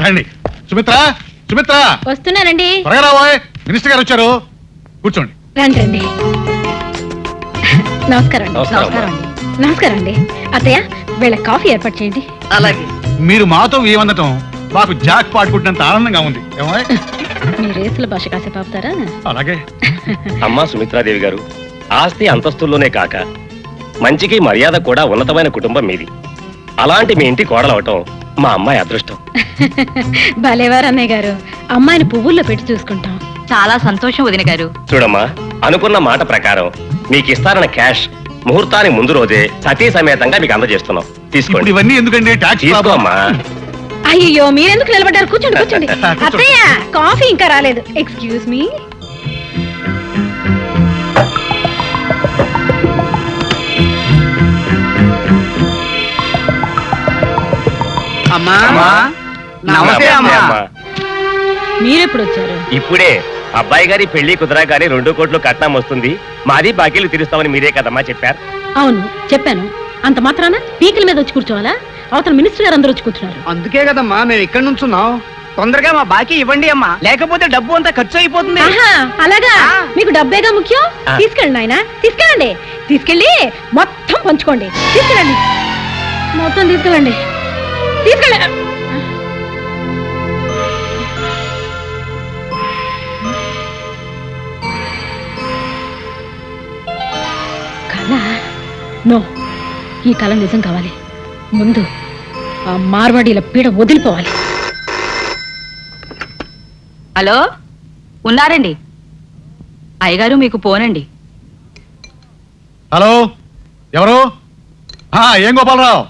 రండి. సుమిత్ర, సుమిత్ర వస్తున్నానండి. త్వరగా రాబోయ్, మినిస్టర్ గారు వచ్చారు. కూర్చోండి. రండి రండి. నమస్కారం అండి. నమస్కారం అండి. నమస్కారం అండి. అత్తయ్య, వీళ్ళ కాఫీ ఏర్పాటు చేయండి. అలాగే. మీరు మాతో ఏమనటం మాకు జాక్ పాడుకుంటున్నంత ఆనందంగా ఉంది. ఏమోయ్? మీ రేసుల భాష కాసేపు ఆపుతారా? అలాగే. అమ్మా సుమిత్రాదేవి గారు, ఆస్తి అంతస్తుల్లోనే కాక మంచికి మర్యాద కూడా ఉన్నతమైన కుటుంబం మీది. అలాంటి మీ ఇంటి కోడలవటం మా అమ్మాయి అదృష్టం. భలేవారు అన్నయ్య గారు. అమ్మాయిని పువ్వుల్లో పెట్టి చూసుకుంటాం. చాలా సంతోషం వదిన గారు. చూడమ్మా, అనుకున్న మాట ప్రకారం మీకు ఇస్తారన్న క్యాష్ ముహూర్తానికి ముందు రోజే సతీ సమేతంగా మీకు అందజేస్తున్నాం. ఇప్పుడు తీసుకోండి. ఇవన్నీ ఎందుకండి? ట్యాక్స్ తీసుకో అమ్మా. అయ్యో, మీరెందుకు నిలబడ్డారు? కూర్చోండి కూర్చోండి. అత్తయ్య, కాఫీ ఇంకా రాలేదు. Excuse me. అమ్మా నమస్తే అమ్మా. మీరెప్పుడు వచ్చారు? ఇప్పుడే అబ్బాయి గారి పెళ్లి కుదరగానే 2 కోట్లు కట్నం వస్తుంది, మాది బాకీలు తీరుస్తామని మీరే కదమ్మా చెప్పారు. అవును చెప్పాను. అంత మాత్రాన పీకల మీద వచ్చి కూర్చోవాలా? అవతల మినిస్టర్ గారు అందరూ వచ్చి కూర్చున్నారు. అందుకే కదమ్మా మేము ఇక్కడ నుంచున్నాం. తొందరగా మా బాకీ ఇవ్వండి అమ్మా, లేకపోతే డబ్బు అంతా ఖర్చు అయిపోతుంది. ఆహా, అలాగా? మీకు డబ్బేగా ముఖ్యం. తీసుకెళ్ళండి నాయనా, తీసుకెళ్ళండి. తీసుకెళ్ళి మొత్తం పంచుకోండి. తీసుకెళ్ళండి, మొత్తం తీసుకెళ్ళండి. తీసుకెళ్ళండి. కళ? నో, ఈ కళ నిజం కావాలి. ముందు ఆ మార్వాడీల పీడ వదిలిపోవాలి. హలో, ఉన్నారండి అయ్యగారు, మీకు పోనండి. హలో, ఎవరు? ఏం గోపాలరావు,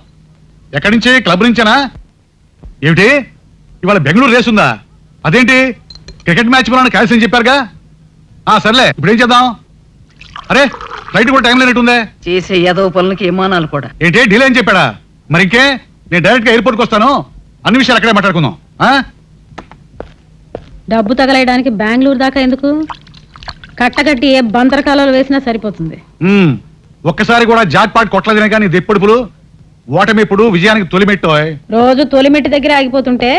ఎక్కడి నుంచి? క్లబ్ నుంచేనా? ఏమిటి ఇవాళ బెంగళూరు రేస్ ఉందా? అదేంటి, క్రికెట్ మ్యాచ్ పోలని క్యాన్సిల్ అని చెప్పారుగా. సర్లే, ఇప్పుడు ఏం చేద్దాం? అరే, ఫ్లైట్ కూడా టైం లేనట్టుందే. చేసే ఏదో పనులకి విమానాలు కూడా. ఏంటి, డీల్ అని చెప్పాడా? మరి ఇంకే, నేను డైరెక్ట్ గా ఎయిర్పోర్ట్కి వస్తాను. అన్ని విషయాలు అక్కడే మాట్లాడుకుందాం. డబ్బు తగలేయడానికి బెంగళూరు దాకా ఎందుకు? కట్టగట్టి ఏ బందరకాలలో వేసినా సరిపోతుంది. ఒక్కసారి కూడా జాక్ పాట్ కొట్టలేదని కానీ ఇది ఎప్పుడుపులు ఓటమిప్పుడు విజయానికి తొలిమెట్టు. రోజు తొలిమెట్టి దగ్గర ఆగిపోతుంటే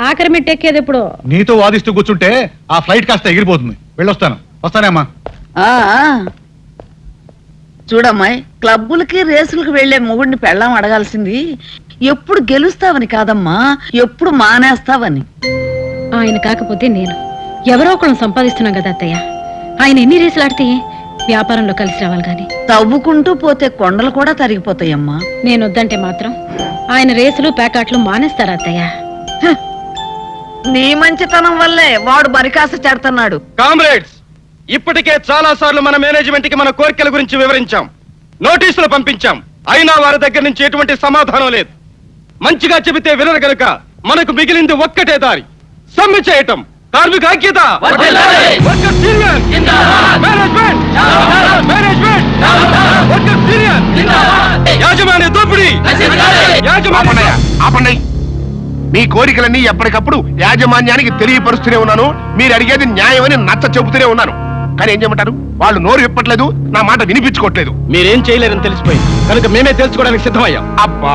ఆఖరి మెట్టు ఎక్కేది ఎప్పుడు? నీతో వాదిస్తూ కూర్చుంటే ఆ ఫ్లైట్ కాస్త ఎగిరిపోతుంది. వెళ్ళొస్తాను. వస్తానే అమ్మా. చూడమ్మాయి, క్లబ్బులకి రేసులకు వెళ్లే మొగుడిని పెళ్ళాం అడగాల్సింది ఎప్పుడు గెలుస్తావని కాదమ్మా, ఎప్పుడు మానేస్తావని. ఆయన కాకపోతే నేను ఎవరో ఒకళ్ళని సంపాదిస్తున్నాం కదా అత్తయ్య. ఆయన ఎన్ని రేసులు ఆడితే వ్యాపారంలో కలిసి రావాలి గాని. తవ్వుకుంటూ పోతే కొండలు కూడా తరిగిపోతాయమ్మా. నేను వద్దంటే మాత్రం ఆయన రేసులు ప్యాకాట్లు మానేస్తారా అత్తయ్య? నీ మంచితనం వల్లే వాడు బరికాస చెడుతున్నాడు. కామ్రేడ్స్, ఇప్పటికే చాలా సార్లు మన మేనేజ్మెంట్ కి మన కోరికల గురించి వివరించాం, నోటీసులు పంపించాం. అయినా వారి దగ్గర నుంచి ఎటువంటి సమాధానం లేదు. మంచిగా చెబితే వినరు గనుక మనకు మిగిలింది ఒక్కటే దారి, సమ్మె చేయటం. కార్మిక ఐక్యత, యాజమాన్య దోపిడీ. ఆపండి. మీ కోరికలన్నీ ఎప్పటికప్పుడు యాజమాన్యానికి తెలియపరుస్తూనే ఉన్నాను. మీరు అడిగేది న్యాయమని నచ్చ చెబుతూనే ఉన్నాను. కానీ ఏం చేయమంటారు? వాళ్ళు నోరు విప్పట్లేదు, నా మాట వినిపించుకోవట్లేదు. మీరేం చేయలేరని తెలిసిపోయింది కనుక మేమే తెలుసుకోవడానికి సిద్ధమయ్యాం. అబ్బా,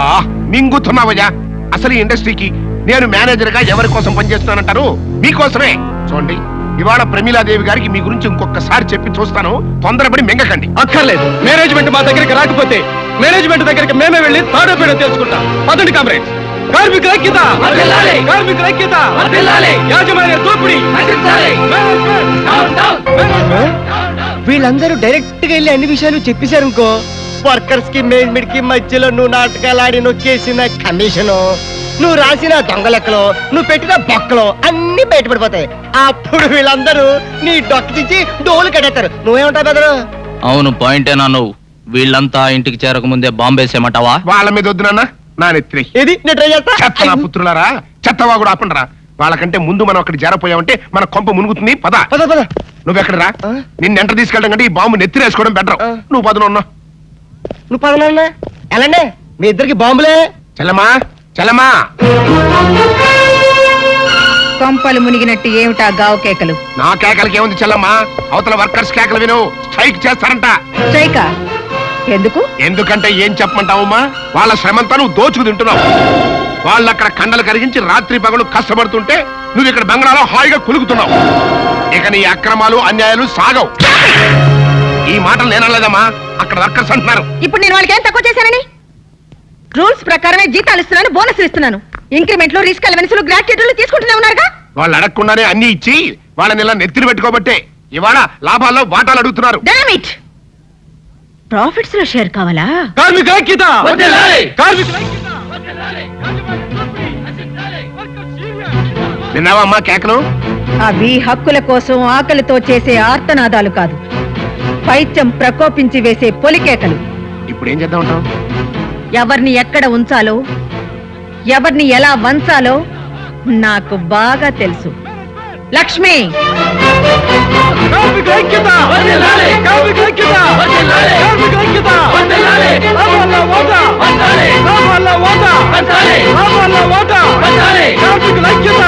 మింగుతున్నావయ్యా. అసలు ఈ ఇండస్ట్రీకి నేను మేనేజర్ గా ఎవరి కోసం పనిచేస్తున్నానంటారు? మీకోసమే. చూడండి, ఇవాళ ప్రమీలాదేవి గారికి మీ గురించి ఇంకొకసారి చెప్పి చూస్తాను. తొందరపడి మింగకండి. అక్కర్లేదు. మేనేజ్మెంట్ మా దగ్గరికి రాకపోతే మేనేజ్మెంట్ దగ్గరికి మేమే వెళ్ళి తాడో పేడో తెలుసుకుంటాం. పదండి కామ్రేడ్స్. కార్మిక ఐక్యత, కార్మిక ఐక్యత, యాజమాన్య దోపిడీ. వీళ్ళందరూ డైరెక్ట్ గా వెళ్ళి అన్ని విషయాలు చెప్పేశారు అనుకో, వర్కర్స్ కి మేనేజ్మెంట్ కి మధ్యలో నువ్వు నాటకాలు ఆడి నొక్కేసిన కమిషను, నువ్వు రాసిన దొంగ లెక్కలు, నువ్వు పెట్టిన బొక్కలు అన్ని బయటపడిపోతాయి. అప్పుడు వీళ్ళందరూ నీ డొక్కించి డోలు కట్టేస్తారు. నువ్వేమంటావు బెదరు? అవును, పాయింటేనా నువ్వు? వీళ్ళంతా ఇంటికి చేరక ముందే బాంబేసేమంటావా? వాళ్ళ మీద వద్దు నాన్న, నా నెత్తి. ఏది నేను ట్రై చేస్తా. చెత్త నా పుత్రులారా, చెత్తవా కూడా ఆపండిరా. వాళ్ళకంటే ముందు మనం అక్కడ జారపోయామంటే మన కొంప మునుగుతుంది. పద పద పద. నువ్వెక్కడ రా, నిన్ను ఎంటర్ తీసుకెళ్ళడం కంటే ఈ బాంబు నెత్తిరేసుకోవడం బెటర్. నువ్వు పదనున్నా. నువ్వు పదనన్నా ఎలాండి? మీ ఇద్దరికి బాంబులే. చల్లమా చల్లమా. కొంపలు మునిగినట్టు ఏమిటా గావు కేకలు? నా కేకలకి ఏముంది చెల్లమ్మా, అవతల వర్కర్స్ కేకలు విను. స్ట్రైక్ చేస్తారంట. స్ట్రైకా? ఎందుకు? ఎందుకంటే ఏం చెప్పమంటావమ్మా, వాళ్ళ శ్రమంతా నువ్వు దోచుకు తింటున్నావు. వాళ్ళు అక్కడ కండలు కరిగించి రాత్రి పగలు కష్టపడుతుంటే నువ్వు ఇక్కడ బంగ్లాలో హాయిగా కులుకుతున్నావు. ఇక నీ అక్రమాలు అన్యాయాలు సాగవు. ఈ మాటలు నేనలేదమ్మా, అక్కడ వర్కర్స్ అంటున్నారు. ఇప్పుడు నేను వాళ్ళకి ఏం తక్కువ చేశానని? రూల్స్ ప్రకారమే జీతాలు ఇస్తున్నాను, బోనస్ ఇస్తున్నాను. ఇంక్రిమెంట్లు, రిస్క్ అలవెన్సులు, గ్రాట్యుటీలు తీసుకుంటూనే ఉన్నారుగా. వాళ్ళు అడగకుండానే అన్ని ఇచ్చి వాళ్ళని ఇలా నెత్తిన పెట్టుకోబట్టే ఇవాళ లాభాల్లో వాటాలు అడుగుతున్నారు. డామిట్! ప్రాఫిట్స్ లో షేర్ కావాలా? కార్మిక ఐక్యత! కార్మిక విన్నావమ్మా కేకలు? అవి హక్కుల కోసం ఆకలితో చేసే ఆర్తనాదాలు కాదు, పైత్యం ప్రకోపించి వేసే పొలికేకలు. ఇప్పుడు ఏం చేద్దాం అంటావు? ఎవరిని ఎక్కడ ఉంచాలో, ఎవరిని ఎలా వంచాలో నాకు బాగా తెలుసు. లక్ష్మి, కార్మిక ఐక్యత! కార్మిక ఐక్యత! కార్మిక ఐక్యత! లాభాల ఓట! లాభాల ఓట! లాభాల ఓట! కార్మికుల ఐక్యత!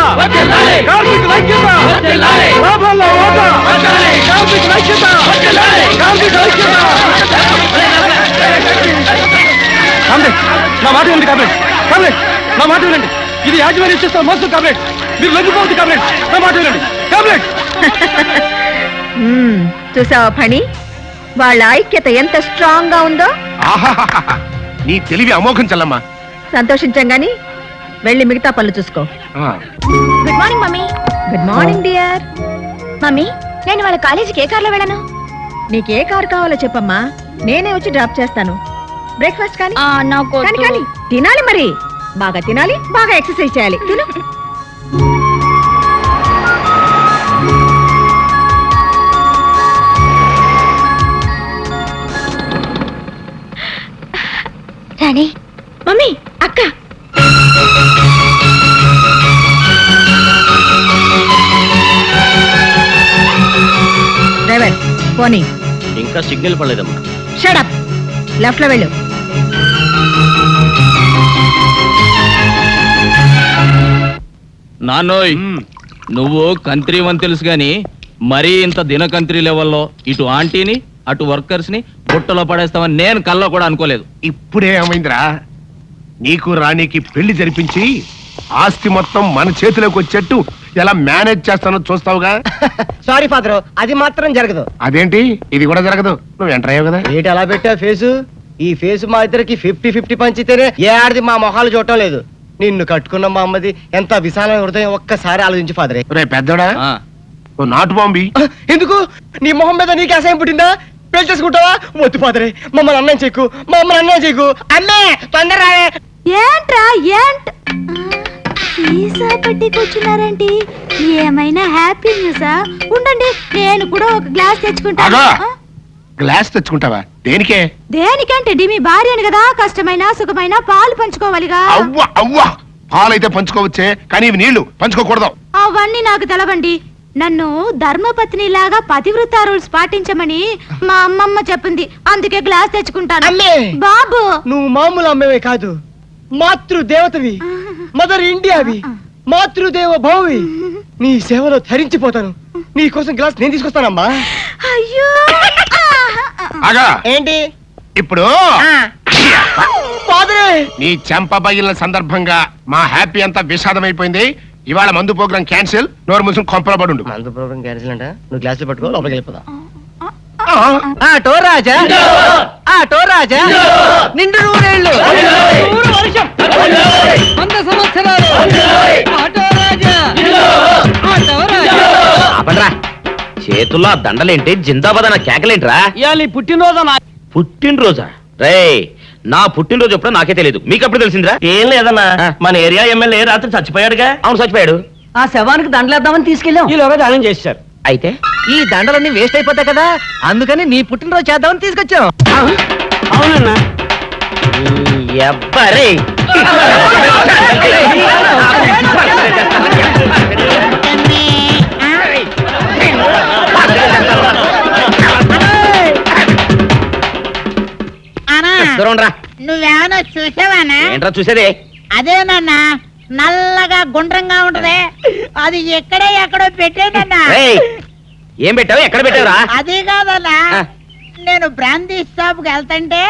కార్మికుల ఐక్యత! లాభాల ఓట! కార్మికుల ఐక్యత! కార్మికుల ఐక్యత! కామ్రేడ్, నా మాట వినండి కామ్రేడ్. కామ్రేడ్, నా మాట వినండి. ఇది యాజమాన్యం చేస్తున్న మోసం కామ్రేడ్. మీరు లొంగిపోవద్దు కామ్రేడ్. నా మాట వినండి కామ్రేడ్. చూసావా పని? వాళ్ళ ఐక్యత ఎంత స్ట్రాంగ్ గా ఉందో. ఆహాహాహా, నీ తెలివి అమోఘం చల్లమ్మా. సంతోషించాం గాని వెళ్ళి మిగతా పనులు చూసుకో. Good morning mummy. Good morning dear. Mummy, నేను వాళ్ళ కాలేజీకి ఏ కార్లో వెళ్ళను? నీకే కారు కావాలో చెప్పమ్మా, నేనే వచ్చి డ్రాప్ చేస్తాను. బ్రేక్ఫాస్ట్ కానీ నాకు కానీ కానీ తినాలి, మరి బాగా తినాలి, బాగా ఎక్సర్సైజ్ చేయాలి. తిను. రాణి, మమ్మీ, అక్క. డ్రైవర్ పోనీ. ఇంకా సిగ్నల్ పడలేదమ్మా. షడప్, లెఫ్ట్ లో వెళ్ళు. నాన్నోయ్, నువ్వు కంత్రి అని తెలుసు గాని మరీ ఇంత దినకంత్రి లెవెల్లో ఇటు ఆంటీని అటు వర్కర్స్ ని బుట్టలో పడేస్తామని నేను కల్లో కూడా అనుకోలేదు. ఇప్పుడే ఏమైందిరా, నీకు రాణికి పెళ్లి జరిపించి ఆస్తి మొత్తం మన చేతిలోకి వచ్చేట్టు ఎలా మేనేజ్ చేస్తానో చూస్తావుగా. సారీ ఫాదర్, అది మాత్రం జరగదు. అదేంటి, ఇది కూడా జరగదు? నువ్వు ఎంటర్ అయ్యావు కదా. ఏంటి అలా పెట్టా ఫేసు? ఈ ఫేసు మా ఇద్దరికి 50-50 పంచితేనే ఏ ఆడిది మా మొహాలు చూడటం లేదు. నిన్ను కట్టుకున్న మా అమ్మది ఎంత విశాలమైన హృదయం, ఒక్కసారి ఆలోచించి ఫాదరే. రే పెద్దోడా, ఆ, ఓ నాటు బాంబి. ఎందుకు? నీ మొహం మీద నీకు అసహ్యం పుట్టిందా? పెళ్లి చేసుకుంటావా? వద్దు ఫాదరే, మమ్మల్ని అన్నం చేయకు, మా అమ్మని అన్నం చేయకు. అమ్మే తొందర రావే. ఏంట్రా ఏంట్ సీసా పెట్టి కూర్చున్నారండి? ఏమైనా హ్యాపీ న్యూసా? ఉండండి, నేను కూడా ఒక గ్లాస్ తెచ్చుకుంటాను. ఆగా. గ్లాస్ తెచ్చుకుంటావా? దేనికే? దేనికంటే మీ భార్యను కదా, కష్టమైన సుఖమైన పాలు పంచుకోవాలిగా. అవ్వ అవ్వ, పాలైతే పంచుకోవచ్చే, కానీ ఇవి నీళ్లు పంచుకోకూడదు. అవన్నీ నాకు తెలవండి. నన్ను ధర్మపత్ని లాగా పతివృత రూల్స్ పాటించమని మా అమ్మమ్మ చెప్పింది, అందుకే గ్లాస్ తెచ్చుకుంటాను. అమ్మే! బాబు, నువ్వు మామూలు అమ్మవే కాదు, మాతృ దేవతవి, మదర్ ఇండియావి, మాతృదేవ భౌవి. నీ సేవలో ధరించిపోతాను. నీ కోసం గ్లాస్ నేను తీసుకొస్తానమ్మా. అయ్యో. ఆగా. ఏంటి ఇప్పుడు ఫాదరే? నీ చెంప పగిలిన సందర్భంగా మా హ్యాపీ అంతా విషాదమైపోయింది. ఇవాళ మందు ప్రోగ్రాం క్యాన్సిల్. నోరు మూసుకుని కొంపలో పడుండు. మందు ప్రోగ్రాం క్యాన్సిల్ అంట. నువ్వు గ్లాసులు పట్టుకో, లోపలికి వెళ్ళిపోదా. ఆటో రాజా, ఆటో రాజా, నిండు నూరేళ్ళు, 100 సంవత్సరాలు, ఆటో రాజా, ఆటో రాజా. ఆపండ్రా, చేతుల్లో ఆ దండలేంటి, జిందాబాద్ అన్న కేకలేంట్రా? ఇవాళ పుట్టినరోజు. పుట్టినరోజా? రే, నా పుట్టినరోజు ఎప్పుడో నాకే తెలియదు, మీకు అప్పుడు తెలిసిందిరా? ఏం లేదన్నా, మన ఏరియా ఎమ్మెల్యే రాత్రి చచ్చిపోయాడుగా. అవును, చచ్చిపోయాడు. ఆ శవానికి దండలేద్దామని తీసుకెళ్ళాం. ఈలోగా దానం చేశారు. అయితే ఈ దండలన్నీ వేస్ట్ అయిపోతాయి కదా, అందుకని నీ పుట్టినరోజు చేద్దామని తీసుకొచ్చాం. అవునన్నా. ఎవ్వరే నువ్వేమన్నా చూసావానా? ఏంట్రా చూసేదే? అదేనన్నా, నల్లగా గుండ్రంగా ఉంటదే, అది ఎక్కడో పెట్టేనన్నా. ఏం పెట్టావు? ఎక్కడ పెట్టావురా? అదే కాదన్నా, నేను బ్రాందీ షాప్ కి వెళ్తంటే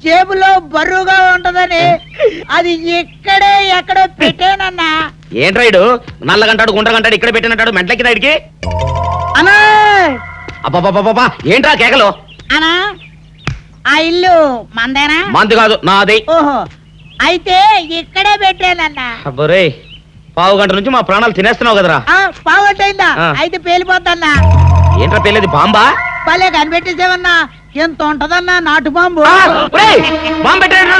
జేబులో బరువుగా ఉంటదని అది ఇక్కడే ఎక్కడో పెట్టానన్నా. ఏంట్రాయుడు నల్లగంటాడు గుండ్రగంటాడు ఇక్కడ పెట్టినట్టాడు మెంట్లకి నాయుడికి. అన్నా అబ్బాబాబాబా ఏంట్రా కేకలు? అనా ఆ ఇల్లు మందేనా? మంది కాదు నాది. ఓహో అయితే ఇక్కడే పెట్టానన్నా. అబ్బరే పావు గంట నుంచి మా ప్రాణాలు తినేస్తున్నావు కదరా. పావట్టయిందా? ఆ. అయితే పేలిపోద్దన్నా. ఏంట్రా పెళ్ళేది బాంబా? భలే కనిపెట్టేసేవన్నా. ఎంత ఉంటదన్నా నాటు బాంబు. బాంబు పెట్టాడు.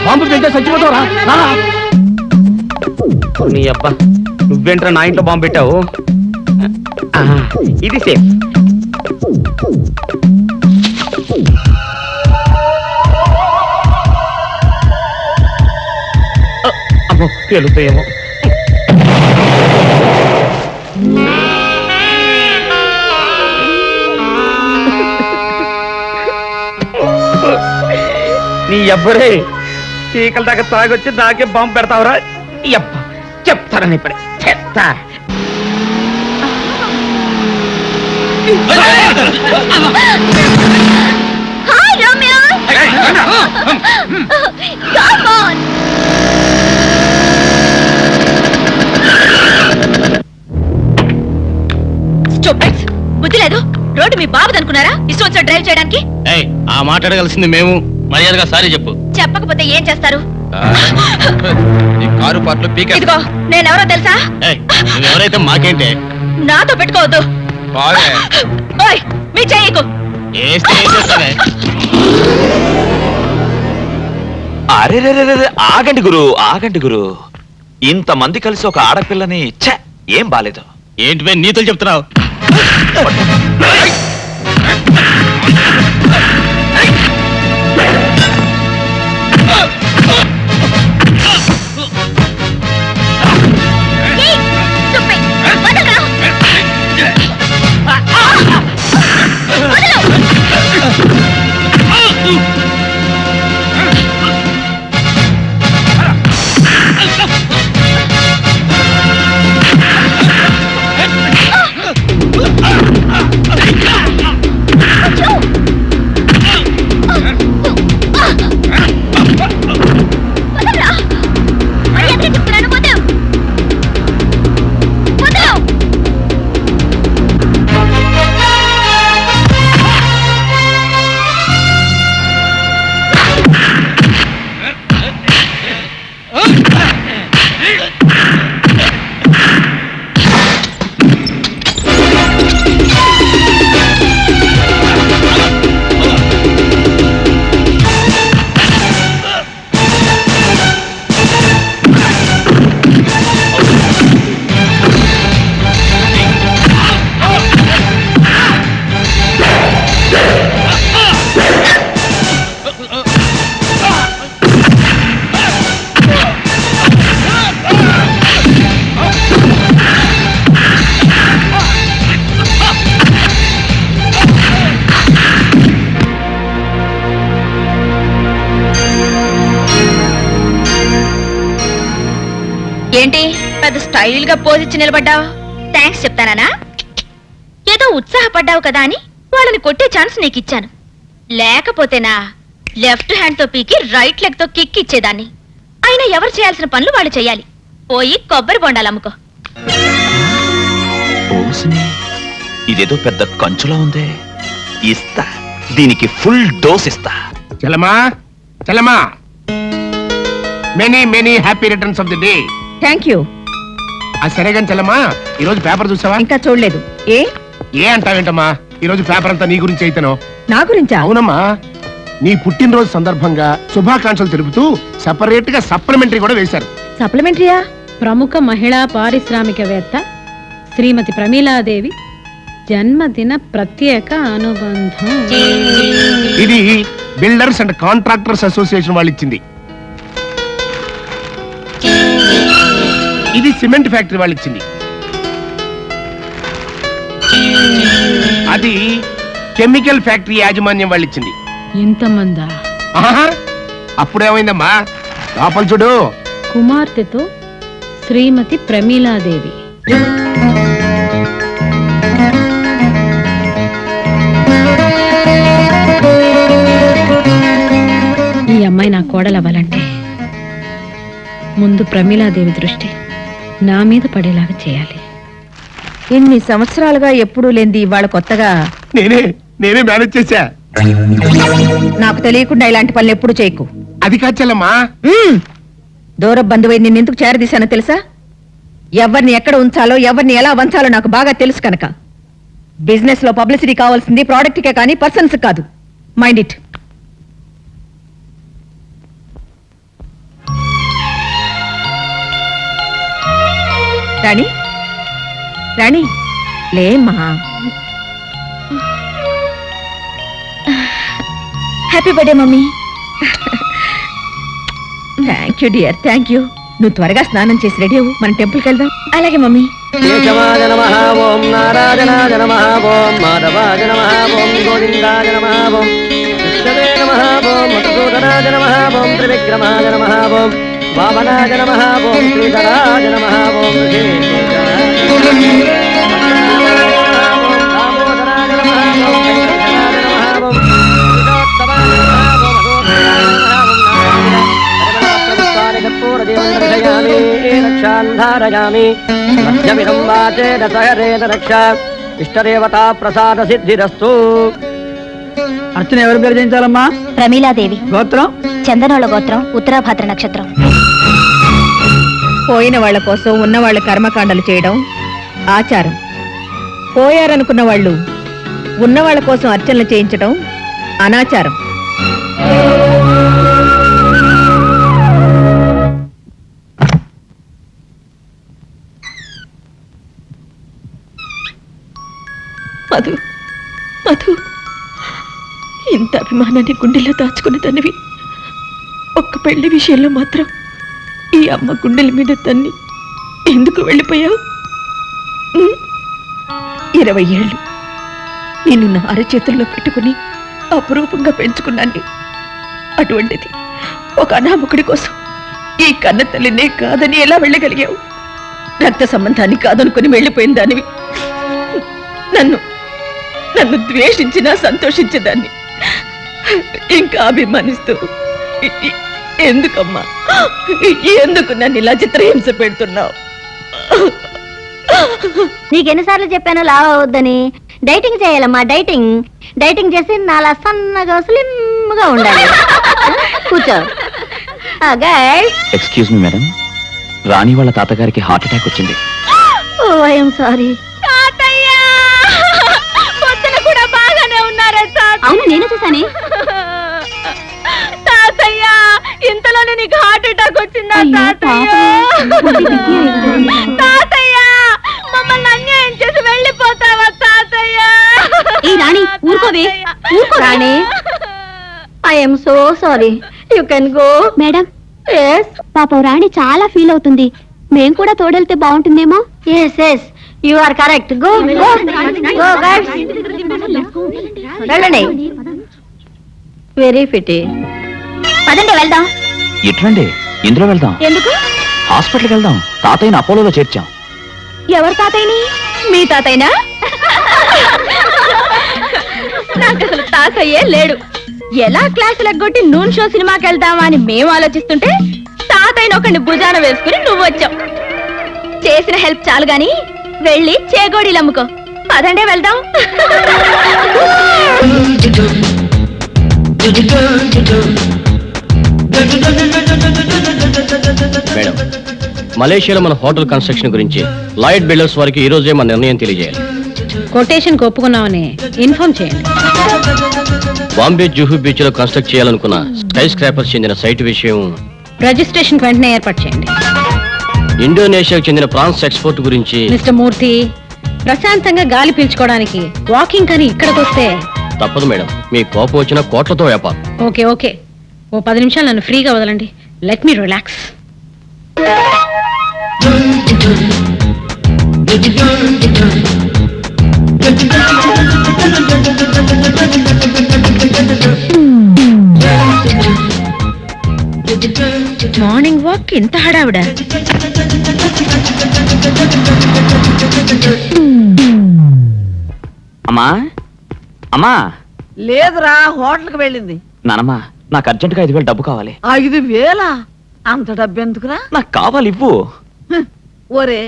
బాంబు పెడితే చచ్చిపోతావురా. నీ అబ్బా నువ్వేంట్రా నా ఇంట్లో బాంబు పెట్టావు? ఇది సేఫ్. అమ్మో పేలుతాయేమో. నీ ఎవ్వరే చీకల దాకా తాగొచ్చి నాకే బాంబు పెడతావురా? అబ్బ చెప్తారని ఇప్పుడే చెప్తా. Hi Romeo. Come on. Stupids, బుద్ధి లేదు. రోడ్డు మీ బాబుది అనుకున్నారా ఇష్టం వచ్చిన డ్రైవ్ చేయడానికి? ఆ మాట్లాడగలసింది మేము. మర్యాదగా సారీ చెప్పు. చెప్పకపోతే ఏం చేస్తారు? కారు పాటలు పీక. ఇదిగో నేనెవరో తెలుసా? ఎవరైతే మాకేంటే నాతో పెట్టుకోవద్దు. ఓయ్ మీ చెయ్యకు. అరే ఆగండి గురు, ఆగండి గురు. ఇంతమంది కలిసి ఒక ఆడపిల్లని ఏం బాలేదు. ఏంటి నీతులు చెప్తున్నావు? ఏంటి పెద్ద స్టైల్ గా పోజిచ్చి నిలబడ్డావు? థ్యాంక్స్ చెప్తానా? ఏదో ఉత్సాహపడ్డావు కదా అని వాళ్ళని కొట్టే ఛాన్స్ నీకు ఇచ్చాను. లేకపోతేనా లెఫ్ట్ హ్యాండ్ తో పీకి రైట్ లెగ్ తో కిక్ ఇచ్చేదాన్ని. అయినా ఎవరు చేయాల్సిన పనులు వాళ్ళు చేయాలి. పోయి కొబ్బరి బొండాలు అమ్ముకో. ఇదేదో పెద్ద కంచులా ఉందే. ఇస్తా, దీనికి ఫుల్ డోస్ ఇస్తా. చలమా చలమా, many many happy returns of the day. Thank you. సరే కానీ చలమా, ఈరోజు పేపర్ చూసావా? ఇంకా చూడలేదు. ఏ అంటావేంటమ్మా, ఈరోజు పేపర్ అంతా నీ గురించి అయితేనో. నా గురించా? అవునమ్మా, నీ పుట్టినరోజు సందర్భంగా శుభాకాంక్షలు తెలుపుతూ సెపరేట్ గా సప్లిమెంటరీ కూడా వేశారు. సప్లిమెంటరీయా? ప్రముఖ మహిళా పారిశ్రామికవేత్త శ్రీమతి ప్రమీలాదేవి జన్మదిన ప్రత్యేక అనుబంధం. ఇది బిల్డర్స్ అండ్ కాంట్రాక్టర్స్ అసోసియేషన్ వాళ్ళు ఇచ్చింది. ఇది సిమెంట్ ఫ్యాక్టరీ వాళ్ళు ఇచ్చింది. అది కెమికల్ ఫ్యాక్టరీ యాజమాన్యం వాళ్ళు ఇచ్చింది. ఇంతమందా? అప్పుడేమైందమ్మా, లోపల చూడు. కుమార్తెతో శ్రీమతి ప్రమీలాదేవి. ఈ అమ్మాయి నా కోడలవ్వాలంటే ముందు ప్రమీలాదేవి దృష్టి నా మీద పడేలాగా చేయాలి. ఇన్ని సంవత్సరాలుగా ఎప్పుడూ లేనిది ఇవాళ కొత్తగా నేనే మేనేజ్ చేశా. నాకు తెలియకుండా ఇలాంటి పనులు ఎప్పుడు చేయకు. అది కాదు చెల్లమ్మా. దూర బంధువై నిన్నెందుకు చేరదీశానో తెలుసా? ఎవరిని ఎక్కడ ఉంచాలో ఎవరిని ఎలా వంచాలో నాకు బాగా తెలుసు కనుక. బిజినెస్ లో పబ్లిసిటీ కావాల్సింది ప్రోడక్ట్కే కానీ పర్సన్స్ కాదు. Mind it. రాణి రాణి లేమ్మా. Happy birthday mummy. Thank you dear, thank you. నువ్వు త్వరగా స్నానం చేసి రెడీ అవ్వు, మన టెంపుల్కి వెళ్దాం. అలాగే మమ్మీ. కేశవాయ నమః ఓం నారాయణాయ నమః ఓం మాధవాయ నమః ఓం గోవిందాయ నమః ఓం విష్ణవే నమః ఓం మధుసూదనాయ నమః ఓం త్రివిక్రమాయ నమః ఓం వామనాయ నమః ఓం శ్రీధరాయ నమః ఓం ఋషికేశాయ ఇష్టదేవతా ప్రసాద సిద్ధిరస్తు. అర్చన ఎవరు పేరు చేయించాలమ్మా? ప్రమీలాదేవి. గోత్రం? చందనోళ గోత్రం, ఉత్తరాభాద్ర నక్షత్రం. పోయిన వాళ్ళ కోసం ఉన్న వాళ్ళ కర్మకాండలు చేయడం ఆచారం. పోయారనుకున్న వాళ్ళు ఉన్న వాళ్ళ కోసం అర్చనలు చేయించడం అనాచారం. మధు, మధు, ఇంత అభిమానాన్ని గుండెల్లో దాచుకునే తనవి ఒక్క పెళ్లి విషయంలో మాత్రం ఈ అమ్మ గుండెల మీద తన్ని ఎందుకు వెళ్ళిపోయావు? 20 ఏళ్ళు నేను నా అరచేతుల్లో పెట్టుకుని అపురూపంగా పెంచుకున్నాను. అటువంటిది ఒక అనామకుడి కోసం ఈ కన్న తల్లినే కాదని ఎలా వెళ్ళగలిగావు? రక్త సంబంధాన్ని కాదనుకుని వెళ్ళిపోయిన దానివి నన్ను నన్ను ద్వేషించినా సంతోషించేదాన్ని. ఇంకా అభిమానిస్తూ ఎందుకమ్మా, ఎందుకు నన్ను ఇలా చిత్రహింస పెడుతున్నావు? నీకెన్నిసార్లు చెప్పాను లావ్ అవద్దని. డైటింగ్ చేయాలమ్మా, డైటింగ్. డైటింగ్ చేసి నాలా సన్నగా స్లిమ్ గా ఉండాలి. కూర్చో. ఎక్స్క్యూజ్ మీ మేడం, రాణి వాళ్ళ తాతగారికి హార్ట్ అటాక్ వచ్చింది. ఓ ఐఎమ్ సారీ. అవును, నేను చూసానే. తాతయ్య, ఇంతలోనే నీకు హార్ట్ అటాక్ వచ్చిందా? తాతయ్య, మమ్మల్ని అన్యాయం చేసి వెళ్ళిపోతావా తాతయ్య? ఈ రాణి ఊరుకోవే. Rani, I'm so sorry. You can go. Madam, పాపం రాణి చాలా ఫీల్ అవుతుంది. మేం కూడా తోడెళ్తే బాగుంటుందేమో. Yes yes, you are correct. Go go go guys, వెళ్ళండి. వెరీ ఫిటీ. పదండి వెళ్దాం. ఎట్లండి? ఇందులో వెళ్దాం. ఎందుకు? హాస్పిటల్కి వెళ్దాం. తాతయ్యని అపోలోలో చేర్చాం. ఎవరు తాతయ్యని? మీ తాతయ్యనా? నాకు అసలు తాతయ్యే లేడు. ఎలా క్లాసులు ఎగ్గొట్టి నూన్ షో సినిమాకి వెళ్దామా అని మేము ఆలోచిస్తుంటే తాతయ్యని ఒకరిని భుజాన వేసుకుని నువ్వు వచ్చావు. చేసిన హెల్ప్ చాలు గాని వెళ్ళి చేగోడీలు అమ్ముకో. పదండే వెళ్దాం. మేడం, మలేషియాలో మన హోటల్ కన్స్ట్రక్షన్ గురించి లాయిడ్ బిల్డర్స్ వారికి ఈ రోజే మన నిర్ణయం తెలియజేయాలి. కొటేషన్ ఒప్పుకున్నామని ఇన్ఫార్మ్ చేయండి. బాంబే జూహు బీచ్ లో కన్స్ట్రక్ట్ చేయాలనుకున్న స్కై స్క్రాపర్స్ చెందిన సైట్ విషయం రిజిస్ట్రేషన్ వెంటనే ఏర్పాటు చేయండి. ఇండోనేషియాకు చెందిన ప్రాన్స్ ఎక్స్పోర్ట్ గురించి మిస్టర్ మూర్తి, ప్రశాంతంగా గాలి పీల్చుకోవడానికి వాకింగ్ కానీ ఇక్కడికి వస్తే తప్పదు మేడం. మీ కోపం వచ్చిన కోట్లతో వ్యాపారం. ఓకే ఓకే, ఓ 10 నిమిషాలు నన్ను ఫ్రీగా వదలండి. Let me relax. Morning walk ఇంత హడావిడ? అమ్మా అమ్మా లేదురా హోటల్కి వెళ్ళింది. నానమ్మా నాకు అర్జెంటుగా 5,000 డబ్బు కావాలి. 5,000 అంత డబ్బు ఎందుకురా? నాకు కావాలి, ఇవ్వు. ఒరే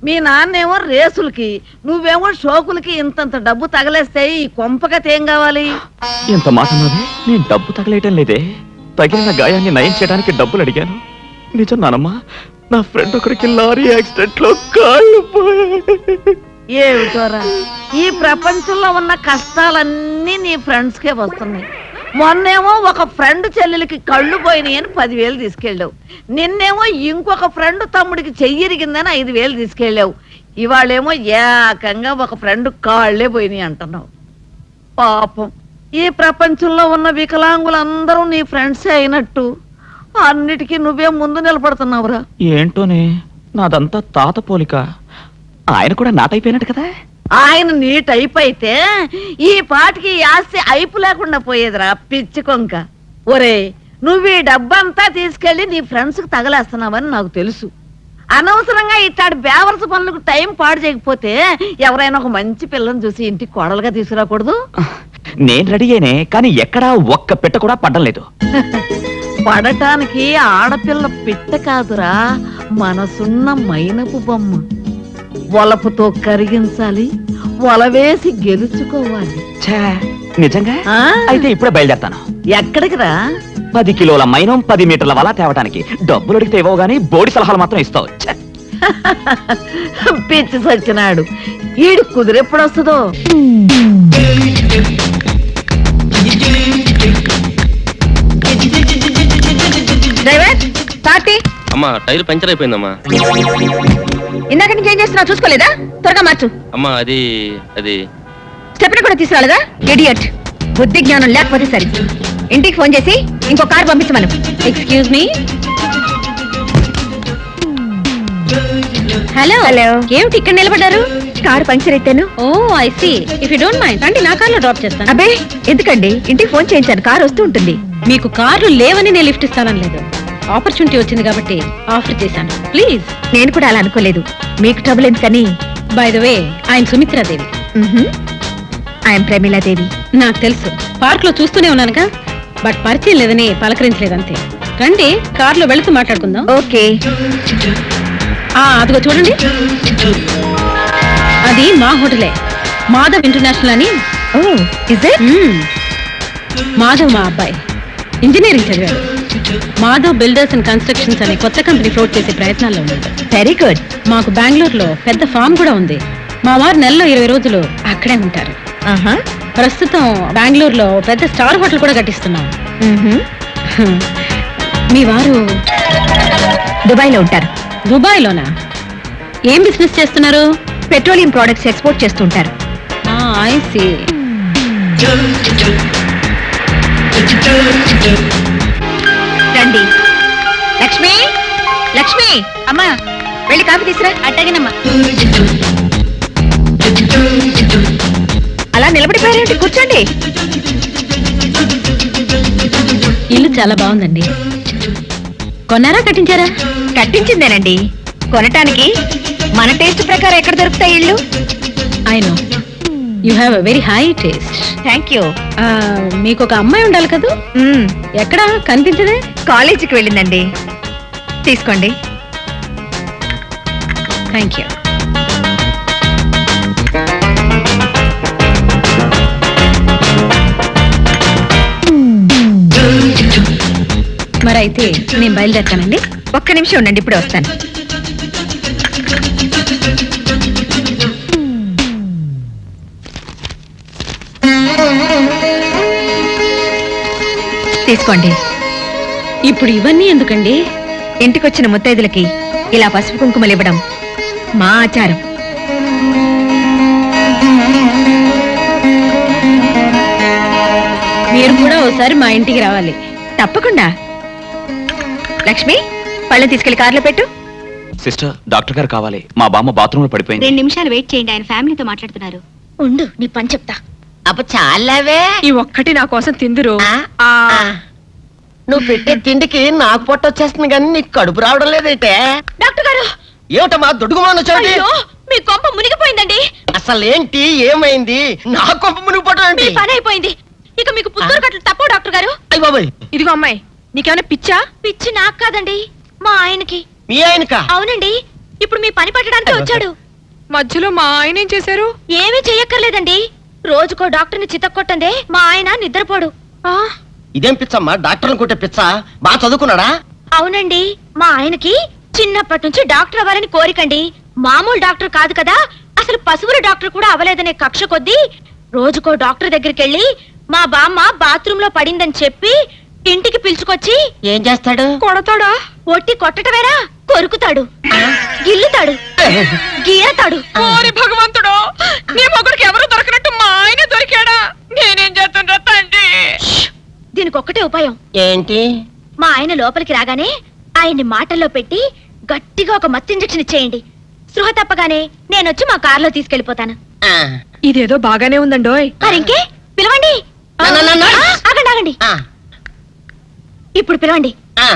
మీ నాన్నేమో రేసులకి, నువ్వేమో షోకులకి ఇంతంత డబ్బు తగలేస్తే ఈ కొంపకత ఏం కావాలి? ఎంత మాట అన్నది? నేను డబ్బు తగలేయటం లేదే, తగిలిన గాయాన్ని నయం చేయడానికి డబ్బులు అడిగాను. నిజం నానమ్మా, నా ఫ్రెండ్ ఒకరికి లారీ యాక్సిడెంట్ లో కాళ్ళు పోయాయి. ఏమిటోరా ఈ ప్రపంచంలో ఉన్న కష్టాలన్నీ నీ ఫ్రెండ్స్ కే వస్తున్నాయి. మొన్నేమో ఒక ఫ్రెండ్ చెల్లెలకి కళ్ళు పోయినాయి అని 10,000 తీసుకెళ్ళావు. నిన్నేమో ఇంకొక ఫ్రెండ్ తమ్ముడికి చెయ్యిరిగిందని 5,000 తీసుకెళ్ళావు. ఇవాళేమో ఏకంగా ఒక ఫ్రెండ్ కాళ్లే పోయినాయి అంటున్నావు. పాపం ఈ ప్రపంచంలో ఉన్న వికలాంగులందరూ నీ ఫ్రెండ్సే అయినట్టు అన్నిటికీ నువ్వే ముందు నిలబడుతున్నావురా. ఏంటోనే నాదంతా తాత పోలిక. ఆయన కూడా నాటైపోయినట్టు కదా. ఆయన నీ టైప్ అయితే ఈ పాటికి ఈ ఆస్తి అయిపు లేకుండా పోయేదిరా పిచ్చి కొంక. ఒరే నువ్వు ఈ డబ్బంతా తీసుకెళ్లి నీ ఫ్రెండ్స్ కి తగలేస్తున్నావని నాకు తెలుసు. అనవసరంగా ఇట్లాంటి బేవర్స్ పనులకు టైం పాడు చేయకపోతే ఎవరైనా ఒక మంచి పిల్లని చూసి ఇంటికి కోడలుగా తీసుకురాకూడదు? నేను రెడీ అయినే, కానీ ఎక్కడా ఒక్క పెట్ట కూడా పడ్డం లేదు. పడటానికి ఆడపిల్ల పిట్ట కాదురా, మనసున్న మైనపు బొమ్మ. వలపుతో కరిగించాలి, వలవేసి గెలుచుకోవాలి. ఛే, నిజంగా? ఆ? అయితే ఇప్పుడే బయలుదేరతాను. ఎక్కడికి రా? 10 కిలోల మైనం 10 మీటర్ల వల తేవటానికి. డబ్బులు అడిగితే ఇవ్వవు గానీ బోడి సలహాలు మాత్రం ఇస్తావు. ఛే. పిచ్చి సచ్చినాడు. ఈడు కుదిరెప్పుడు వస్తుందో. డ్రైవర్ పార్టీ అమ్మా టైర్ పంచర్ అయిపోయిందమ్మా. ఇందాక నుంచి ఏం చేస్తున్నావు చూసుకోలేదా? త్వరగా మార్చు. అమ్మా అది అది స్టెప్ని కూడా తీసుకురాలేదా? ఇడియట్. బుద్ధి జ్ఞానం లేకపోతే సరే. ఇంటికి ఫోన్ చేసి ఇంకో కార్ పంపించమను. Excuse me. Hello hello. ఏమిటి ఇక్కడ నిలబడ్డారు? కారు పంక్చర్ అయితేను. Oh I see. If you don't mind రండి, నా కార్లో డ్రాప్ చేస్తాను. అబ్బే ఎందుకండి, ఇంటికి ఫోన్ చేయించాను, కారు వస్తూ ఉంటుంది. మీకు కార్లు లేవని నేను లిఫ్ట్ ఇస్తానని లేదు, ఆపర్చునిటీ వచ్చింది కాబట్టి ఆఫర్ చేశాను. ప్లీజ్. నేను కూడా అలా అనుకోలేదు. మీకు ట్రబుల్ ఎందుకని. బై ద వే ఆయన సుమిత్రాదేవి. ఐఎమ్ ప్రమీలాదేవి. నాకు తెలుసు, పార్క్ లో చూస్తూనే ఉన్నానుగా, బట్ పరిచయం లేదని పలకరించలేదు అంతే. రండి, కార్లో వెళుతూ మాట్లాడుకుందాం. ఓకే. అదిగో చూడండి, అది మా హోటలే, మాధవ్ ఇంటర్నేషనల్ అని. Oh is it? మాధవ్ మా అబ్బాయి ఇంజనీరింగ్ చదివాడు. మాధవ్ బిల్డర్స్ అండ్ కన్స్ట్రక్షన్స్ అనే కొత్త కంపెనీ ఫ్లోట్ చేసే ప్రయత్నాల్లో ఉన్నాడు. Very good. మాకు బెంగళూరులో పెద్ద ఫామ్ కూడా ఉంది. మా వారు నెలలో 20 రోజులు అక్కడే ఉంటారు. ప్రస్తుతం బెంగళూరులో పెద్ద స్టార్ హోటల్ కూడా కట్టిస్తున్నాం. మీ వారు దుబాయ్లో ఉంటారు. దుబాయ్లోనా? ఏం బిజినెస్ చేస్తున్నారు? పెట్రోలియం ప్రొడక్ట్స్ ఎక్స్పోర్ట్ చేస్తుంటారు. I see. రండి. లక్ష్మి, లక్ష్మి అమ్మా, వెళ్ళి కాఫీ తీసురా. అట్టగినమ్మా. అలా నిలబడిపోయారేంటి? కూర్చోండి. ఇల్లు చాలా బాగుందండి. కొన్నారా కట్టించారా? కట్టించిందేనండి. కొనటానికి మన టేస్ట్ ప్రకారం ఎక్కడ దొరుకుతాయి ఇళ్ళు? I know you have a very high taste. Thank you. మీకు ఒక అమ్మాయి ఉండాలి కదా? ఎక్కడ కనిపించదే? కాలేజీకి వెళ్ళిందండి. తీసుకోండి. Thank you. మరైతే నేను బయలుదేరుతానండి. ఒక్క నిమిషం ఉండండి, ఇప్పుడే వస్తాను. తీసుకోండి. ఇప్పుడు ఇవన్నీ ఎందుకండి? ఇంటికొచ్చిన ముత్తైదులకి ఇలా పసుపు కుంకుమలు ఇవ్వడం మా ఆచారం. మీరు కూడా ఒకసారి మా ఇంటికి రావాలి. తప్పకుండా. లక్ష్మి, పళ్ళని తీసుకెళ్లి కార్లో పెట్టు. సిస్టర్, డాక్టర్ గారు కావాలి. మా బామ్మ బాత్రూమ్ లో పడిపోయింది. 2 నిమిషాలు వెయిట్ చేయండి, ఆయన ఫ్యామిలీతో మాట్లాడుతున్నారు. ఉండు, నీ పని చెప్తా. అప్ప చాలావే. ఈ ఒక్కటి నా కోసం తిందురు. నువ్వు పెట్టే తిండికి నాకు పొట్ట వచ్చేస్తుంది కానీ నీకు కడుపు రావడం లేదైతే. డాక్టర్ గారు, ఏమిటమ్మా దొడుగుమాన వచ్చాడు అయ్యో మీ కొంప మునిగిపోయిందండి. అసలు ఏంటి ఏమైంది నా కొంప మునిగిపోవటం మీ ఏంటి పని అయిపోయింది. ఇక మీకు పుత్తూరు కట్టలు తప్పవు డాక్టర్ గారు. అయ్య బాబాయ్ ఇదిగో అమ్మాయి, నీకేమైనా పిచ్చా? పిచ్చి నాకు కాదండి, మా ఆయనకి. మీ ఆయనకా అవునండి, ఇప్పుడు మీ పని పట్టడానికి వచ్చాడు. మధ్యలో మా ఆయన ఏం చేశారు? ఏమీ చెయ్యక్కర్లేదండి. రోజుకో డాక్టర్ని చితక్కొట్టందే మా ఆయన నిద్రపోడు. ఇదేం పిచ్చమ్మా డాక్టర్ని కొట్టే పిచ్చ బాగా చదువుకున్నాడా అవునండి, మా ఆయనకి చిన్నప్పటి నుంచి డాక్టర్ అవ్వాలని కోరికండి. మామూలు డాక్టర్ కాదు కదా, అసలు పశువుల డాక్టర్ కూడా అవ్వలేదనే కక్ష కొద్దీ రోజుకో డాక్టర్ దగ్గరికి వెళ్ళి మా బామ్మ బాత్రూమ్ లో పడిందని చెప్పి ఇంటికి పిలుచుకొచ్చి ఏం చేస్తాడు కొడతాడా? ఒట్టి కొట్టటమేనా, కొరుకుతాడు, గిల్లుతాడు, గీరతాడు. ఓరి భగవంతుడు, నీ మొగుడికి ఎవరు దొరకనట్టు మా ఆయన దొరికాడా? నేనేం చేస్తుండ్రా తండ్రి? దీనికి ఒక్కటే ఉపాయం. ఏంటి మా ఆయన లోపలికి రాగానే ఆయన్ని మాటల్లో పెట్టి గట్టిగా ఒక మత్తు ఇంజెక్షన్ ఇచ్చేయండి. స్పృహ తప్పగానే నేనొచ్చి మా కారులో తీసుకెళ్లిపోతాను. ఆ, ఇదేదో బాగానే ఉందండోయ్. మరింకే పిలవండి. ఆగండి ఆగండి, ఆ, ఇప్పుడు పిలవండి. ఆ.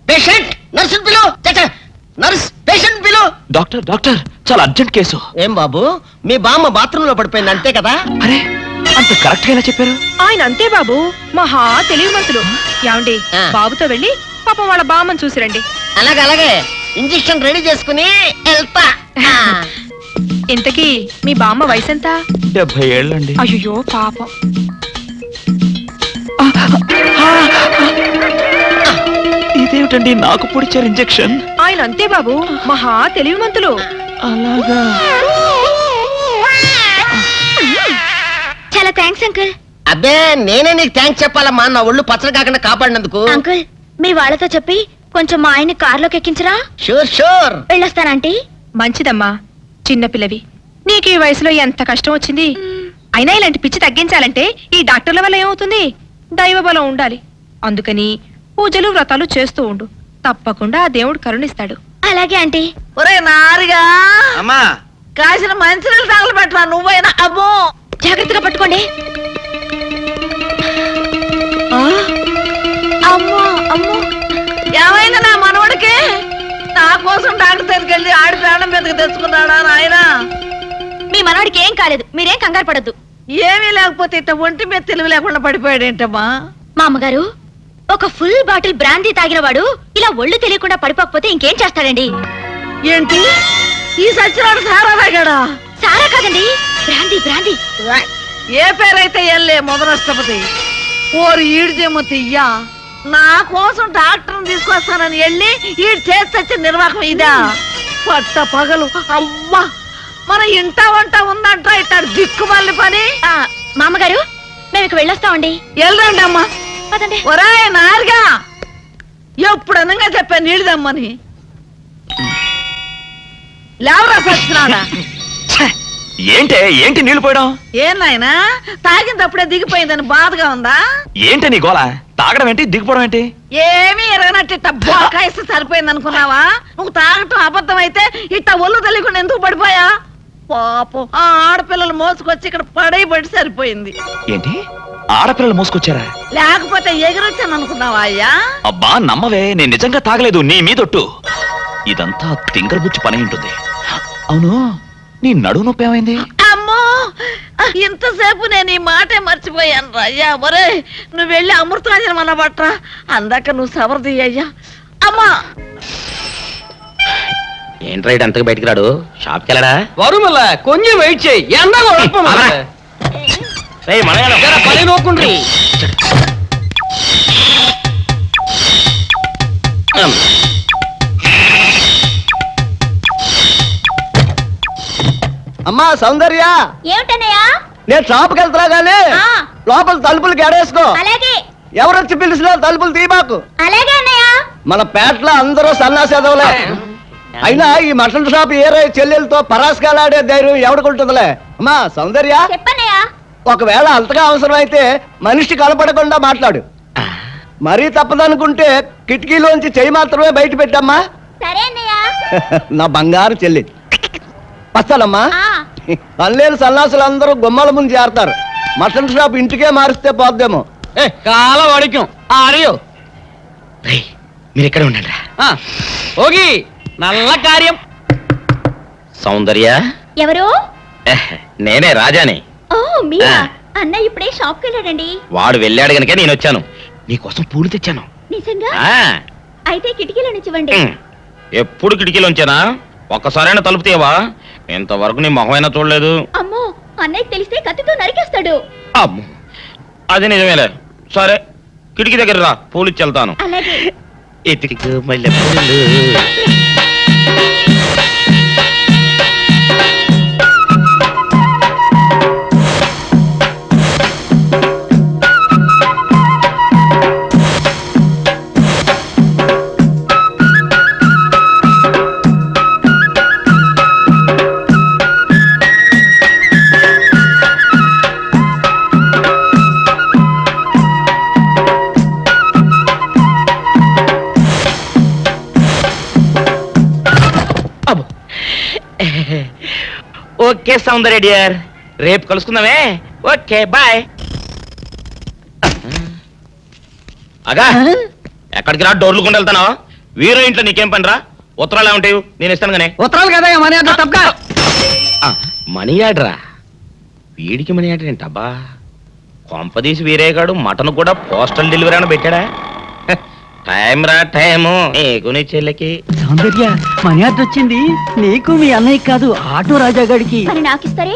పేషెంట్ నర్సు పిలు నర్స్ పేషెంట్ పిలు డాక్టర్ డాక్టర్ చాలా అర్జెంట్ కేసు. ఏం బాబు మీ బామ్మ బాత్రూమ్ లో పడిపోయింది అంతే కదా అరే అంత కరెక్ట్ గా ఎలా చెప్పారు? ఆయన అంతే బాబు, మహా తెలివిమంతులు. ఏమండి, ఆ. బాబుతో వెళ్ళి పాపం వాళ్ళ బామ్మని చూసిరండి. అలాగే అలాగే ఇంజెక్షన్ రెడీ చేసుకుని వెళ్తా ఆ. ఇంతకీ మీ బామ్మ వయసు ఎంత? 70 ఏళ్ళండి. అయ్యో పాపం. ఇదేమిటండి నాకు పొడిచారు ఇంజెక్షన్? ఆయన అంతే బాబు, మహా తెలివిమంతులు. అలాగా. చాలా థ్యాంక్స్ అంకుల్. అబ్బే నేనే నీకు థ్యాంక్స్ చెప్పాలమ్మా నా ఒళ్ళు పచ్చడి కాకుండా కాపాడినందుకు అంకుల్, మీ వాళ్ళతో చెప్పి కొంచెం మా ఆయన్ని కారులోకి ఎక్కించరా? Sure sure వెళ్ళొస్తానంటీ. మంచిదమ్మా, చిన్నపిల్లవి, నీకు ఈ వయసులో ఎంత కష్టం వచ్చింది. అయినా ఇలాంటి పిచ్చి తగ్గించాలంటే ఈ డాక్టర్ల వల్ల ఏమవుతుంది? దైవ బలం ఉండాలి. అందుకని పూజలు వ్రతాలు చేస్తూ ఉండు, తప్పకుండా ఆ దేవుడు కరుణిస్తాడు. అలాగే ఆంటీ. ఒరే నారిగా అమ్మా కాసిన మంచినీళ్ళు తగలబెట్టరా నువ్వైనా. అబ్బో జాగ్రత్తగా పట్టుకోండి. అమ్మో అమ్మో ఏమైంది నా మనవడికి? నా కోసం డాక్టర్ దగ్గరికి వెళ్ళి ఆడి ప్రాణం మీదకి తెచ్చుకున్నాడా నాయనా? మీ మనవాడికి ఏం కాలేదు, మీరేం కంగారు పడద్దు. ఏమీ లేకపోతే ఇట్ట ఒంటి మీద తెలివి లేకుండా పడిపోయాడేంటమ్మా? మా అమ్మగారు, ఒక ఫుల్ బాటిల్ బ్రాందీ తాగిన వాడు ఇలా ఒళ్ళు తెలియకుండా పడిపోకపోతే ఇంకేం చేస్తాడండి? ఏంటి ఈ సచ్చినాడు సారా తాగాడా? సారా కాదండి, బ్రాందీ బ్రాందీ. ఏ పేరైతే ఎల్లే మొదలష్టపతి. ఓరి ఈడిదేమో తియ్యా, నా కోసం డాక్టర్ని తీసుకొస్తానని వెళ్ళి ఈడు చేసి నిర్వాహకం ఇదా? పట్ట పగలు అమ్మా, మన ఇంట వంట ఉందంట ఇట్టాడు దిక్కుమల్లి పని. మా అమ్మగారు, మేము ఇక వెళ్ళొస్తామండి. వెళ్ళండి అమ్మా. పదండి. ఒరాయ్ నారుగా, ఎప్పుడు అనగా చెప్పాను నీళ్ళదమ్మని. లేవరా సచ్చినాడా? ఏంటి నీళ్లు పోయడం? ఏం నాయనా తాగినప్పుడే దిగిపోయిందని బాధగా ఉందా? ఏంటి నీ గోల? తాగడం ఏంటి, దిగిపోవడం ఏంటి? ఏమీ ఎరగనట్టు ఇట్ట బొకాయిస్తే సరిపోయింది అనుకున్నావా? నువ్వు తాగటం అబద్ధం అయితే ఇట్ట ఒళ్ళు తెలియకుండా ఎందుకు పడిపోయా? పాపం ఆ ఆడపిల్లలు మోసుకొచ్చి ఇక్కడ పడి సరిపోయింది. ఏంటి ఆడపిల్లలు మోసుకొచ్చారా? లేకపోతే ఎగిరొచ్చాను అనుకున్నావా అయ్యా? అబ్బా నమ్మవే, నేను నిజంగా తాగలేదు, నీ మీదొట్టు. ఇదంతా తింగరబుచ్చి పని ఉంటుంది. అవును, నీ నడువు నొప్పి ఏమైంది? అమ్మో, ఇంతసేపు నేను ఈ మాటే మర్చిపోయాను రా అయ్యా. ఒరే నువ్వు వెళ్ళి అమృతాంజనం అన్న బట్రా, అందాక నువ్వు సవరది అయ్యా. అమ్మా ఏంట్రా అంతకు బయటికి రాడు? షాప్కి వెళ్ళడా? వరుమల కొంచెం వెయిట్ చేయి. పని నోకుండ్రి. అమ్మా సౌందర్య, ఏమిటన్నయ్యా? నేను షాప్కి వెళ్తున్నా గానీ లోపల తలుపులు గడేసుకో. అలాగే ఎవరొచ్చి పిలిచినా తలుపులు తీబాకు. అలాగే అన్నయ్య. మన పేటలో అందరూ సన్నాసేదవులే. అయినా ఈ మటన్ షాప్ ఏరే చెల్లెలతో పరాస్కాలాడే ధైర్యం ఎవడుకుంటుందిలే. అమ్మా సౌందర్య, చెప్పన్నయ్యా. ఒకవేళ అంతగా అవసరమైతే మనిషి కనపడకుండా మాట్లాడు. మరీ తప్పదనుకుంటే కిటికీలోంచి చెయ్యి మాత్రమే బయట పెట్టమ్మా. సరే అన్నయ్య. నా బంగారు చెల్లి. వస్తానమ్మా. పనిలేని సన్నాసులు అందరూ గుమ్మల ముందు చేరతారు. మటన్ షాప్ ఇంటికే మారిస్తే పోద్దేమో. కాలం వడికం ఆరియో. మీరు ఇక్కడ ఉండండి. ఓగి నల్ల కార్యం. సౌందర్య ఎవరు? నేనే రాజాని. ఓ మీరా? ఆ. అన్న ఇప్పుడే షాప్కి వెళ్ళాడండి. వాడు వెళ్ళాడు గనుక నేను వచ్చాను. నీకోసం పూలు తెచ్చాను. నిజంగా? ఆ, అయితే కిటికీలో నుంచి ఇవ్వండి. ఎప్పుడు కిటికీలోంచేనా? ఒక్కసారైనా తలుపు తీయవా? ఇంతవరకు నీ మొహమైనా చూడలేదు. అమ్మో, అన్నయ్యకి తెలిస్తే కత్తితో నరికేస్తాడు. అమ్మో, అది నిజమేలే. సరే, కిటికీ దగ్గర రా, పూలు ఇచ్చి వెళ్తాను. అలాగే. ఎతికి మల్లె పూలు. ఓకే సౌందర్య డియర్, రేపు కలుసుకుందామే. Okay bye. అగా ఎక్కడికి రా, డోర్లు కొండ వెళ్తానా? వీరో ఇంట్లో నీకేం పని రా? ఉత్తరాలు ఏమంటాయి? నేను ఇస్తాను గానే. ఉత్తరాలు కదా మనీ ఆర్డర్ తప్ప. మనీ ఆర్డరా? వీడికి మనీ ఆర్డర్ ఏంటబ్బా? కొంపదీసి వీరేగాడు మటన్ కూడా పోస్టల్ డెలివరీ అని పెట్టాడా? టైం రా టైము నీకు నీ చెల్లెకి. సౌందర్య మనీ ఆర్డర్ వచ్చింది. నీకు మీ అన్నయ్య కాదు, ఆటో రాజా గారికి. మరి నాకు ఇస్తారే?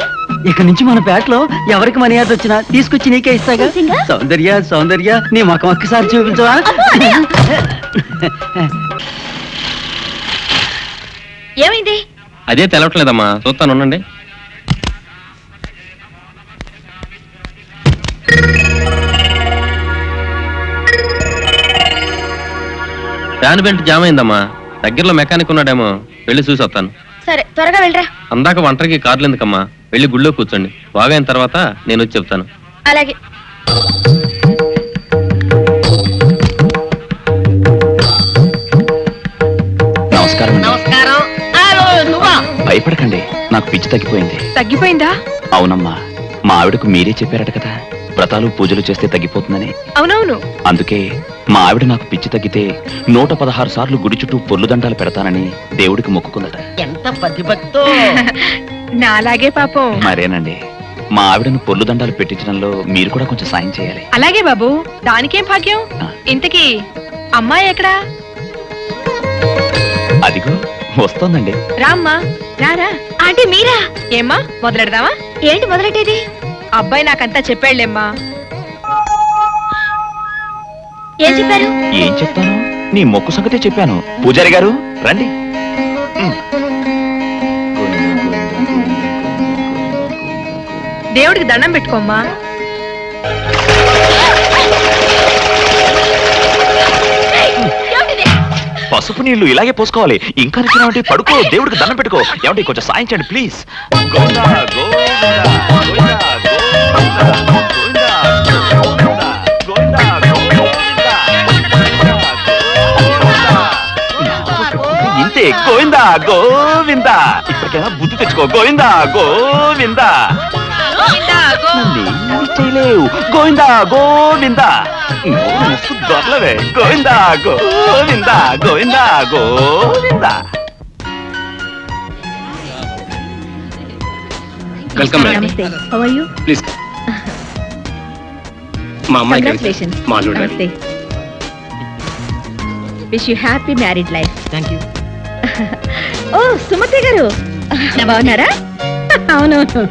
ఇక నుంచి మన పేటలో ఎవరికి మనీ ఆర్డర్ వచ్చినా తీసుకొచ్చి నీకే ఇస్తాగా. నిజంగా? సౌందర్య సౌందర్య నీ ముఖం ఒక్కసారి చూపించవా? ఏమైంది? అదే తెలవట్లేదమ్మా, చూస్తాను ఉండండి. ఫ్యాన్ బెల్ట్ జామ్ అయిందమ్మా. దగ్గరలో మెకానిక్ ఉన్నాడేమో, వెళ్ళి చూసి వస్తాను. సరే, త్వరగా వెళ్ళరా. అందాక వంటకి కార్లు ఎందుకమ్మా, వెళ్ళి గుళ్ళో కూర్చోండి. బాగా అయిన తర్వాత నేను వచ్చి చెప్తాను. అలాగే. నమస్కారం. నమస్కారం. భయపడకండి, నాకు పిచ్చి తగ్గిపోయింది. తగ్గిపోయిందా? అవునమ్మా, మా ఆవిడకు మీరే చెప్పారట కదా, వ్రతాలు పూజలు చేస్తే తగ్గిపోతుందని. అవునవును. అందుకే మా ఆవిడ నాకు పిచ్చి తగ్గితే 116 సార్లు గుడి చుట్టూ పొర్లు దండాలు పెడతానని దేవుడికి మొక్కుకుందట. ఎంత పతిభక్తో. నాలాగే పాపం. మరేనండి, మా ఆవిడను పొర్లు దండాలు పెట్టించడంలో మీరు కూడా కొంచెం సాయం చేయాలి. అలాగే బాబు, దానికేం భాగ్యం. ఆ. ఇంతకీ అమ్మాయి ఎక్కడా? అదిగో వస్తోందండి. రామ్మా, రారా. ఆంటీ మీరా? ఏమ్మా, మొదలెడదామా? ఏంటి మొదలెట్టేది? అబ్బాయి నాకంతా చెప్పాడులేమ్మా. ఏం చెప్పారు? ఏం చెప్తాను, నీ మొక్కు సంగతే చెప్పాను. పూజారి గారు రండి. దేవుడికి దండం పెట్టుకోమ్మా. పసుపు నీళ్లు ఇలాగే పోసుకోవాలి. ఇంకా నచ్చినావంటే పడుకో, దేవుడికి దండం పెట్టుకో. ఏమంటే కొంచెం సాయం చేయండి ప్లీజ్. గోవిందా, గోవిందా, గోవిందా, గోవిందా, గోవిందా, గోవిందా, గోవిందా. ఇంతే, గోవిందా గోవిందా. ఇప్పటికైనా బుద్ధి తెచ్చుకో. గోవిందా గోవిందా. నన్నేమీ చేయలేవు. గోవిందా గోవిందా. మస్తు దొరలవే. గోవిందా గోవిందా, గోవిందా గోవిందా. వెల్కమ్ నమస్తే. How are you? ప్లీజ్. మా అమ్మాయికి Congratulations. మా అల్లుడు నమస్తే. Wish you happy married life. Thank you. Oh Sumathi garu బాగున్నారా? అవునవును.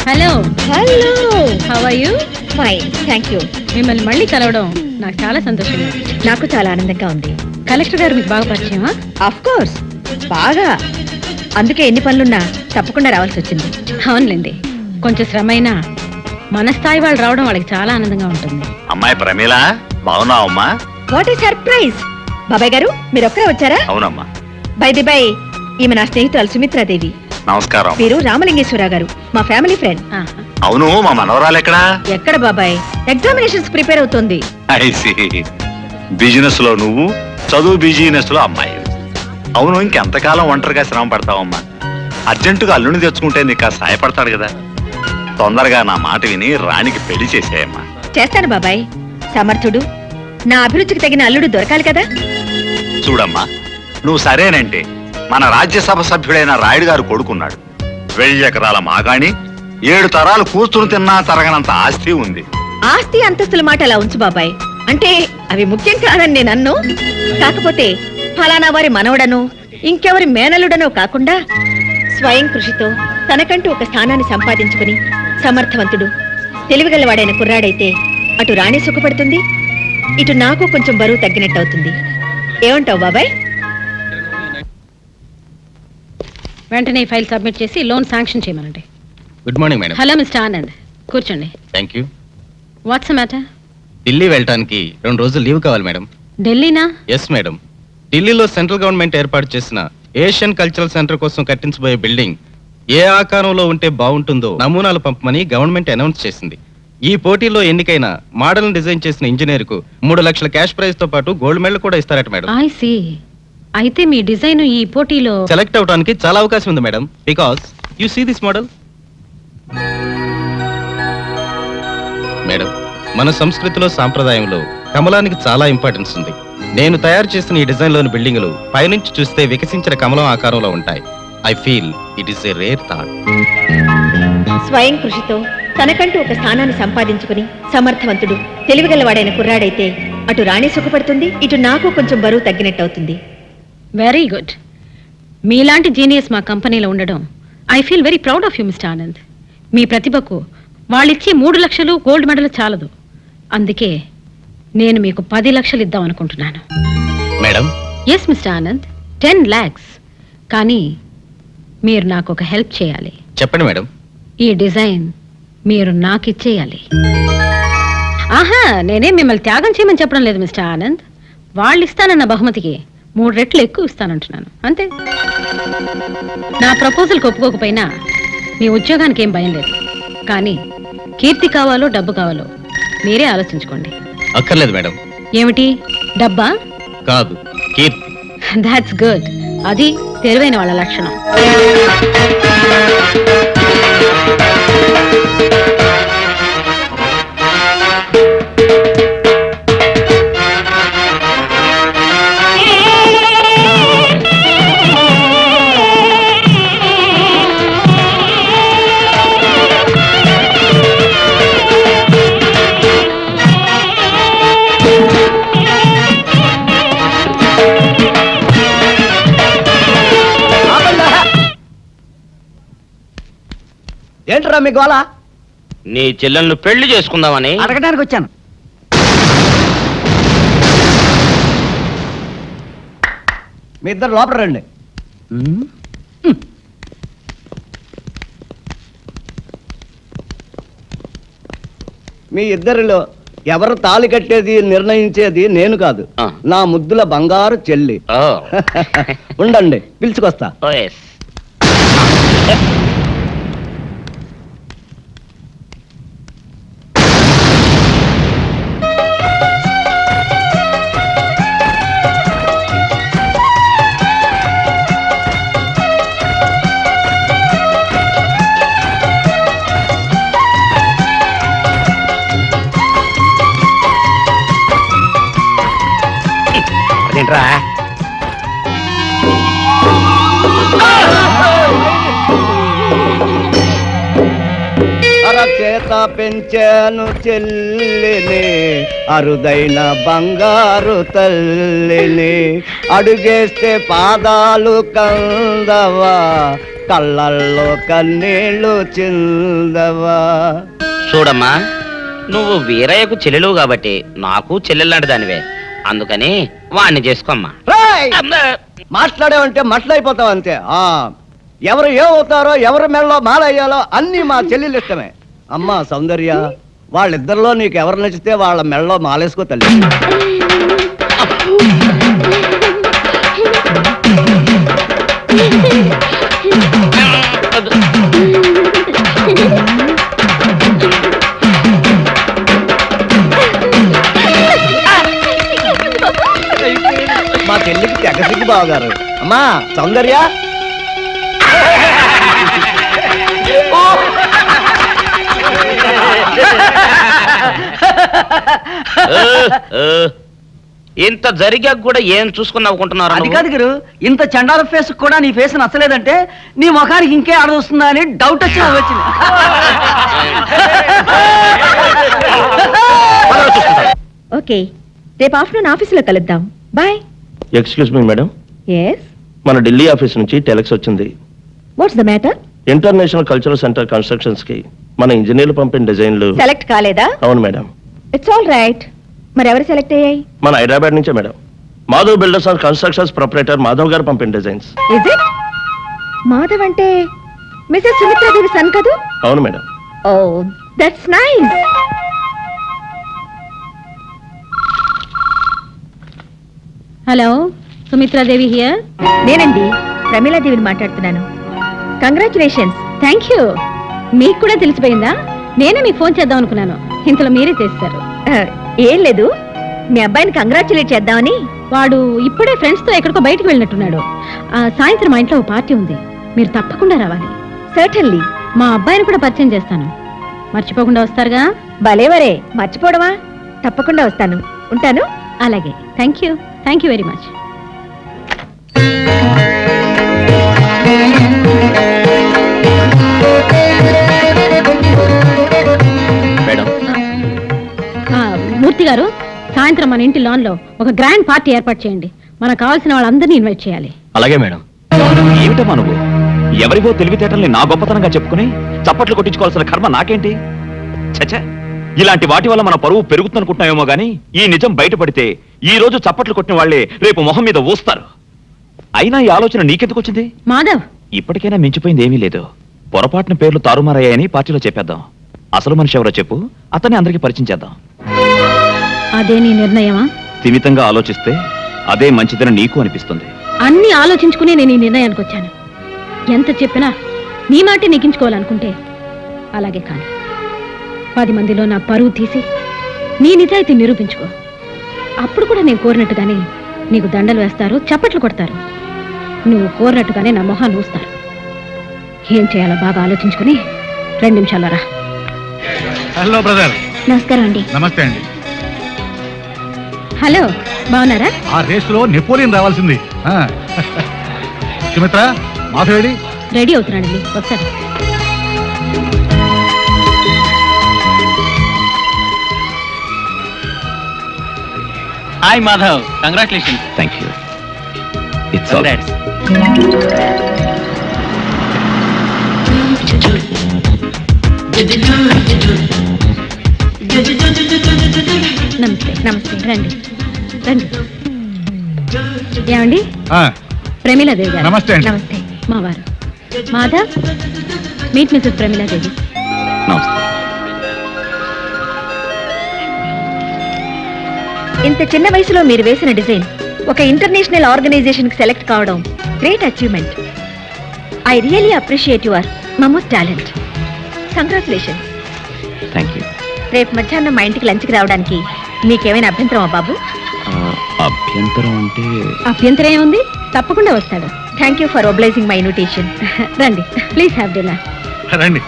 Hello hello, how are you? Fine thank you. మిమ్మల్ని మళ్ళీ కలవడం నాకు చాలా సంతోషంగా ఉంది. నాకు చాలా ఆనందంగా ఉంది. కలెక్టర్ గారు మీకు బాగా పరిచయమా? ఆఫ్ కోర్స్, బాగా. అందుకే ఎన్ని పనులున్నా తప్పకుండా రావాల్సి వచ్చింది. అవునులేండి, కొంచెం శ్రమ అయినా మన స్థాయి వాళ్ళు రావడం వాళ్ళకి చాలా ఆనందంగా ఉంటుంది. అమ్మాయి ప్రమీల, బాగున్నావమ్మా? What a surprise. బాబాయ్ గారు మీరు ఒక్కరే వచ్చారా? అవునమ్మా. బై ది బై, ఈమె నా స్నేహితురాలు సుమిత్రాదేవి. నమస్కారం. వీరు రామలింగేశ్వరరావు గారు, మా ఫ్యామిలీ ఫ్రెండ్. ఆహా. అవును, మా మనవరాలు ఎక్కడా? ఎక్కడ బాబాయ్, ఎగ్జామినేషన్స్ ప్రిపేర్ అవుతుంది. బిజినెస్ లో నువ్వు, చదువు బిజినెస్ లో అమ్మాయి. అవును, ఇంకెంతకాలం ఒంటరిగా శ్రమ పడతావమ్మా? అర్జెంటుగా అల్లుని తెచ్చుకుంటే నీకు సాయపడతాడు కదా. తొందరగా నా మాట విని రాణికి పెళ్లి చేసేయమ్మా. చేస్తాను బాబాయ్. సమర్థుడు, నా అభిరుచికి తగిన అల్లుడు దొరకాలి కదా. చూడమ్మా, నువ్వు సరేనంటే మన రాజ్యసభ సభ్యుడైన రాయుడు గారు కొడుకున్నాడు. 1000 ఎకరాల మాగాణి, 7 తరాలు కూర్చుని తిన్నా తరగనంత ఆస్తి ఉంది. ఆస్తి అంతస్తుల మాట అలా ఉంచు బాబాయ్. అంటే అవి ముఖ్యం కాదని నేను అన్ను. కాకపోతే ఫలానా వారి మనవడనో ఇంకెవరి మేనలుడనో కాకుండా స్వయం కృషితో తనకంటూ ఒక స్థానాన్ని సంపాదించుకుని సమర్థవంతుడు తెలివిగలవాడైన కుర్రాడైతే అటు రాణి సుఖపడుతుంది, ఇటు నాకు కొంచెం బరువు తగ్గినట్టు అవుతుంది. ఏమంటావు బాబాయ్? వెంటనే ఈ ఫైల్ సబ్మిట్ చేసి లోన్ శాంక్షన్ చేయమనండి. Good morning madam. Hello mister Anand, కూర్చోండి. Thank you. What's matter? Delhi వెళ్ళటానికి 2 రోజులు లీవ్ కావాలి మేడం. ఢిల్లీనా? Yes madam. ఢిల్లీలో సెంట్రల్ గవర్నమెంట్ ఏర్పాటు చేసిన ఏషియన్ కల్చరల్ సెంటర్ కోసం కట్టించబోయే బిల్డింగ్ ఏ ఆకారంలో ఉంటే బాగుంటుందో నమూనాలు పంపమని గవర్నమెంట్ అనౌన్స్ చేసింది. ఈ పోటీలో ఎన్నికైన మోడల్ డిజైన్ చేసిన ఇంజనీర్ కు 3 లక్షల క్యాష్ ప్రైజ్ తో పాటు గోల్డ్ మెడల్ కూడా ఇస్తారట మేడం. I see. అయితే మీ డిజైన్ ఈ పోటీలో సెలెక్ట్ అవడానికి చాలా అవకాశం ఉంది madam. Because you see this model madam. మన సంస్కృతిలో సాంప్రదాయంలో కమలానికి చాలా ఇంపార్టెన్స్ ఉంది. నేను తయారు చేసిన ఈ డిజైన్ లోని బిల్డింగులు పైనుంచి చూస్తే వికసించిన కమలం ఆకారంలో ఉంటాయి. I feel it is a rare thought. స్వయం కృషితో తనకంటూ ఒక స్థానాన్ని సంపాదించుకుని సమర్థవంతుడు తెలివిగలవాడైన కుర్రాడైతే అటు రాణి సుఖపడుతుంది, ఇటు నాకు కొంచెం బరువు తగ్గినట్టు అవుతుంది. Very good. మీలాంటి జీనియస్ మా కంపెనీలో ఉండడం I feel very proud of you mister Anand. మీ ప్రతిభకు వాళ్ళిచ్చే 3 లక్షలు గోల్డ్ మెడల్ చాలదు. అందుకే నేను మీకు 10 లక్షలు ఇద్దాం అనుకుంటున్నాను. Madam, yes mister Anand, 10 lakhs. కానీ మీరు నాకు ఒక హెల్ప్ చేయాలి. చెప్పండి మేడం. ఈ డిజైన్ మీరు నాకు ఇచ్చేయాలి. ఆహా, నేనే మిమ్మల్ని త్యాగం చేయమని చెప్పడం లేదు మిస్టర్ ఆనంద్. వాళ్ళు ఇస్తానన్న బహుమతికి 3 రెట్లు ఎక్కువ ఇస్తానంటున్నాను, అంతే. నా ప్రపోజల్కి ఒప్పుకోకపోయినా మీ ఉద్యోగానికి ఏం భయం లేదు. కానీ కీర్తి కావాలో డబ్బు కావాలో మీరే ఆలోచించుకోండి. అక్కర్లేదు మేడం. ఏమిటి, డబ్బా? కాదు, కీర్తి. That's good. అది తెలివైన వాళ్ళ లక్షణం. ఏంట్రా మీ గోళ? నీ చెల్లెలను పెళ్లి చేసుకుందామని అడగడానికి వచ్చాను. మీ ఇద్దరు లోపల రండి. మీ ఇద్దరిలో ఎవరు తాళి కట్టేది నిర్ణయించేది నేను కాదు, నా ముద్దుల బంగారు చెల్లి. ఉండండి, పిలుచుకొస్తా. ఏంట్రా? అరచేత పెంచాను చెల్లిని, అరుదైన బంగారు తల్లిని, అడుగేస్తే పాదాలు కందవా, కళ్ళల్లో కన్నీళ్లు చిందవా. చూడమ్మా, నువ్వు వీరయ్యకు చెల్లెలు కాబట్టి నాకు చెల్లెల్లాంటి దానివే. అందుకని వాణ్ణి చేసుకోమ్మా. మాట్లాడేవంటే మట్లయిపోతావు అంతే. ఎవరు ఏమవుతారో, ఎవరి మెడలో మాలయ్యాలో అన్ని మా చెల్లెలు ఇష్టమే. అమ్మా సౌందర్య, వాళ్ళిద్దరిలో నీకు ఎవరు నచ్చితే వాళ్ళ మెడలో మాలేసుకో తల్లి. మా చెల్లికి తెగసిగ్గు బావగారు. అమ్మా సౌందర్య, ఇంత జరిగాక కూడా ఏం చూసుకుని నవ్వుకుంటున్నారు అది నువ్వు? కాదు గురు, ఇంత చండాల ఫేస్ కూడా నీ ఫేస్ నచ్చలేదంటే నీ ముఖానికి ఇంకే ఆడదొస్తుందా అని డౌట్ వచ్చి వచ్చింది. ఓకే, రేపు ఆఫ్టర్నూన్ ఆఫీసులో కలుద్దాం. Bye. Excuse me madam, yes, మన ఢిల్లీ ఆఫీస్ నుంచి టెలెక్స్ వచ్చింది. What's the matter? International cultural centre constructions కి మన ఇంజనీర్లు పంపిన డిజైన్లు. సెలెక్ట్ కాలేదా? అవును మేడం. It's all right. మరి ఎవరు సెలెక్ట్ అయ్యాయి? మన హైదరాబాద్ నుంచే madam. Madhav builders and constructions proprietor Madhav గారు పంపిన డిజైన్స్. Is it? మాధవ్ అంటే మిసెస్ సుమిత్రాదేవి సన్ కదూ? అవును మేడం. Oh, that's nice. Hello, Sumitradevi here. నేనండి, ప్రమీలాదేవిని మాట్లాడుతున్నాను. కంగ్రాచులేషన్స్. Thank you. మీకు కూడా తెలిసిపోయిందా? నేనే మీకు ఫోన్ చేద్దాం అనుకున్నాను, ఇంతలో మీరే చేస్తారు. ఏం లేదు, మీ అబ్బాయిని కంగ్రాచులేట్ చేద్దామని. వాడు ఇప్పుడే ఫ్రెండ్స్ తో ఎక్కడికో బయటకు వెళ్ళినట్టున్నాడు. సాయంత్రం మా ఇంట్లో ఓ పార్టీ ఉంది, మీరు తప్పకుండా రావాలి. సర్టన్లీ. మా అబ్బాయిని కూడా పరిచయం చేస్తాను, మర్చిపోకుండా వస్తారుగా? భలేవరే, మర్చిపోవడమా? తప్పకుండా వస్తాను. ఉంటాను. అలాగే. Thank you very much. Madam, Murthy garu, సాయంత్రం మన ఇంటి లాన్ లో ఒక గ్రాండ్ పార్టీ ఏర్పాటు చేయండి. మనకు కావాల్సిన వాళ్ళందరినీ ఇన్వైట్ చేయాలి. అలాగే మేడం. ఏమిటమ్మా నువ్వు? ఎవరివో తెలివితేటల్ని నా గొప్పతనంగా చెప్పుకుని చప్పట్లు కొట్టించుకోవాల్సిన కర్మ నాకేంటి? చచ్చా, ఇలాంటి వాటి వల్ల మన పరువు పెరుగుతుందనుకుంటున్నామేమో గానీ ఈ నిజం బయటపడితే ఈ రోజు చప్పట్లు కొట్టిన వాళ్లే రేపు మొహం మీద ఊస్తారు. అయినా ఈ ఆలోచన నీకెందుకు వచ్చింది? మాధవ్, ఇప్పటికైనా మించిపోయింది ఏమీ లేదు. పొరపాటున పేర్లు తారుమారయ్యాయని పార్టీలో చెప్పేద్దాం. అసలు మనిషి ఎవరో చెప్పు, అతన్ని అందరికీ పరిచయం చేద్దాం. అదే నీ నిర్ణయమా? స్థిమితంగా ఆలోచిస్తే అదే మంచిదని నీకు అనిపిస్తుంది. అన్ని ఆలోచించుకుని నేను ఈ నిర్ణయానికి వచ్చాను. ఎంత చెప్పినా నీ మాటే నెగ్గించుకోవాలనుకుంటే అలాగే కాదు. 10 మందిలో నా పరువు తీసి నీ నిజాయితీ నిరూపించుకో. అప్పుడు కూడా నేను కోరినట్టుగానే నీకు దండలు వేస్తారు, చప్పట్లు కొడతారు. నువ్వు కోరినట్టుగానే నా మొహాన్ని ఊస్తారు. ఏం చేయాలో బాగా ఆలోచించుకుని 2 నిమిషాల్లో రా. Hello brother. నమస్కారం అండి. నమస్తే అండి. హలో, బాగున్నారా? ఆ రేసులో నెపోలియన్ రావాల్సింది. సుమిత్ర, మాధవేడి? రెడీ అవుతున్నాడండి, వస్తాడు. Hi Madhav, congratulation. Thank you. It's all right. నమస్తే. నమస్తే, రండి రండి. ఏమండి, ప్రమీలాదేవి గారు. నమస్తే అండి. నమస్తే. మా వారు మాధవ్, మీట్ మిసెస్ ప్రమీలాదేవి. నమస్తే. ఇంత చిన్న వయసులో మీరు వేసిన డిజైన్ ఒక ఇంటర్నేషనల్ ఆర్గనైజేషన్ కి సెలెక్ట్ కావడం great achievement. I really appreciate your momos talent. Congratulation. Thank you. రేపు మధ్యాహ్నం మా ఇంటికి లంచ్కి రావడానికి మీకేమైనా అభ్యంతరమా బాబు? అభ్యంతరం అంటే అభ్యంతరం ఏముంది, తప్పకుండా వస్తాడు. Thank you for obliging my invitation. రండి, ప్లీజ్ హ్యావ్ డిన్నర్. రండి.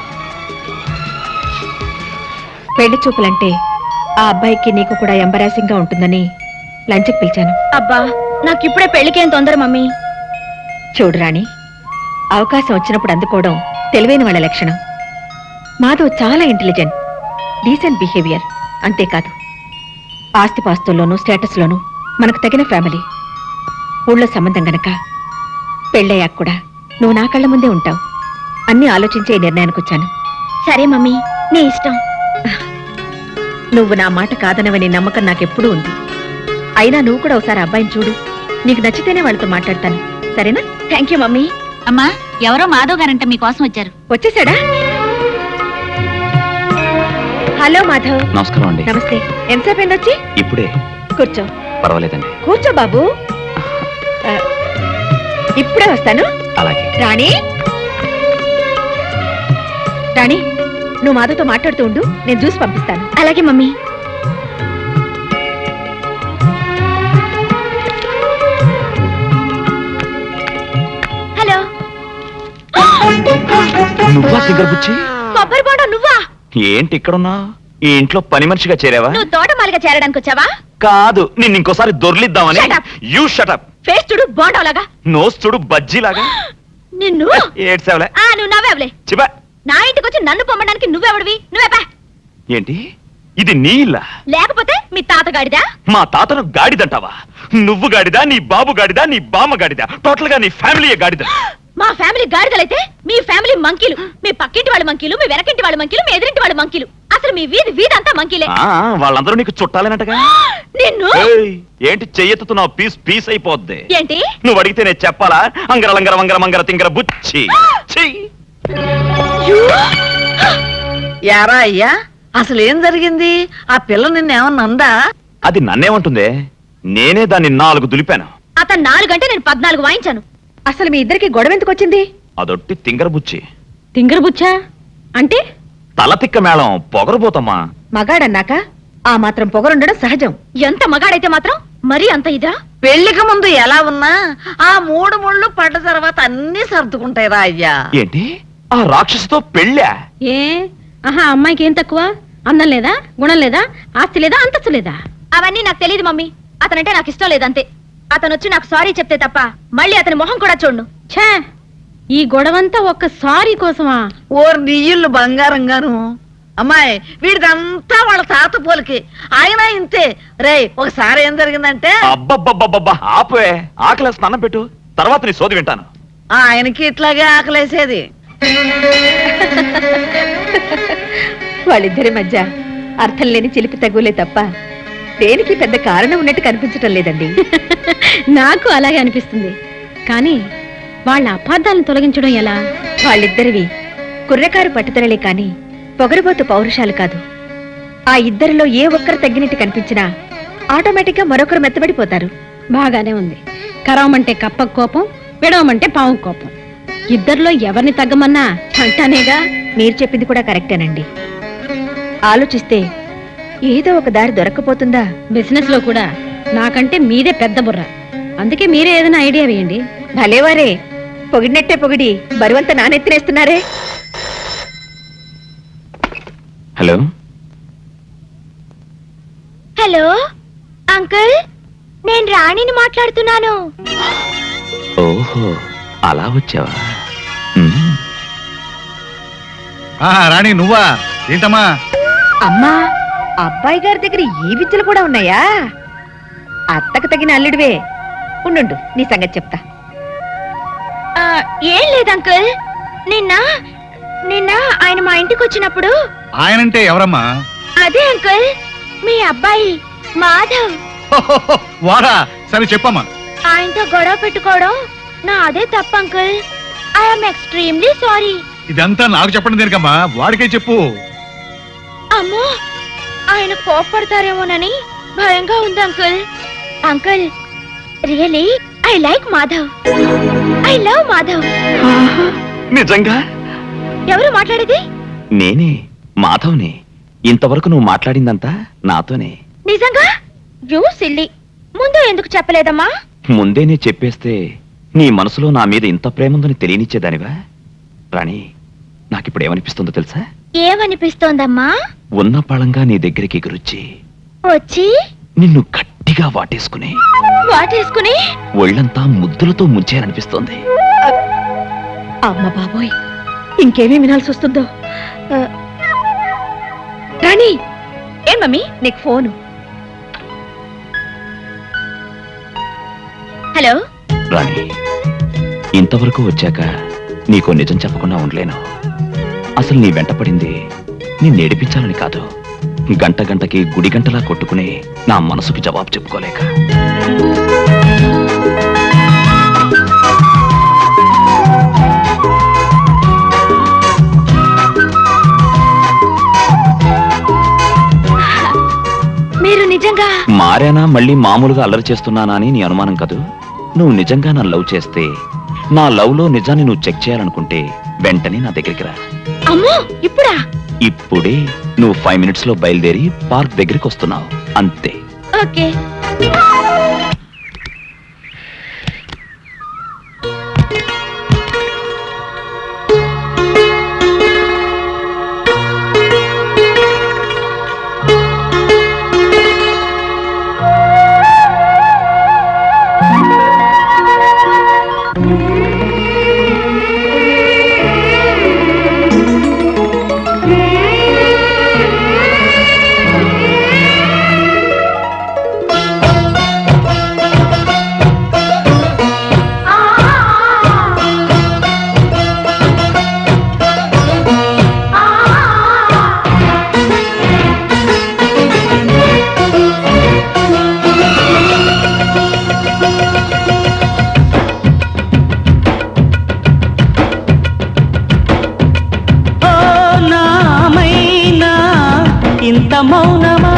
పెళ్లి చూపులంటే ఆ అబ్బాయికి నీకు కూడా ఎంబరాసింగ్ గా ఉంటుందని లంచ్కి పిలిచాను. అబ్బా, నాకు ఇప్పుడే పెళ్లికేం తొందర మమ్మీ. చూడు రాణి, అవకాశం వచ్చినప్పుడు అందుకోవడం తెలివైన వాళ్ళ లక్షణం. మాధవ్ చాలా ఇంటెలిజెంట్, డీసెంట్ బిహేవియర్. అంతేకాదు ఆస్తిపాస్తుల్లోనూ స్టేటస్లోనూ మనకు తగిన ఫ్యామిలీ. ఊళ్ళో సంబంధం గనక పెళ్ళయ్యాక కూడా నువ్వు నా కళ్ళ ముందే ఉంటావు. అన్ని ఆలోచించే ఈ నిర్ణయానికి వచ్చాను. సరే మమ్మీ, నీ ఇష్టం. నువ్వు నా మాట కాదనవని నమ్మకం నాకెప్పుడూ ఉంది. అయినా నువ్వు కూడా ఒకసారి అబ్బాయిని చూడు, నీకు నచ్చితేనే వాళ్ళతో మాట్లాడతాను. సరేనా? Thank you mummy. అమ్మా, ఎవరో మాధవ్ గారంట మీకోసం వచ్చారు. వచ్చేసాడా? హలో మాధవ్. నమస్కారం అండి. నమస్తే. ఎంతసేపు అయింది వచ్చి? ఇప్పుడే. కూర్చో. పర్వాలేదండి. కూర్చో బాబు. ఇప్పుడే వస్తాను. అలాగే. రాణి, రాణి, నువ్వు మాధవ్తో మాట్లాడుతూ ఉండు, నేను జ్యూస్ పంపిస్తాను. అలాగే మమ్మీ. హలో. నువ్వా దగ్గర బుచ్చి? కొబ్బరి బోండా నువ్వా? ఏంటి ఇక్కడున్నా? ఈ ఇంట్లో పని మనిషిగా చేరావా? నువ్వు తోటమాలిగా చేరడానికి వచ్చావా? కాదు, నిన్ను ఇంకోసారి దొర్లిద్దామని. Shut up. You shut up. Face చూడు బోండాలాగా. నోస్ చూడు బజ్జీలాగా. నిన్ను ఏడ్సావులే. నువ్వు నవ్వేవలే. చిబా. నా ఇంటికి వచ్చి నన్ను పొమ్మడానికి నువ్వెవడివి? నువ్వే ఏంటి ఇది నీ ఇల్లా? లేకపోతే మీ తాత గాడిదా? మా తాతను గాడిదంటావా? నువ్వు గాడిదా, నీ బాబు గాడిదా, నీ బామ్మ గాడిదా, టోటల్ గా నీ ఫ్యామిలీ గాడిద. మా ఫ్యామిలీ గాడిదలైతే మీ ఫ్యామిలీ మంకీలు. మీ పక్కింటి వాళ్ళ మంకీలు, మీ వెనకింటి వాళ్ళ మంకీలు, మీ ఎదురింటి వాళ్ళ మంకీలు. అసలు మీ వీధంతా మంకీలే. వాళ్ళందరూ నీకు చుట్టాలేనట్టుగా. నిన్ను ఏయ్, ఏంటి చెయ్యెత్తుతున్నావు? పీస్ పీస్ అయిపోద్ది. ఏంటి? నువ్వు అడిగితే నేను చెప్పాలా? అంగర లంగర వంగర మంగర తింగర బుచ్చి. ఛీ! యారా అయ్యా, అసలు ఏం జరిగింది? ఆ పిల్ల నిన్నేమన్నా అందా? అది నన్నేమంటుందే? నేనే దాన్ని 4 దులిపాను. అతను 4 గంటే నేను 14 వాయించాను. అసలు మీ ఇద్దరికి గొడవ ఎందుకు వచ్చింది? అదొట్టి తింగర బుచ్చి. తింగరబుచ్చా అంటే? తల తిక్క మేళం పొగరబోతమ్మా. మగాడన్నాక ఆ మాత్రం పొగరుండడం సహజం. ఎంత మగాడైతే మాత్రం మరీ అంత ఇదా? పెళ్లికి ముందు ఎలా ఉన్నా ఆ 3 ముళ్ళు పడ్డ తర్వాత అన్ని సర్దుకుంటాయిరా అయ్యా. ఏంటి ఆ రాక్షసుతో పెళ్ళా? ఏ ఆహా, అమ్మాయికి ఏం తక్కువ? అందం లేదా, గుణం లేదా, ఆస్తి లేదా, అంతస్తు లేదా? అవన్నీ నాకు తెలియదు మమ్మీ. అతనంటే నాకు ఇష్టం లేదంతే. అతను వచ్చి నాకు సారీ చెప్తే తప్ప మళ్ళీ అతని మొహం కూడా చూడను. ఛే, ఈ గొడవంతా ఒక్క సారీ కోసమా? ఓర్ నీళ్ళు బంగారంగాను. అమ్మాయి వీడిదంతా వాళ్ళ తాత పోలికి. ఆయన ఇంతే. రేయ్, ఒకసారి ఏం జరిగిందంటే అబ్బబ్బబ్బబ్బబ్బా ఆపే. ఆకలి స్నానం పెట్టు, తర్వాత నీ సోది వింటాను. ఆయనకి ఇట్లాగే ఆకలేసేది. వాళ్ళిద్దరి మధ్య అర్థం లేని చిలిపి తగులే తప్ప దేనికి పెద్ద కారణం ఉన్నట్టు కనిపించటం లేదండి. నాకు అలాగే అనిపిస్తుంది. కానీ వాళ్ళ అపార్థాలను తొలగించడం ఎలా? వాళ్ళిద్దరివి కుర్రకారు పట్టుదలలే కాని పొగరబోతు పౌరుషాలు కాదు. ఆ ఇద్దరిలో ఏ ఒక్కరు తగ్గినట్టు కనిపించినా ఆటోమేటిక్ గా మరొకరు మెత్తబడిపోతారు. బాగానే ఉంది. కరవమంటే కప్పకు కోపం, విడవమంటే పావు కోపం. ఇద్దరిలో ఎవరిని తగ్గమన్నా అంటానేగా. మీరు చెప్పింది కూడా కరెక్టేనండి. ఆలోచిస్తే ఏదో ఒక దారి దొరక్కపోతుందా? బిజినెస్ లో కూడా నాకంటే మీదే పెద్ద బుర్ర. అందుకే మీరే ఏదైనా ఐడియా వేయండి. భలేవారే, పొగిడినట్టే పొగిడి బరువంతా నానెత్తినేస్తున్నారే. హలో హలో అంకుల్, నేను రాణిని మాట్లాడుతున్నాను. ఓహో, అలా వచ్చావా? రాణి నువ్వా? ఏంటమ్మా? అమ్మా, అబ్బాయి గారి దగ్గర ఈ విద్యలు కూడా ఉన్నాయా? అత్తకు తగిన అల్లుడివే. ఉండు, నీ సంగతి చెప్తా. ఏం లేదు అంకుల్, నిన్న నిన్న ఆయన మా ఇంటికి వచ్చినప్పుడు. ఆయనంటే ఎవరమ్మా? అదే అంకుల్, మీ అబ్బాయి మాధవ్. వాడా? సరే చెప్పమ్మా. ఆయనతో గొడవ పెట్టుకోవడం నా అదే తప్ప అంకుల్. I'm extremely sorry. ఇదంతా నాకు చెప్పండి దేనికమ్మా? వాడికే చెప్పు. అమ్మో, ఆయన కోప్పడతారేమోనని భయంగా ఉంది uncle. Uncle, really I like Madhav. I love Madhav. నిజంగా? ఎవరు మాట్లాడేది? నేనే, మాధవ్ని. ఇంతవరకు నువ్వు మాట్లాడిందంతా నాతోనే. నిజంగా? యూ సిల్లీ, ముందు ఎందుకు చెప్పలేదమ్మా? ముందే నీ చెప్పేస్తే నీ మనసులో నా మీద ఇంత ప్రేముందని తెలియనిచ్చేదానివా? రాణి, నాకిప్పుడు ఏమనిపిస్తుందో తెలుసా? ఏమనిపిస్తోందమ్మా? ఉన్న పళంగా నీ దగ్గరికి ఎగురొచ్చి వచ్చి నిన్ను గట్టిగా వాటేసుకుని వాటేసుకుని ఒళ్ళంతా ముద్దులతో ముంచేయాలనిపిస్తోంది. అమ్మ బాబోయ్, ఇంకేమీ వినాల్సి వస్తుందో. రాణి, ఏం మమ్మీ? నీకు ఫోను. హలో రాణి, ఇంతవరకు వచ్చాక నీకో నిజం చెప్పకుండా ఉండలేను. అసలు నీ వెంటపడింది నిన్ను ఏడిపించాలని కాదు, గంట గంటకి గుడి గంటలా కొట్టుకుని నా మనసుకి జవాబు చెప్పుకోలేక. మీరు నిజంగా మారానా, మళ్ళీ మామూలుగా అల్లరి చేస్తున్నానా అని నీ అనుమానం కదూ? నువ్వు నిజంగా నన్ను లవ్ చేస్తే, నా లవ్ లో నిజాన్ని నువ్వు చెక్ చేయాలనుకుంటే వెంటనే నా దగ్గరికి రా. అమ్మో, ఇప్పుడా? ఇప్పుడే. నువ్వు 5 minutes లో బయలుదేరి పార్క్ దగ్గరికి వస్తున్నావు, అంతే. ఓకే. మౌనమా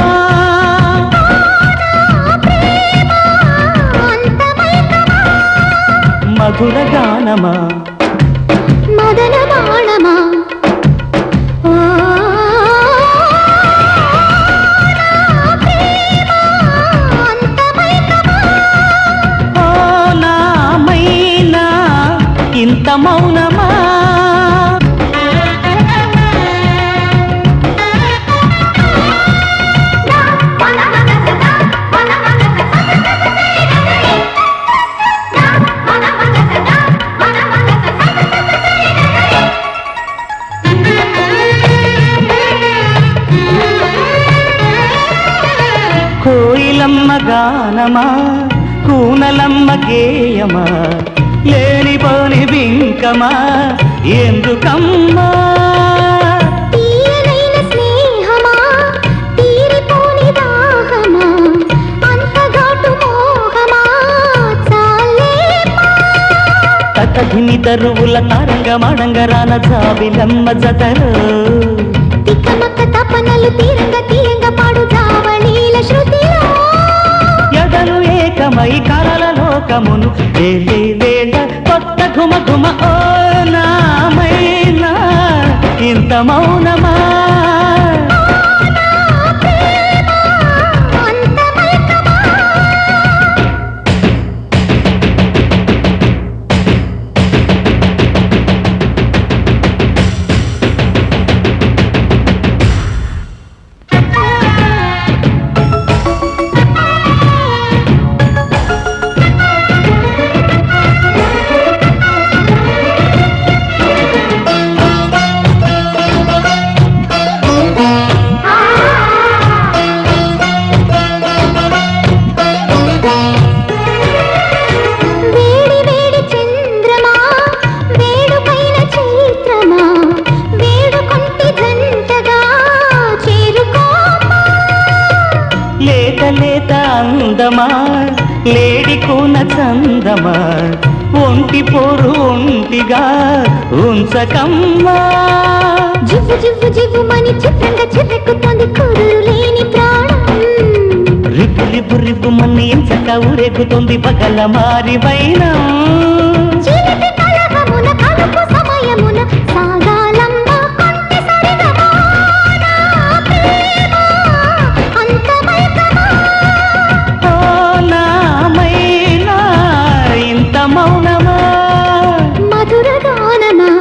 మధుర గానమా మదన బాణమా ఓ నా మైనా ఇంత మౌనమా కోయిలమ్మ గానమా కూనలమ్మ గేయమా లేనిపోని బింకమా ఎందుకమ్మా తీయనైన స్నేహమా తీరిపోని దాహమా అంతగాటు మోహమా చాలేమా తతధిని తరువుల తరంగమడంగరాన జాబిలమ్మ జతరు తిక్కమక్క తపనలు తీరంగా తీయంగా పాడు జావళీల శృతిలో ఎదలు ఏకమై కలల లోకమును ఏలే వేళ కొత్త ఘుమ ఘుమ ఓ నామైనా ఇంత మౌనమా అంత మైకమా వేడి వేడి చంద్రమా వేడుకైన చైత్రమా వేడుకొంటి జంటగా చేరుకోమా లేత లేత అందమా లేడి కూన చందమా ఒంటి పోరు ఒంటిగా ఉంచకమ్మా జివ్వు జివ్వు జివ్వు మని చిత్రంగా చిరెక్కుతోంది కుదురు లేని ప్రాణం రిబ్బు రిబ్బు రిబ్బు మన్ని ఎంచక ఊరేగుతోంది పగల మారి వైనా చిలిపి కలహమున కలుపు సమయమున సాగాలమ్మ కొంటి సరిగమా నా ప్రేమ అంత మైకమా ఓ నామైనా ఇంత మౌనమా మధుర గానమా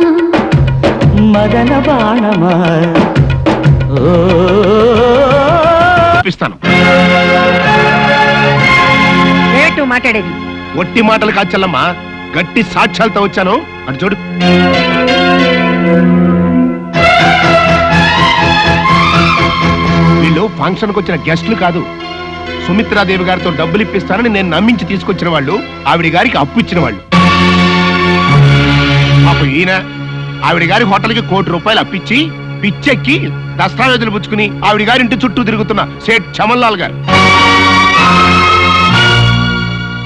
మదన బాణమా ఓ ఇస్తాను రేటు మాట్లాడేది ఒట్టి మాటలు కాదు చెల్లమ్మా, గట్టి సాక్ష్యాలతో వచ్చాను. అటు చూడు. వీళ్ళు ఫంక్షన్కి వచ్చిన గెస్టులు కాదు. సుమిత్రాదేవి గారితో డబ్బులు ఇప్పిస్తానని నేను నమ్మించి తీసుకొచ్చిన వాళ్ళు, ఆవిడ గారికి అప్పు ఇచ్చిన వాళ్ళు. పాపం ఈయన ఆవిడ గారి హోటల్కి ₹1 కోటి అప్పిచ్చి పిచ్చెక్కి దస్తావేజులు పుచ్చుకుని ఆవిడ గారి ఇంటి చుట్టూ తిరుగుతున్న సేట్ చమన్లాల్ గారు.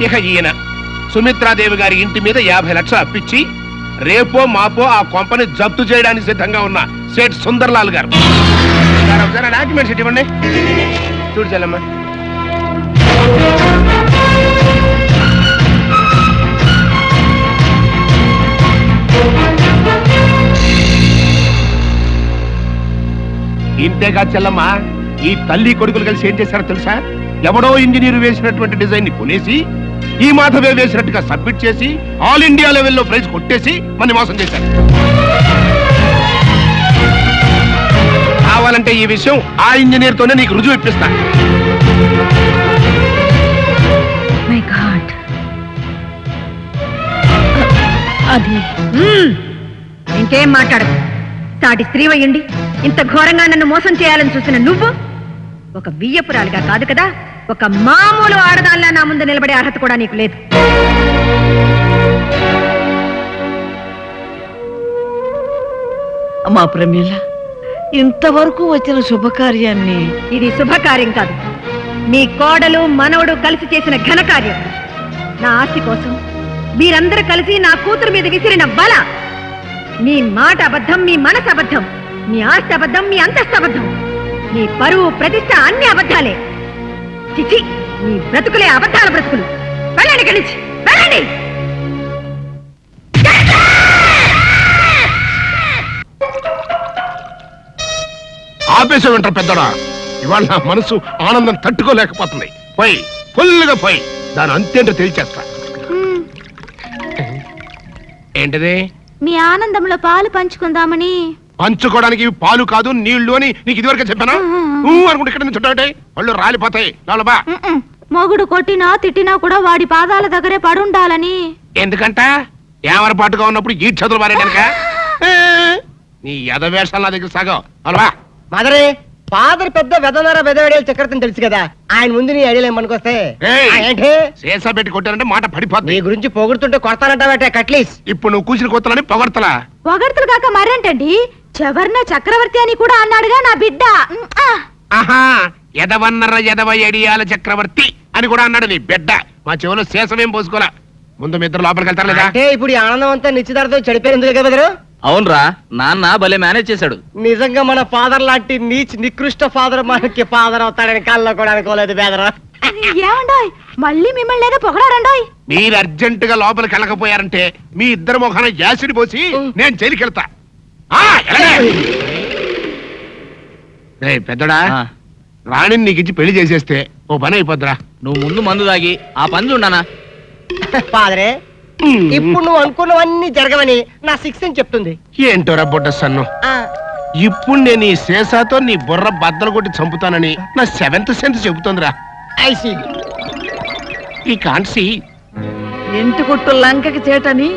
ఇక ఈయన సుమిత్రాదేవి గారి ఇంటి మీద 50 లక్షలు అప్పిచ్చి రేపో మాపో ఆ కొంపని జప్తు చేయడానికి సిద్ధంగా ఉన్న సేట్ సుందర్లాల్ గారు. డాక్యుమెంట్స్ ఇవ్వండి. చూడు చెల్లమ్మ. ఇంతేగా చెల్లమ్మ, ఈ తల్లి కొడుకులు కలిసి ఏం చేశారో తెలుసా? ఎవడో ఇంజనీర్ వేసినటువంటి డిజైన్ ని కొనేసి ఈ మాధవే వేసినట్టుగా సబ్మిట్ చేసి ఆల్ ఇండియా లెవెల్లో ప్రైజ్ కొట్టేసి మన మోసం చేశారు. కావాలంటే ఈ విషయం ఆ ఇంజనీర్ తోనే నీకు రుజువు ఇప్పిస్తా. మై గాడ్ అది ఇంకేం మాట్లాడదు. సాటి స్త్రీ అయ్యండి ఇంత ఘోరంగా నన్ను మోసం చేయాలని చూసిన నువ్వు ఒక బియ్యపురాలుగా కాదు కదా, ఒక మామూలు ఆడదాల్లా నా ముందు నిలబడే అర్హత కూడా నీకు లేదు. అమ్మా ప్రమీల, ఇంతవరకు వచ్చిన శుభకార్యాన్ని ఇది శుభకార్యం కాదు, మీ కోడలు మనవడు కలిసి చేసిన ఘనకార్యం. నా ఆస్తి కోసం మీరందరూ కలిసి నా కూతురు మీద విసిరిన బల. మీ మాట అబద్ధం, మీ మనసు అబద్ధం, మీ ఆస్తి అబద్ధం, మీ అంతస్తు అబద్ధం. నీ పరువు ప్రతిష్ట అన్ని అబద్ధాలే. చిచి, నీ బ్రతుకులే అబద్ధాల బ్రతుకులు. వెళ్ళండి ఇక్కడి నుంచి, వెళ్ళండి. ఆపేసే వింటారు పెద్దడా. ఇవాళ నా మనసు ఆనందం తట్టుకోలేకపోతుంది. పోయి ఫుల్గా పోయి దాని అంతేంటో తెలిచేస్తా. ఏంటిది? మీ ఆనందంలో పాలు పంచుకుందామని. పంచుకోవడానికి ఇవి పాలు కాదు నీళ్లు అని నీకు ఇదివరకే చెప్పాను. అనుకుంటే ఇక్కడ నుంచి చుట్టాటే వాళ్ళు రాలిపోతాయి. లోపల మొగుడు కొట్టినా తిట్టినా కూడా వాడి పాదాల దగ్గరే పడుండాలని. ఎందుకంట ఏమరపాటుగా ఉన్నప్పుడు ఈ చదువులు మారేడానిక? నీ ఎదవేషాలు నా దగ్గర సాగం. అలా మదరే ఫాదర్ పెద్ద వెదనర వెదవేడేలు చక్రవర్తిని తెలుసు కదా, ఆయన ముందు నీ ఐడియాలు ఏమనుకొస్తే ఏంటి శేషా పెట్టి కొట్టానంటే మాట పడిపోతుంది. నీ గురించి పొగుడుతుంటే కొడతానంటావట కట్లీస్. ఇప్పుడు నువ్వు కూసిన కొత్తలని పొగడతలా? పొగడ్తలు కాక మరేంటండి, చెవర్న చక్రవర్తి అని కూడా అన్నాడుగా నా బిడ్డ. ఆహా, ఎదవన్నర ఎదవ ఎడియాల చక్రవర్తి అని కూడా అన్నాడు నీ బిడ్డ. మా చెవులో శేషమేం పోసుకోలే. ముందు మీ ఇద్దరు లోపలికి వెళ్తారు లేదా? అంటే ఇప్పుడు ఈ ఆనందం అంతా నిశ్చితార్థం చెడిపోయింది కదా బెదరు. అవునరా, నాన్న భలే మేనేజ్ చేశాడు. నిజంగా మన ఫాదర్ లాంటి నీచ్ నికృష్ట ఫాదర్ మనకి ఫాదర్ అవుతాడని కళ్ళలో కూడా అనుకోలేదు బెదరు. ఏమండోయ్, మళ్ళీ మిమ్మల్ని ఏదో పొగడారండోయ్. మీరు అర్జెంట్ గా లోపలికి వెళ్ళకపోయారంటే మీ ఇద్దరు మొఖాన యాసిడ్ పోసి నేను జైలుకి వెళ్తా. పెద్దడా, రాణిని నీకు ఇచ్చి పెళ్లి చేసేస్తే ఓ పని అయిపోద్దిరా. నువ్వు ముందు మందు తాగి ఆ పని చూడనా. ఫాదరే, ఇప్పుడు నువ్వు అనుకున్నవన్నీ జరగవని నా సిక్స్ అని చెప్తుంది. ఏంటోరా బొడ్డ సన్ను, ఇప్పుడు నేను ఈ శేషాతో నీ బుర్ర బద్దలు కొట్టి చంపుతానని నా సెవెంత్ సెన్స్ చెబుతోందిరా. ఐసీ ఈ కాన్సీ ఇంటి గుట్టు లంకకి చేటని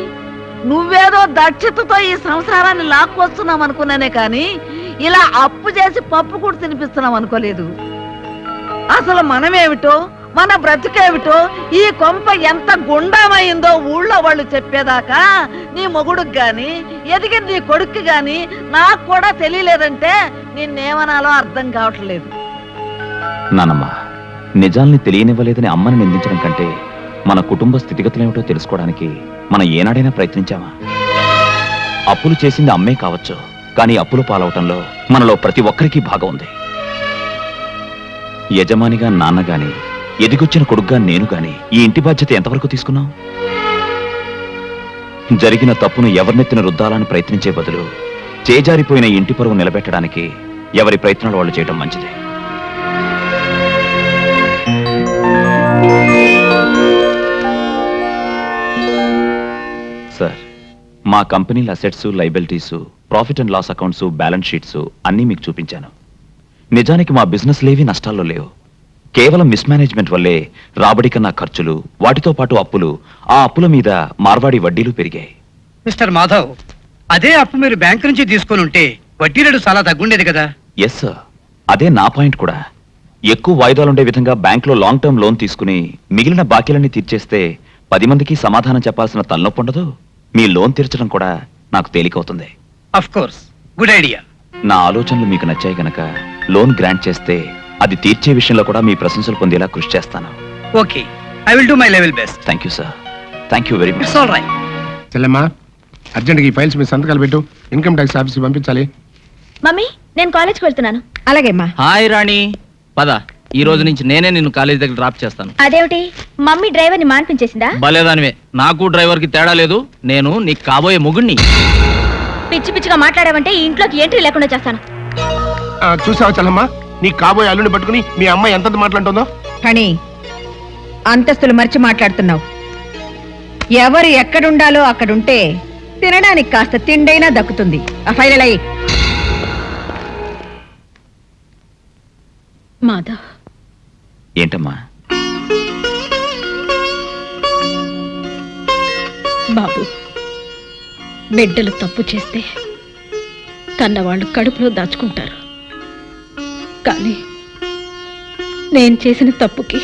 నువ్వేదో దక్షతతో ఈ సంసారాన్ని లాక్కొస్తున్నాం అనుకున్నానే కాని ఇలా అప్పు చేసి పప్పు కూడా తినిపిస్తున్నాం అనుకోలేదు. అసలు మనమేమిటో మన బ్రతుకేమిటో ఈ కొంప ఎంత గుండమైందో ఊళ్ళో వాళ్ళు చెప్పేదాకా నీ మొగుడుకు గాని ఎదిగిన నీ కొడుక్కి గాని నాకు కూడా తెలియలేదంటే నిన్నేమనాలో అర్థం కావట్లేదు. నానమ్మ, నిజాల్ని తెలియనివ్వలేదని అమ్మని నిందించడం కంటే మన కుటుంబ స్థితిగతులేమిటో తెలుసుకోవడానికి మనం ఏనాడైనా ప్రయత్నించామా? అప్పులు చేసింది అమ్మే కావచ్చు, కానీ అప్పులు పాలవటంలో మనలో ప్రతి ఒక్కరికి భాగం ఉంది. యజమానిగా నాన్న గాని ఎదిగొచ్చిన కొడుగ్గా నేను గాని ఈ ఇంటి బాధ్యత ఎంతవరకు తీసుకున్నాం? జరిగిన తప్పును ఎవరినెత్తిన రుద్దాలని ప్రయత్నించే బదులు చేజారిపోయిన ఇంటి పరువు నిలబెట్టడానికి ఎవరి ప్రయత్నాలు వాళ్ళు చేయడం మంచిది. సార్, మా కంపెనీల assets, liabilities, profit and loss accounts, balance sheets అన్నీ మీకు చూపించాను. నిజానికి మా బిజినెస్ లేవి నష్టాల్లో లేవు. కేవలం మిస్మేనేజ్మెంట్ వల్లే రాబడి కన్నా ఖర్చులు, వాటితో పాటు అప్పులు, ఆ అప్పుల మీద మార్వాడి వడ్డీలు పెరిగాయి. మిస్టర్ మాధవ్, అదే అప్పు మీరు బ్యాంక్ నుంచి తీసుకొని ఉంటే వడ్డీ రేటు చాలా తగ్గుండేది కదా. ఎస్ సార్, అదే నా పాయింట్ కూడా. ఎక్కువ వాయిదాలుండే విధంగా బ్యాంకులో లాంగ్ టర్మ్ లోన్ తీసుకుని మిగిలిన బాకీలన్నీ తీర్చేస్తే 10 మందికి సమాధానం చెప్పాల్సిన తలనొప్పి ఉండదు. మీ లోన్ తీర్చడం కూడా నాకు తేలికవుతుంది. Of course, good idea. నా ఆలోచనలు మీకు నచ్చాయి గనక లోన్ గ్రాంట్ చేస్తే అది తీర్చే విషయంలో కూడా మీ ప్రశంసలు పొందేలా కృషి చేస్తాను. Okay, I will do my level best. Thank you sir, thank you very much. It's all right. చెల్లెమ్మా, అర్జెంట్గా ఈ ఫైల్స్ మీ సంతకాలు పెట్టు. ఇన్కమ్ ట్యాక్స్ ఆఫీస్కి పంపించాలి. మమ్మీ, నేను కాలేజ్కి వెళ్తున్నాను. అలాగేమ్మా. హాయ్ రాణి, పద. ఈ రోజు నుంచి నేనే నిన్ను కాలేజ్ దగ్గర డ్రాప్ చేస్తాను. అదేమిటి, మమ్మీ డ్రైవర్ని మాన్పించేసిందా? భలేదానివే, నాకు డ్రైవర్ కి తేడా లేదు. నేను నీకు కాబోయే మొగుణ్ణి. పిచ్చి పిచ్చిగా మాట్లాడావంటే ఈ ఇంట్లోకి ఎంట్రీ లేకుండా చేస్తాను. చూసావా చెల్లమ్మా, నీ కాబోయే అల్లుని పట్టుకుని మీ అమ్మాయి ఎంత మాట్లాడుతుందో. కానీ అంతస్తులు మర్చి మాట్లాడుతున్నావు. ఎవరు ఎక్కడుండాలో అక్కడుంటే తినడానికి కాస్త తిండైనా దక్కుతుంది. ఆ ఫైనల్ అయ్యి. మాధవ్, ఏంటమ్మా? బాబు, బిడ్డలు తప్పు చేస్తే కన్నవాళ్ళు కడుపులో దాచుకుంటారు. కానీ నేను చేసిన తప్పుకి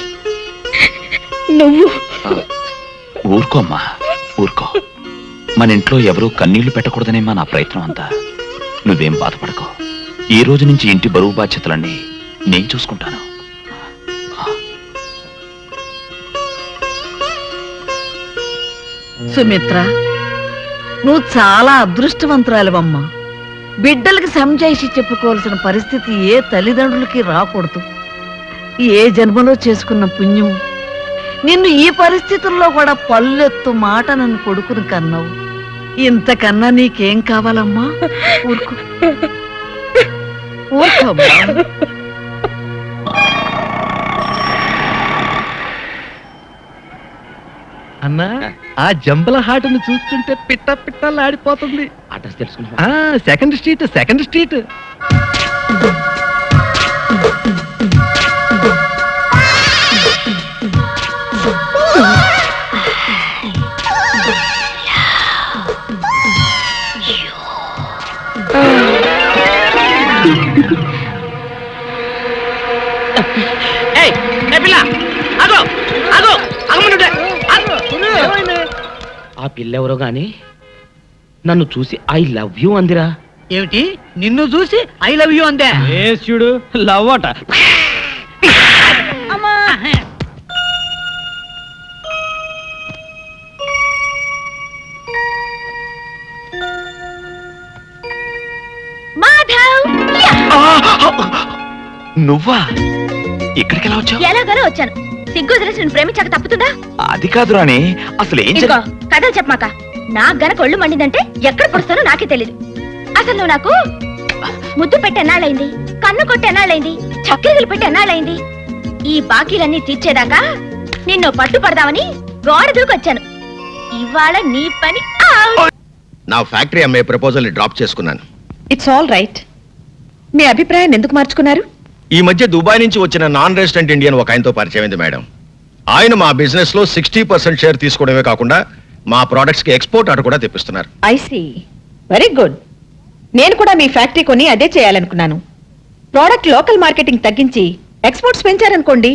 నువ్వు ఊరుకోమ్మా, ఊరుకో. మన ఇంట్లో ఎవరూ కన్నీళ్లు పెట్టకూడదనేమా నా ప్రయత్నం అంతా. నువ్వేం బాధపడకో. ఈ రోజు నుంచి ఇంటి బరువు బాధ్యతలన్నీ నేను చూసుకుంటాను. సుమిత్ర, నువ్వు చాలా అదృష్టవంతురాలివమ్మా. బిడ్డలకి సంజాయిషి చెప్పుకోవాల్సిన పరిస్థితి ఏ తల్లిదండ్రులకి రాకూడదు. ఏ జన్మలో చేసుకున్న పుణ్యం నిన్ను ఈ పరిస్థితుల్లో కూడా పల్లెత్తు మాట నన్ను కొడుకుని కన్నావు. ఇంతకన్నా నీకేం కావాలమ్మా? ఊరుకో ఊరుకోమ్మా. అన్నా ఆ జంబల హాటును చూస్తుంటే పిట్ట పిట్టలాడిపోతుంది. అడ్రస్ తెలుసుకున్నా. Second street. ఆ పిల్ల ఎవరో గాని నన్ను చూసి ఐ లవ్ యూ అందిరా. ఏమిటి నిన్ను చూసి ఐ లవ్ యూ అందే? చూడు లవ్ అట. మాధవ్ నువ్వా ఇక్కడికి ఎలా వచ్చావు? ఎలాగోలా వచ్చాను. సిగ్గు వదిలేసి నేను ప్రేమించాక తప్పుతుందా? అది కాదు రాణి, అసలు ఏం ఇంకో కథలు చెప్పమాక. నాకు గనక ఒళ్ళు మండిందంటే ఎక్కడ పుడుస్తానో నాకే తెలీదు. అసలు నువ్వు నాకు ముద్దు పెట్టి ఎన్నాళ్ళైంది, కన్ను కొట్టి ఎన్నాళ్ళైంది, చక్కెరలు పెట్టి ఎన్నాళ్ళైంది. ఈ బాకీలన్నీ తీర్చేదాకా నిన్ను పట్టుపడదామని గోడ దూకొచ్చాను. ఇవాళ నీ పని నా ఫ్యాక్టరీ అమ్మే ప్రపోజల్ డ్రాప్ చేసుకున్నాను. It's all right. మీ అభిప్రాయాన్ని ఎందుకు మార్చుకున్నారు? ఈ మధ్య దుబాయ్ నుంచి వచ్చిన నాన్ రెసిడెంట్ ఇండియన్ ఒక ఆయనతో పరిచయం అయింది మేడం. ఆయన మా బిజినెస్ లో 60% షేర్ తీసుకోవడమే కాకుండా మా ప్రొడక్ట్స్ కి ఎక్స్పోర్ట్ ఆర్డర్ కూడా తెప్పిస్తున్నారు. I see. Very good. నేను కూడా మీ ఫ్యాక్టరీ కొని అదే చేయాలనుకున్నాను. ప్రోడక్ట్ లోకల్ మార్కెటింగ్ తగ్గించి ఎక్స్పోర్ట్స్ పెంచారనుకోండి,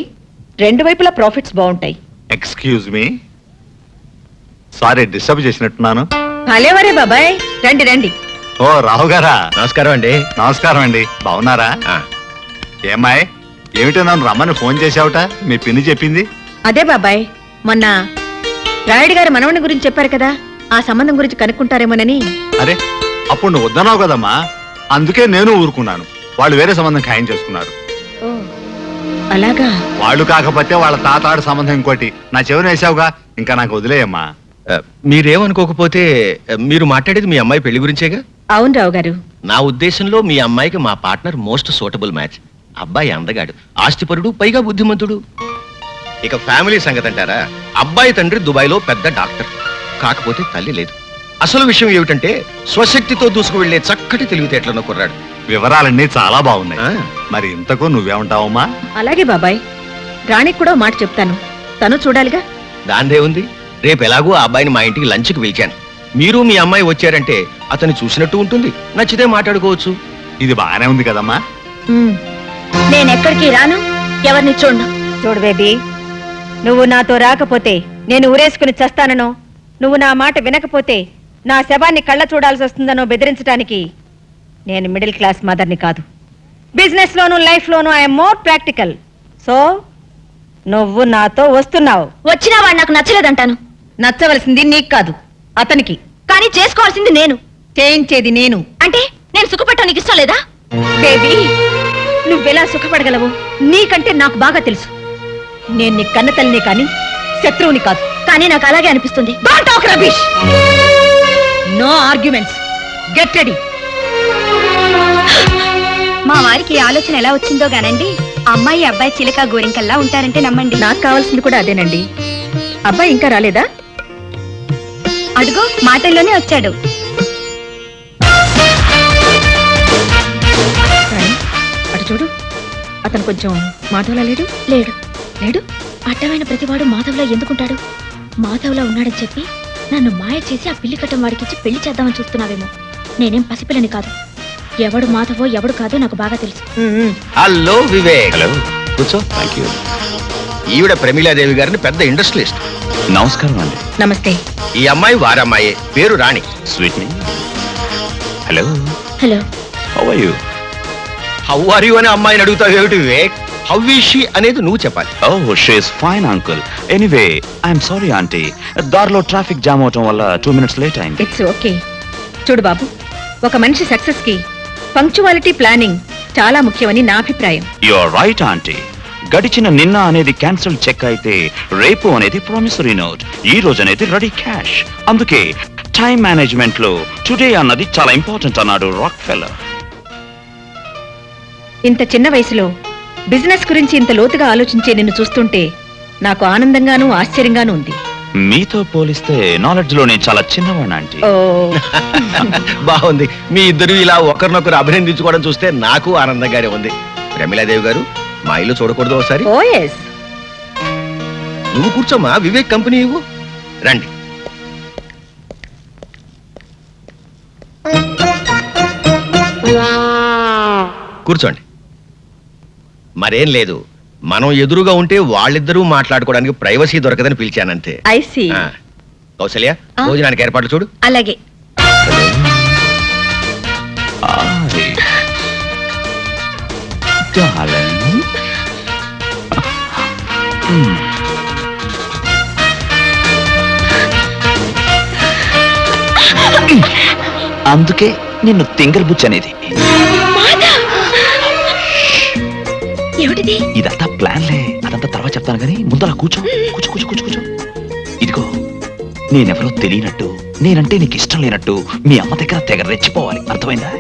రెండు వైపులా ప్రాఫిట్స్ బాగుంటాయి. ఎక్స్క్యూజ్ మీ, సారీ డిస్టర్బ్ చేసినట్టున్నాను. భలేవరే బాబాయ్, రండి రండి. ఓ రావు గారా, నమస్కారం అండి. నమస్కారం అండి. బాగున్నారా? ఏమాయ్, ఏమిటో నన్ను రమ్మని ఫోన్ చేసావుట? మీ పిన్ని చెప్పింది. అదే బాబాయ్, మొన్న రాయుడు గారి మనవని గురించి చెప్పారు కదా, ఆ సంబంధం గురించి కనుక్కుంటారేమోనని. అరే, అప్పుడు నువ్వు వద్దన్నావు కదమ్మా, అందుకే నేను ఊరుకున్నాను. వాళ్ళు వేరే సంబంధం ఖాయం చేసుకున్నారు. అలాగా? వాళ్ళు కాకపోతే వాళ్ళ తాతాడు సంబంధం ఇంకోటి నా చెవిని వేసావుగా, ఇంకా నాకు వదిలేయమ్మా. మీరేమనుకోకపోతే మీరు మాట్లాడేది మీ అమ్మాయి పెళ్లి గురించేగా? అవును రావు గారు. నా ఉద్దేశంలో మీ అమ్మాయికి మా పార్ట్నర్ మోస్ట్ సూటబుల్ మ్యాచ్. అబ్బాయి అందగాడు, ఆస్తిపరుడు, పైగా బుద్ధిమంతుడు. ఇక ఫ్యామిలీ సంగతి అంటారా, అబ్బాయి తండ్రి దుబాయ్ లో పెద్ద డాక్టర్, కాకపోతే తల్లి లేదు. అసలు విషయం ఏమిటంటే స్వశక్తితో దూసుకు వెళ్లే చక్కటి తెలివితేటలను కుర్రాడు. వివరాలన్నీ చాలా బాగున్నాయి. మరి ఇంతకు నువ్వేమంటావమ్మా? అలాగే బాబాయ్, రాణికి కూడా మాట చెప్తాను, తను చూడాలిగా. దాందే ఉంది. రేపు ఎలాగో ఆ అబ్బాయిని మా ఇంటికి లంచ్కి పిలిచాను. మీరు మీ అమ్మాయి వచ్చారంటే అతన్ని చూసినట్టు ఉంటుంది, నచ్చితే మాట్లాడుకోవచ్చు. ఇది బాగానే ఉంది కదమ్మా. నేనెక్కడికి రాను, ఎవరిని చూడను. చూడు బేబీ, నువ్వు నాతో రాకపోతే నేను ఊరేసుకుని చస్తాననో, నువ్వు నా మాట వినకపోతే నా శవాన్ని కళ్ళ చూడాల్సి వస్తుందనో బెదిరించడానికి నేను మిడిల్ క్లాస్ మదర్ని కాదు. Business loan life loan I'm more practical. So నువ్వు నాతో వస్తున్నావు. వచ్చినా వాడు నాకు నచ్చలేదంటాను. నచ్చవలసింది నీకు కాదు, అతనికి. కానీ చేసుకోవాల్సింది నేను, చేయించేది నేను. అంటే నేను సుఖపడటం నీకు ఇష్టం లేదా? బేబీ, నువ్వెలా సుఖపడగలవు నీకంటే నాకు బాగా తెలుసు. నేను నీ కన్న తల్లిని కానీ శత్రువుని కాదు. కానీ నాకు అలాగే అనిపిస్తుంది. Don't talk rubbish. No arguments. Get ready. మా వారికి ఆలోచన ఎలా వచ్చిందో గానండి, అమ్మాయి అబ్బాయి చిలక గోరింకల్లా ఉంటారంటే నమ్మండి. నాకు కావాల్సింది కూడా అదేనండి. అబ్బాయి ఇంకా రాలేదా? అడుగు, మాటల్లోనే వచ్చాడు. అటు చూడు, అతను కొంచెం మాధవ్లా లేడు. లేడు లేడు అడ్డమైన ప్రతివాడు మాధవ్లా ఎందుకుంటాడు? మాధవ్లా ఉన్నాడని చెప్పి నన్ను మాయ చేసి ఆ పిల్లి కట్టం వాడికిచ్చి పెళ్లి చేద్దామని చూస్తున్నావేమో. నేనేం పసిపిల్లని కాదు. ఎవడు మాధవో ఎవడు కాదో నాకు బాగా తెలుసు. హలో వివేక్. హలో, కూర్చో. Thank you. ఈవిడ ప్రమీలాదేవి గారిని పెద్ద ఇండస్ట్రియలిస్ట్. నమస్కారం అండి. నమస్తే. ఈ అమ్మాయి వారమ్మాయే, పేరు Rani. Sweet me. Hello. Hello. How are you? How are you అని అమ్మాయిని అడుగుతావు ఏమిటి వివేక్? హౌ ఈజ్ షీ అనేది నువ్వు చెప్పాలి. Oh, she is fine uncle. Anyway I'm sorry aunty, దారిలో ట్రాఫిక్ జామ్ అవటం వల్ల 2 minutes లేట్ అయింది. It's okay. చూడు బాబు, ఒక మనిషి సక్సెస్ కి పంక్చువాలిటీ ప్లానింగ్ చాలా ముఖ్యమని నా అభిప్రాయం. You are right aunty. గడిచిన నిన్న అనేది క్యాన్సిల్ చెక్ అయితే రేపు అనేది ప్రామిసరీ నోట్, ఈ రోజు అనేది రెడీ క్యాష్. అందుకే టైం మేనేజ్మెంట్ లో టుడే అన్నది చాలా ఇంపార్టెంట్ అన్నాడు రాక్ ఫెల్లర్. ఇంత చిన్న వయసులో బిజినెస్ గురించి ఇంత లోతుగా ఆలోచించే నిన్ను చూస్తుంటే నాకు ఆనందంగానూ ఆశ్చర్యంగానూ ఉంది. మీతో పోలిస్తే నాలెడ్జ్ లో నేను చాలా చిన్నవాడిని ఆంటీ. ఓ బాగుంది. మీ ఇద్దరు ఇలా ఒకరినొకరు అభినందించుకోవడం చూస్తే నాకు ఆనందంగానే ఉంది. ప్రమీలాదేవి గారు, మా ఇల్లు చూడకూడదు ఒకసారి? ఓ ఎస్. నువ్వు కూర్చోమ్మా, వివేక్ కంపెనీ ఇవ్వు. రండి. కూర్చోండి. మరేం లేదు, మనం ఎదురుగా ఉంటే వాళ్ళిద్దరూ మాట్లాడుకోవడానికి ప్రైవసీ దొరకదని పిలిచానంతే. I see. కౌసల్య, భోజనానికి ఏర్పాట్లు చూడు. అలాగే. అందుకే నిన్ను తింగల్ బుచ్ అనేది. ఏమిటిది? ఇదంతా ప్లాన్లే, అదంతా తర్వాత చెప్తాను కానీ ముందు అలా కూర్చో కూర్చో కూర్చో కూర్చో కూర్చో. ఇదిగో, నేనెవరో తెలియనట్టు, నేనంటే నీకు ఇష్టం లేనట్టు మీ అమ్మ దగ్గర తెగ రెచ్చిపోవాలి, అర్థమైందా?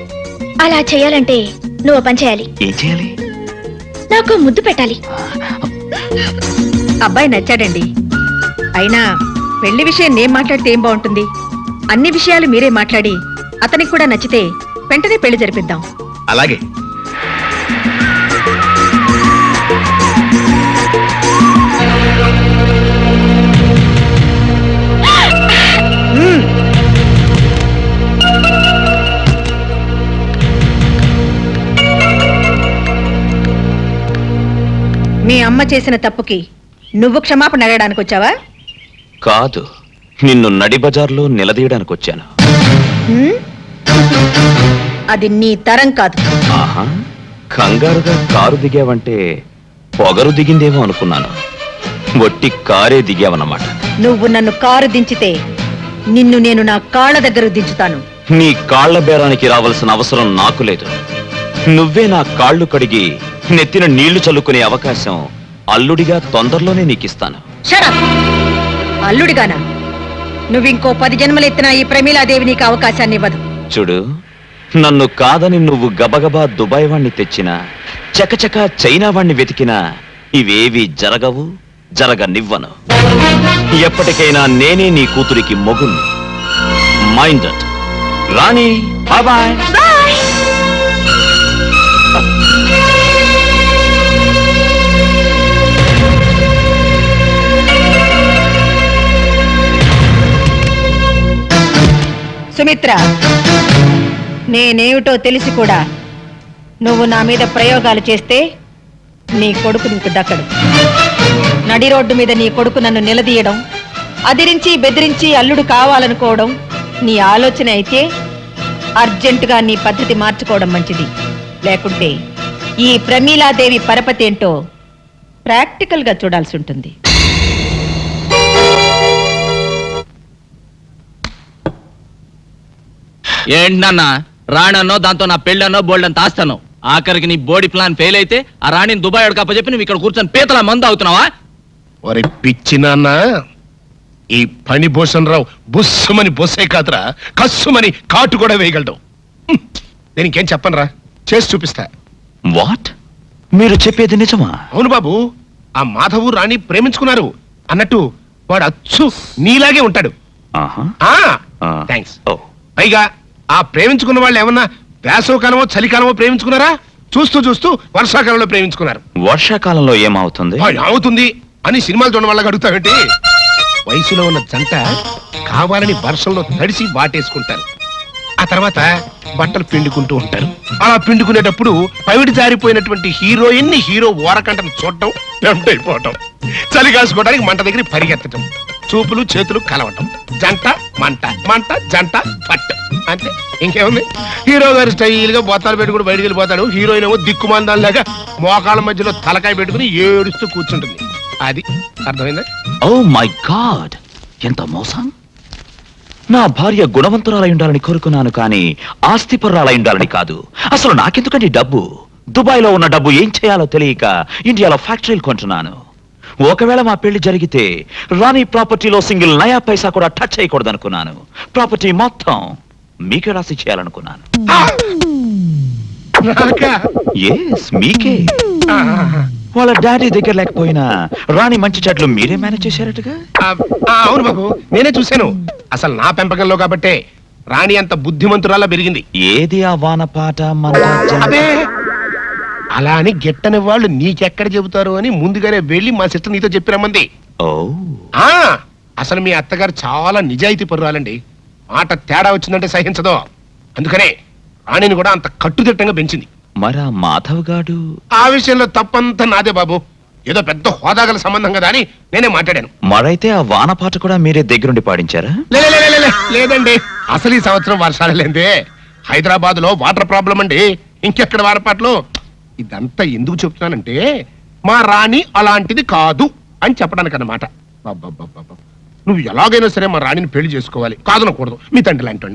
అలా చేయాలంటే నువ్వు పని చేయాలి. ఏం చేయాలి? నాకు ముద్దు పెట్టాలి. అబ్బాయి నచ్చాడండి. అయినా పెళ్లి విషయం నేను మాట్లాడితే ఏం బాగుంటుంది? అన్ని విషయాలు మీరే మాట్లాడి అతనికి కూడా నచ్చితే వెంటనే పెళ్లి జరిపిద్దాం. అలాగే. మీ అమ్మ చేసిన తప్పుకి నువ్వు క్షమాపణ అడగడానికి వచ్చావా? కాదు, నిన్ను నడి బజార్లో నిలదీయడానికి వచ్చాను. హ్మ్? అది నీ తరం కాదు. ఆహా, కంగారుగా కారు దిగావంటే పొగరు దిగిందేమో అనుకున్నాను. వట్టి కారే దిగావన్నమాట. నువ్వు నన్ను కారు దించితే నిన్ను నేను నా కాళ్ళ దగ్గర దించుతాను. నీ కాళ్ల బేరానికి రావాల్సిన అవసరం నాకు లేదు. నువ్వే నా కాళ్ళు కడిగి నెత్తిన నీళ్లు చల్లుకునే అవకాశం అల్లుడిగా తొందరలోనే నీకిస్తాను. షడప్! అల్లుడిగానా? నువ్వింకో 10 జన్మలెత్తినా ఈ ప్రమీలాదేవి నీకు అవకాశాన్ని ఇవ్వదు. చూడు, నన్ను కాదని నువ్వు గబగబా దుబాయ్ వాణ్ణి తెచ్చినా, చకచక చైనా వాణ్ణి వెతికినా ఇవేవి జరగవు, జరగనివ్వను. ఎప్పటికైనా నేనే నీ కూతురికి మొగుణ్ణి. Mind it. Rani, bye. Sumitra, నేనేమిటో తెలిసి కూడా నువ్వు నా మీద ప్రయోగాలు చేస్తే నీ కొడుకు నీకు దక్కడు. నడి రోడ్డు మీద నీ కొడుకు నన్ను నిలదీయడం, అదిరించి బెదిరించి అల్లుడు కావాలనుకోవడం నీ ఆలోచన అయితే అర్జెంటుగా నీ పద్ధతి మార్చుకోవడం మంచిది. లేకుంటే ఈ ప్రమీలాదేవి పరపతి ఏంటో ప్రాక్టికల్ గా చూడాల్సి ఉంటుంది. ఏంటన్నా రాణన్నో దాంతో నా పెళ్ళన్నో బోల్డంత ఆస్తాను. ఆఖరికి నీ బోడీ ప్లాన్ ఫెయిల్ అయితే ఆ రాణిని దుబాయ్ అప్పచెప్పి నువ్వు ఇక్కడ కూర్చొని పీతల మందు అవుతున్నావా? ఒరే పిచ్చి నాన్న, ఈ పని భూషణ్ రావు బుస్సుమని బొస్సే కాదురా, కస్సుమని కాటు కూడా వేయగలడు. దీనికేం చెప్పనరా, చేసి చూపిస్తా. వాట్? మీరు చెప్పేది నిజమా? అవును బాబు, ఆ మాధవు రాణి ప్రేమించుకున్నారు అన్నట్టు వాడు అచ్చు నీలాగే ఉంటాడు. థ్యాంక్స్. పైగా ఆ ప్రేమించుకున్న వాళ్ళు ఏమన్నా వేసవకాలమో చలికాలమో ప్రేమించుకున్నారా? చూస్తూ చూస్తూ వర్షాకాలంలో ప్రేమించుకున్నారు. వర్షాకాలంలో ఏమవుతుంది? అవుతుంది అని సినిమాలు చూడడం వల్ల అడుగుతావేంటి? వయసులో ఉన్న జంట కావాలని వర్షంలో తడిసి వాటేసుకుంటారు. ఆ తర్వాత బట్టలు పిండుకుంటూ ఉంటారు. అలా పిండుకునేటప్పుడు పవిడి జారిపోయినటువంటి హీరోయిన్ ని హీరో ఓరకంటను చూడటం, టెంప్ట్ అయిపోవటం, చలి కాసుకోవడానికి మంట దగ్గర పరిగెత్తటం, చూపులు చేతులు కలవటం, జంట మంట, మంట జంట పట్టు. అంతే, ఇంకేముంది? హీరో గారు స్టైల్ గా బొత్తాలు పెట్టుకుని బయటికి వెళ్ళిపోతాడు. హీరోయిన్ ఏమో దిక్కుమాందాల్లాగా మోకాళ్ళ మధ్యలో తలకాయ పెట్టుకుని ఏడుస్తూ కూర్చుంటుంది. అది అర్థమైందా? ఓ మై గాడ్, ఎంత మోసం! నా భార్య గుణవంతురాలై ఉండాలని కోరుకున్నాను కానీ ఆస్తిపరురాలై ఉండాలని కాదు. అసలు నాకెందుకండి డబ్బు? దుబాయ్లో ఉన్న డబ్బు ఏం చేయాలో తెలియక ఇండియాలో ఫ్యాక్టరీలు కొంటున్నాను. ఒకవేళ మా పెళ్లి జరిగితే రాణి ప్రాపర్టీలో సింగిల్ నయా పైసా కూడా టచ్ చేయకూడదు అనుకున్నాను. ప్రాపర్టీ మొత్తం మీకే రాసి చేయాలనుకున్నాను. మీకే. వాళ్ళ డాడీ దగ్గర లేకపోయినా రాణి మంచి చెట్లు మీరే మేనేజ్ చేశారటగా? అవును బాబు, నేనే చూశాను. అసలు నా పెంపకంలో కాబట్టే రాణి అంత బుద్ధిమంతురాలా పెరిగింది. ఏది ఆ వానపాట మన అదే అలా అని గెట్టని వాళ్ళు నీకెక్కడ చెబుతారు అని ముందుగానే వెళ్ళి మా సిస్టర్ నీతో చెప్పి రమ్మంది. అసలు మీ అత్తగారు చాలా నిజాయితీ పరురాలండి. మాట తేడా వచ్చిందంటే సహించదు. అందుకనే రాణిని కూడా అంత కట్టుదిట్టంగా పెంచింది. మరా మాధవ్ గాడు? ఆ విషయంలో తప్పంతా నాదే బాబు. ఏదో పెద్ద హోదాగల సంబంధం కదా అని నేనే మాట్లాడాను. మరైతే ఆ వానపాట కూడా మీరే దగ్గరుండి పాడించారా? లేదండి, అసలు ఈ సంవత్సరం వర్షాలు లేదే. హైదరాబాద్ లో వాటర్ ప్రాబ్లం అండి. ఇంకెక్కడ వానపాటలు. ఇదంతా ఎందుకు చెప్తున్నానంటే మా రాణి అలాంటిది కాదు అని చెప్పడానికి అన్నమాట. నువ్వు ఎలాగైనా సరే మా రాణిని పెళ్లి చేసుకోవాలి, కాదనకూడదు. మీ తండ్రి లాంటి.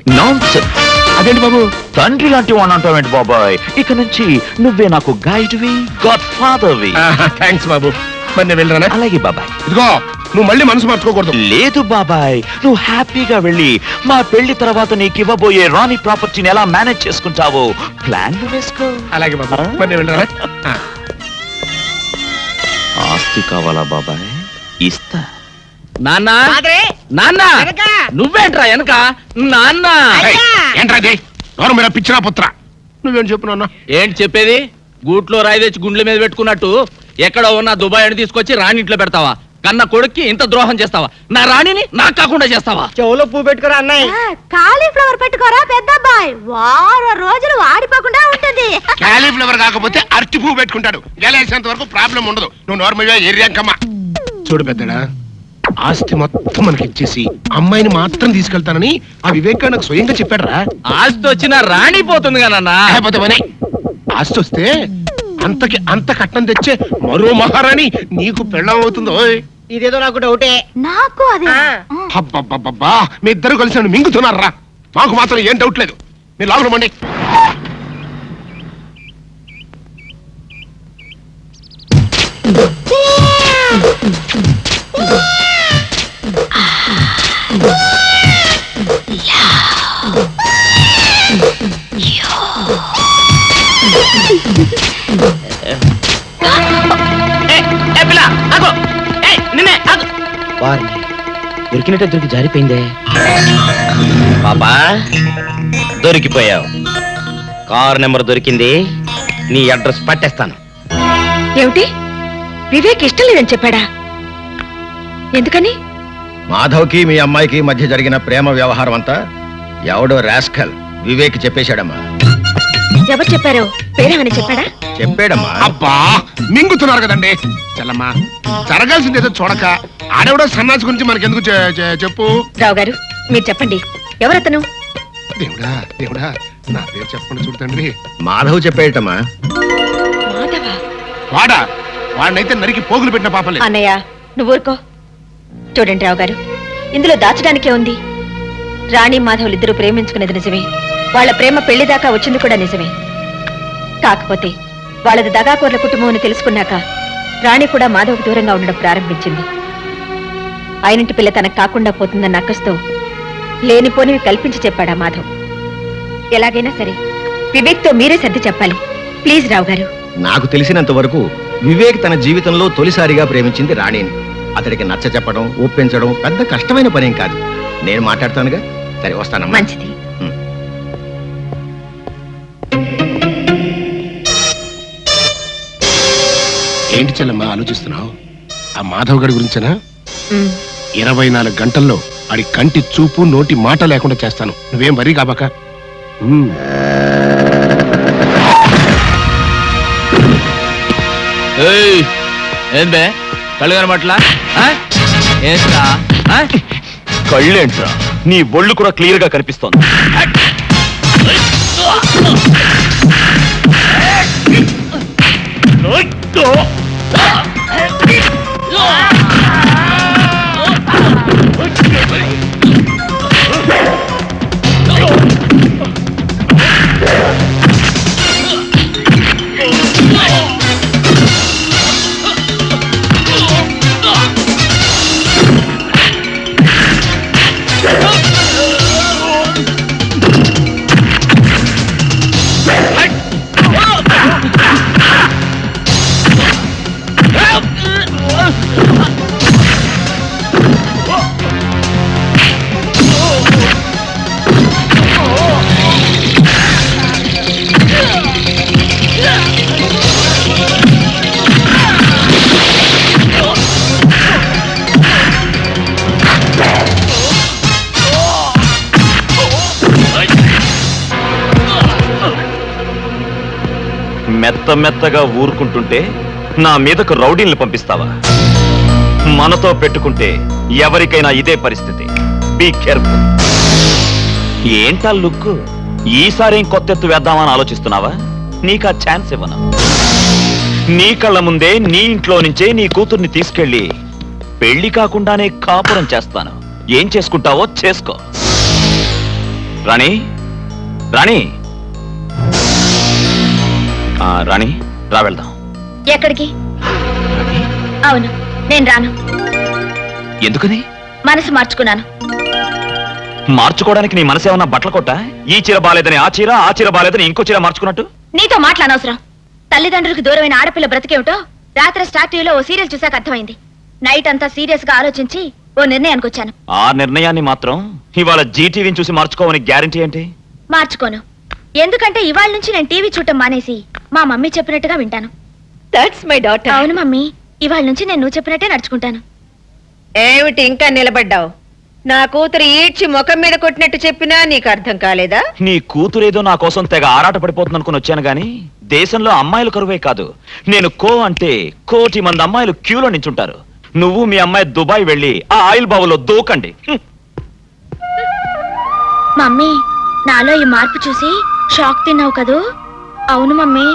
అదేంటి బాబు తండ్రి లాంటి వాడిని అంటావేంటి బాబాయ్? ఇక నుంచి నువ్వే నాకు గైడ్వి, గాడ్ ఫాదర్వి. థ్యాంక్స్ బాబు. మరి నేను వెళ్ళరానా? అలాగే బాబాయ్. ఇదిగో నువ్వు మళ్ళీ మనసు మార్చుకోకూడదు. లేదు బాబాయ్, నువ్వు హ్యాపీగా వెళ్ళి మా పెళ్లి తర్వాత నీకు ఇవ్వబోయే రాణి ప్రాపర్టీని ఎలా మేనేజ్ చేసుకుంటావో ప్లాన్ వేసుకో. అలాగే బాబా. మరి నేను వెళ్ళరానా? ఆస్తి కావాలా బాబాయ్? ఇస్తా. నాన్న నాన్న నువ్వేంట్రా వెనక? నాన్న ఏంట్రా పిచ్చిరా పుత్ర, నువ్వేం చెప్పు నాన్న. ఏంటి చెప్పేది? గూట్లో రాయి తెచ్చి గుండెల మీద పెట్టుకున్నట్టు ఎక్కడో ఉన్న దుబాయ్ అని తీసుకొచ్చి రాణి ఇంట్లో పెడతావా? కన్న కొడుక్కి ఇంత ద్రోహం చేస్తావా? నా రాణిని నాకు కాకుండా చేస్తావా? చెవులో పువ్వు పెట్టుకోరా అన్నయ్య. కాలీఫ్లవర్ పెట్టుకోరా పెద్దబ్బాయి, వారం రోజులు వాడిపోకుండా ఉంటుంది. కాలీఫ్లవర్ కాకపోతే అరటి పువ్వు పెట్టుకుంటాడు. గెలేసేంత వరకు ప్రాబ్లం ఉండదు. నువ్వు నార్మల్గా ఏరియాకమ్మా. చూడు పెద్దడా, ఆస్తి మొత్తం మనకి ఇచ్చేసి అమ్మాయిని మాత్రం తీసుకెళ్తానని ఆ వివేక్ నాకు స్వయంగా చెప్పాడురా. ఆస్తి వచ్చిన రాణి పోతుంది కదా. ఆస్తి వస్తే అంతకి అంత కట్నం తెచ్చే మరో మహారాణి నీకు పెళ్ళం అవుతుందో. ఇదేదో నాకు డౌటే. నాకు అదే. అబ్బబ్బబ్బబ్బా, మీ ఇద్దరు కలిసి నన్ను మింగుతున్నారా? మాకు మాత్రం ఏం డౌట్ లేదు. మీరు లాభమండి. దొరికినట్టే దొరికి జారిపోయిందే. పాపా దొరికిపోయావు. కార్ నెంబర్ దొరికింది, నీ అడ్రస్ పట్టేస్తాను. ఏమిటి? వివేక్ ఇష్టం లేదని చెప్పాడా? ఎందుకని? మాధవ్కి మీ అమ్మాయికి మధ్య జరిగిన ప్రేమ వ్యవహారం అంతా ఎవడో రాస్కల్ వివేక్ చెప్పేశాడమ్మా. ఎవరు చెప్పారో పేరేమని చెప్పాడా? చెప్పాడమ్మా. అబ్బా మింగుతున్నారు కదండి. చల్లమ్మా, జరగాల్సిందేదో చూడక ఆడెవడో సన్నాసి గురించి మనకెందుకు చెప్పు. రావు గారు మీరు చెప్పండి, ఎవరతను? దేవుడా దేవుడా, నా పేరు చెప్పండి చూడండి. మాధవ్ చెప్పేటమ్మా. వాడా? వాడినైతే నరికి పోగులు పెట్టిన పాపం లేదు. అన్నయ్య నువ్వు ఊరుకో. చూడండి రావు గారు, ఇందులో దాచడానికే ఉంది. రాణి మాధవులు ఇద్దరు ప్రేమించుకునేది నిజమే. వాళ్ళ ప్రేమ పెళ్లి దాకా వచ్చింది కూడా నిజమే. కాకపోతే వాళ్ళది దగాకోర్ల కుటుంబం అని తెలుసుకున్నాక రాణి కూడా మాధవ్కు దూరంగా ఉండడం ప్రారంభించింది. ఆయనింటి పిల్ల తనకు కాకుండా పోతుందన్న అక్కస్తో లేనిపోనివి కల్పించి చెప్పాడా మాధవ్. ఎలాగైనా సరే వివేక్తో మీరే సర్ది చెప్పాలి ప్లీజ్ రావు గారు. నాకు తెలిసినంత వరకు వివేక్ తన జీవితంలో తొలిసారిగా ప్రేమించింది రాణిని. అతడికి నచ్చ చెప్పడం, ఒప్పించడం పెద్ద కష్టమైన పనేం కాదు. నేను మాట్లాడతానుగా. సరే వస్తానమ్మా. మంచిది. ఏంటి చెల్లమ్మా ఆలోచిస్తున్నావు? ఆ మాధవ్ గడి గురించేనా? 24 గంటల్లో ఆడి కంటి చూపు నోటి మాట లేకుండా చేస్తాను. నువ్వేం వరీ కాబాక. ఏం బే కళ్ళు కనబట్లా? కళ్ళేంట్రా, నీ ఒళ్ళు కూడా క్లియర్ గా కనిపిస్తోంది. మెత్తగా ఊరుకుంటుంటే నా మీదకు రౌడీల్ని పంపిస్తావా? మనతో పెట్టుకుంటే ఎవరికైనా ఇదే పరిస్థితి. Be careful. ఏంటా లుక్? ఈసారి కొత్త ఎత్తు వేద్దామని ఆలోచిస్తున్నావా? నీకు ఆ ఛాన్స్ ఇవ్వను. నీ కళ్ళ ముందే నీ ఇంట్లో నుంచే నీ కూతుర్ని తీసుకెళ్ళి పెళ్లి కాకుండానే కాపురం చేస్తాను. ఏం చేసుకుంటావో చేసుకో. రాణి, రాణి, రాణి, రా వెళ్దాం. ఎక్కడికి? అవును, నేను రాను. ఎందుకని? మనసు మార్చుకున్నాను. మార్చుకోవడానికి నీ మనసు ఏమన్నా బట్టల కొట్ట? ఈ చీర బాలేదని ఆ చీర బాలేదని ఇంకో చీర మార్చుకున్నట్టు? నీతో మాట్లాడనవసరం. తల్లిదండ్రులకు దూరమైన ఆడపిల్ల బ్రతికేమిటో రాత్రి స్టార్ టీవీలో ఓ సీరియల్ చూసాక అర్థమైంది. నైట్ అంతా సీరియస్ గా ఆలోచించి ఓ నిర్ణయానికి వచ్చాను. ఆ నిర్ణయాన్ని మాత్రం ఇవాళ జీటీవీని చూసి మార్చుకోవని గ్యారంటీ ఏంటి? మార్చుకోను. ఎందుకంటే ఇవాళ నుంచి నేను టీవీ చూడటం మానేసి మా మమ్మీ చెప్పినట్టుగా వింటాను. That's my daughter. అవును మమ్మీ, ఇవాళ నుంచి నేను నువ్వు చెప్పినట్టే నడుచుకుంటాను. ఏమిటి ఇంకా నిలబడ్డావు? నా కూతురు ఈడ్చి ముఖం మీద కొట్టినట్టు చెప్పినా నీకు అర్థం కాలేదా? నీ కూతురేదో నా కోసం తెగ ఆరాట పడిపోతుంది అనుకుని వచ్చాను గాని దేశంలో అమ్మాయిలు కరువే కాదు. నేను అంటే 1,00,00,000 మంది అమ్మాయిలు క్యూలో నించుంటారు. నువ్వు మీ అమ్మాయి దుబాయ్ వెళ్ళి ఆ ఆయిల్ బావులో దూకండి. మమ్మీ, నాలో ఈ మార్పు చూసి షాక్ తిన్నావు కదూ? అవును మమ్మీ,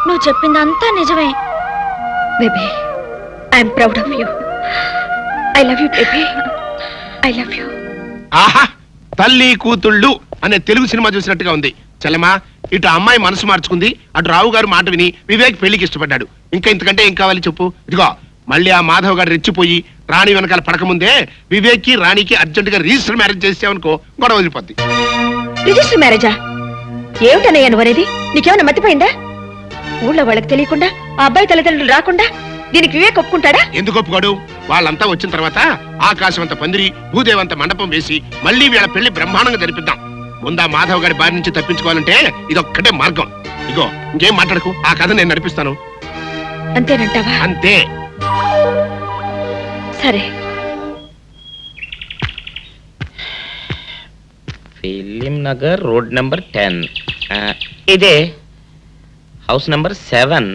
నువ్వు చెప్పిందంతా నిజమే. Baby, I'm proud of you. I love you baby. I love you. ఆహా, తల్లి కూతుళ్ళు అనే తెలుగు సినిమా చూసినట్టుగా ఉంది. చెల్లెమా, ఇటు అమ్మాయి మనసు మార్చుకుంది, అటు రావు గారు మాట విని వివేక్ పెళ్లికి ఇష్టపడ్డాడు. ఇంకా ఇంతకంటే ఏం కావాలి చెప్పు? ఇదిగో మళ్ళీ ఆ మాధవ్ గారు రెచ్చిపోయి రాణి వెనకాల పడకముందే వివేక్ రాణికి అర్జెంట్ గా రిజిస్టర్ మ్యారేజ్ చేసావనుకో గొడవ వదిలిపోద్ది. రిజిస్టర్ మ్యారేజా? ఏమిటన్నయ్య నువ్వనేది? నీకేమైనా మతిపోయిందా? ఊళ్ళో వాళ్ళకి తెలియకుండా ఆ అబ్బాయి తల్లిదండ్రులు రాకుండా దీనికి వివేక్ ఒప్పుకుంటాడా? ఎందుకు ఒప్పుకోడు? వాళ్ళంతా వచ్చిన తర్వాత ఆకాశం అంత పందిరి, భూదేవంత మండపం వేసి మళ్ళీ వీళ్ళ పెళ్లి బ్రహ్మాండంగా జరిపిద్దాం. ముందా మాధవ్ గారి బారి నుంచి తప్పించుకోవాలంటే ఇదొక్కటే మార్గం. ఇగో ఇంకేం మాట్లాడకు, ఆ కథ నేను నడిపిస్తాను. అంతేనంటావా? అంతే. సరే. Film Nagar, road number 10. ఇదే హౌస్ నెంబర్ 7.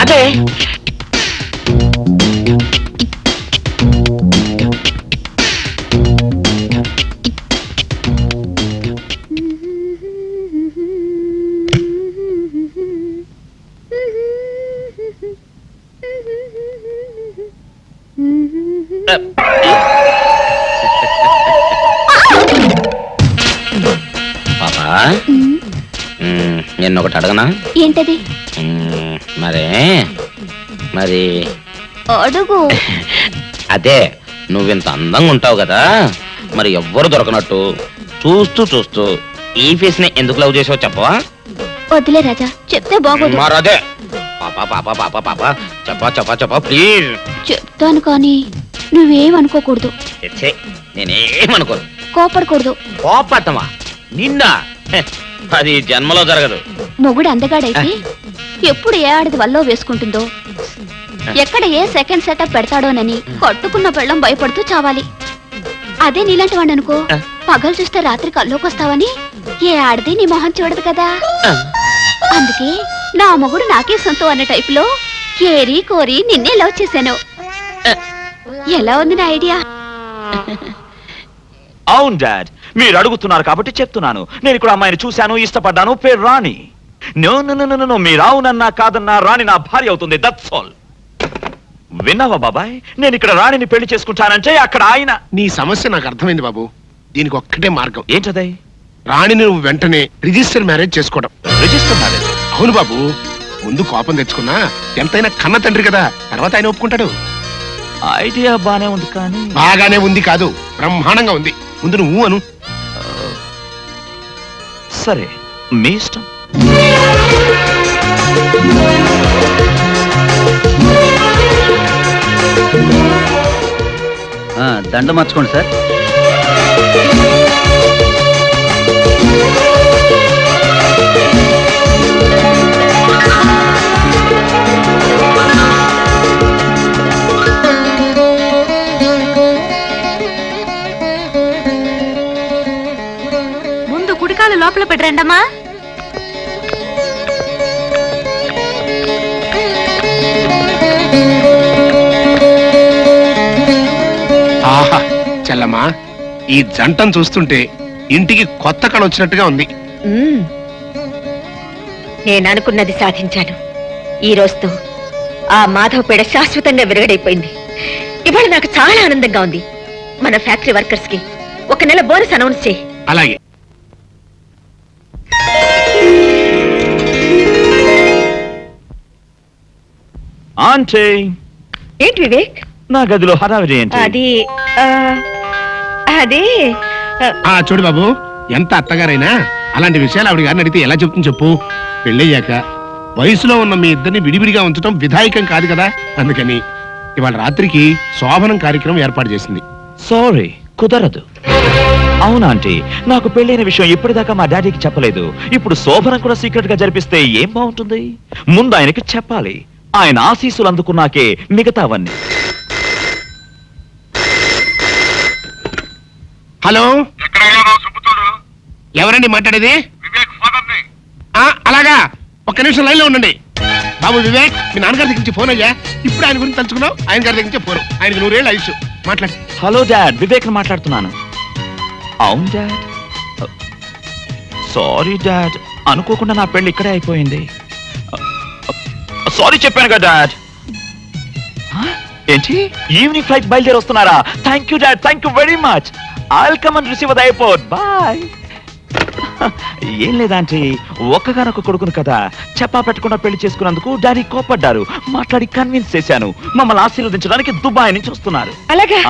అదే. పాపా, నేను ఒకటి అడగనా? ఏంటది? మరి అడుగు. అదే, నువ్వింత అందంగా ఉంటావు కదా, మరి ఎవ్వరు దొరకనట్టు చూస్తూ ఈ ఫేస్ ని ఎందుకు లవ్ చేసావు చెప్పవా? వద్దులే రాజా, చెప్తే బాగోదు. మరదే పాపా పాపా పాపా పాపా చెప్పా ప్లీజ్. చెప్తాను కానీ నువ్వేమనుకోకూడదు. నేనేమనుకోను. కోపడకూడదు. కోపడతావా? నిన్న అది జన్మలో జరగదు. మొగుడు అందగాడైతే ఎప్పుడు ఏ ఆడది వల్లో వేసుకుంటుందో, ఎక్కడ ఏ సెకండ్ సెటప్ పెడతాడోనని కట్టుకున్న పెళ్ళం భయపడుతూ చావాలి. అదే నీలాంటి వాడిని అనుకో, పగలు చూస్తే రాత్రి కల్లోకొస్తావని ఏ ఆడది నీ మొహం చూడదు కదా. అందుకే నా మొగుడు నాకే సొంతం అనే టైపులో ఏరి కోరి నిన్నే లవ్ చేశాను. ఎలా ఉంది నా ఐడియా? అవును డాడ్, మీరు అడుగుతున్నారు కాబట్టి చెప్తున్నాను. నేను ఇక్కడ అమ్మాయిని చూశాను, ఇష్టపడ్డాను. పేరు రాణి. నో, మీరు అవునన్నా కాదన్నా రాణి నా భార్య అవుతుంది. That's all. విన్నావా బాబాయ్? నేను ఇక్కడ రాణిని పెళ్లి చేసుకుంటానంటే అక్కడ ఆయన. నీ సమస్య నాకు అర్థమైంది బాబు. దీనికి ఒక్కటే మార్గం. ఏంటది? రాణిని నువ్వు వెంటనే రిజిస్టర్ మ్యారేజ్ చేసుకోవడం. Register marriage? అవును బాబు. ముందు కోపం తెచ్చుకున్నా ఎంతైనా కన్న తండ్రి కదా, తర్వాత ఆయన ఒప్పుకుంటాడు. ఐడియా బానే ఉంది కానీ. బాగానే ఉంది కాదు, బ్రహ్మాండంగా ఉంది. ముందు నువ్వు అను. సరే, మీ ఇష్టం. దండ మార్చుకోండి సార్. ముందు కుడికాలు లోపల పెట్టరండమ్మా. చెల్లమ్మా, ఈ జంటను చూస్తుంటే ఇంటికి కొత్త కళ వచ్చినట్టుగా ఉంది. నేను అనుకున్నది సాధించాను. ఈ రోజుతో ఆ మాధవ్ పేడ శాశ్వతంగా విరగడైపోయింది. ఇవాళ నాకు చాలా ఆనందంగా ఉంది. మన ఫ్యాక్టరీ వర్కర్స్ కి 1 నెల బోనస్ అనౌన్స్ చేయి. అలాగే. ఆంటీ, ఏంటి వివేక్? నా గదిలో హడావిడి ఏంటి? అది అదే చూడు బాబు, ఎంత అత్తగారైనా అలాంటి విషయాలు ఆవిడ గారిని అడిగితే ఎలా చెప్తుంది చెప్పు? పెళ్ళయ్యాక వయసులో ఉన్న మీ ఇద్దరిని విడివిడిగా ఉంచడం విధాయకం కాదు కదా. అందుకని ఇవాళ రాత్రికి శోభనం కార్యక్రమం ఏర్పాటు చేసింది. సారీ, కుదరదు. అవునాంటీ, నాకు పెళ్ళైన విషయం ఇప్పటిదాకా మా డాడీకి చెప్పలేదు. ఇప్పుడు శోభనం కూడా సీక్రెట్ గా జరిపిస్తే ఏం బాగుంటుంది? ముందు ఆయనకి చెప్పాలి. ఆయన ఆశీస్సులు అందుకున్నాకే మిగతావన్నీ. హలో, ఎవరండి మాట్లాడేది? అలాగా, 1 నిమిషం లైన్ లో ఉండండి. బాబు వివేక్, మీ నాన్నగారి దగ్గర నుంచి ఫోన్ అయ్యా. ఇప్పుడు ఆయన గురించి తలుచుకున్నావు. ఆయన గారి దగ్గర నుంచి ఫోన్. ఆయనకి 100 ఏళ్ళు ఆయుష్. మాట్లాడు. హలో డాడ్, వివేక్ మాట్లాడుతున్నాను. అవును డాడ్. సారీ డాడ్, అనుకోకుండా నా పెళ్లి ఇక్కడే అయిపోయింది. సారీ చెప్పాను కదా డాడ్. ఏంటి, ఈవినింగ్ ఫ్లైట్ బయలుదేరి వస్తున్నారా? Thank you dad, thank you very much. I'll come and receive the airport. Bye. ఏం లేదంటే ఒక్కగానొక్క కొడుకును కదా, చెప్పా పెట్టకుండా పెళ్లి చేసుకున్నందుకు డాడీ కోపడ్డారు. మాట్లాడి కన్విన్స్ చేశాను. మమ్మల్ని ఆశీర్వదించడానికి దుబాయ్ నుంచి వస్తున్నారు. అలాగా,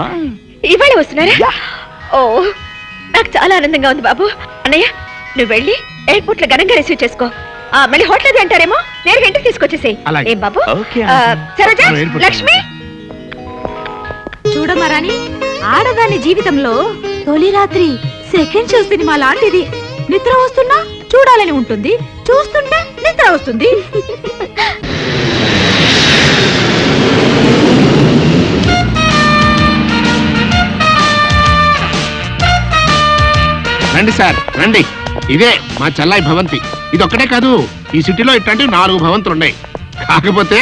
ఇవాళ వస్తున్నారా? ఓ, నాకు చాలా ఆనందంగా ఉంది బాబు. అన్నయ్య, నువ్వు వెళ్ళి ఎయిర్పోర్ట్ లో ఘనంగా రిసీవ్ చేసుకో. మళ్ళీ హోటల్ అది అంటారేమో, నేరుగా ఇంటికి తీసుకొచ్చేసేయ్. ఏం బాబు? సరోజ, లక్ష్మి, చూడమ్మా రాణి, ఆడదాని జీవితంలో తొలి రాత్రి సెకండ్ షో సినిమా లాంటిది. నిద్ర వస్తున్నా చూడాలని ఉంటుంది, చూస్తుంటే నిద్ర వస్తుంది. రండి సార్, రండి. ఇదే మా చెల్లాయి భవంతి. ఇది ఒక్కటే కాదు, ఈ సిటీలో ఇట్లాంటి 4 భవంతులు ఉన్నాయి. కాకపోతే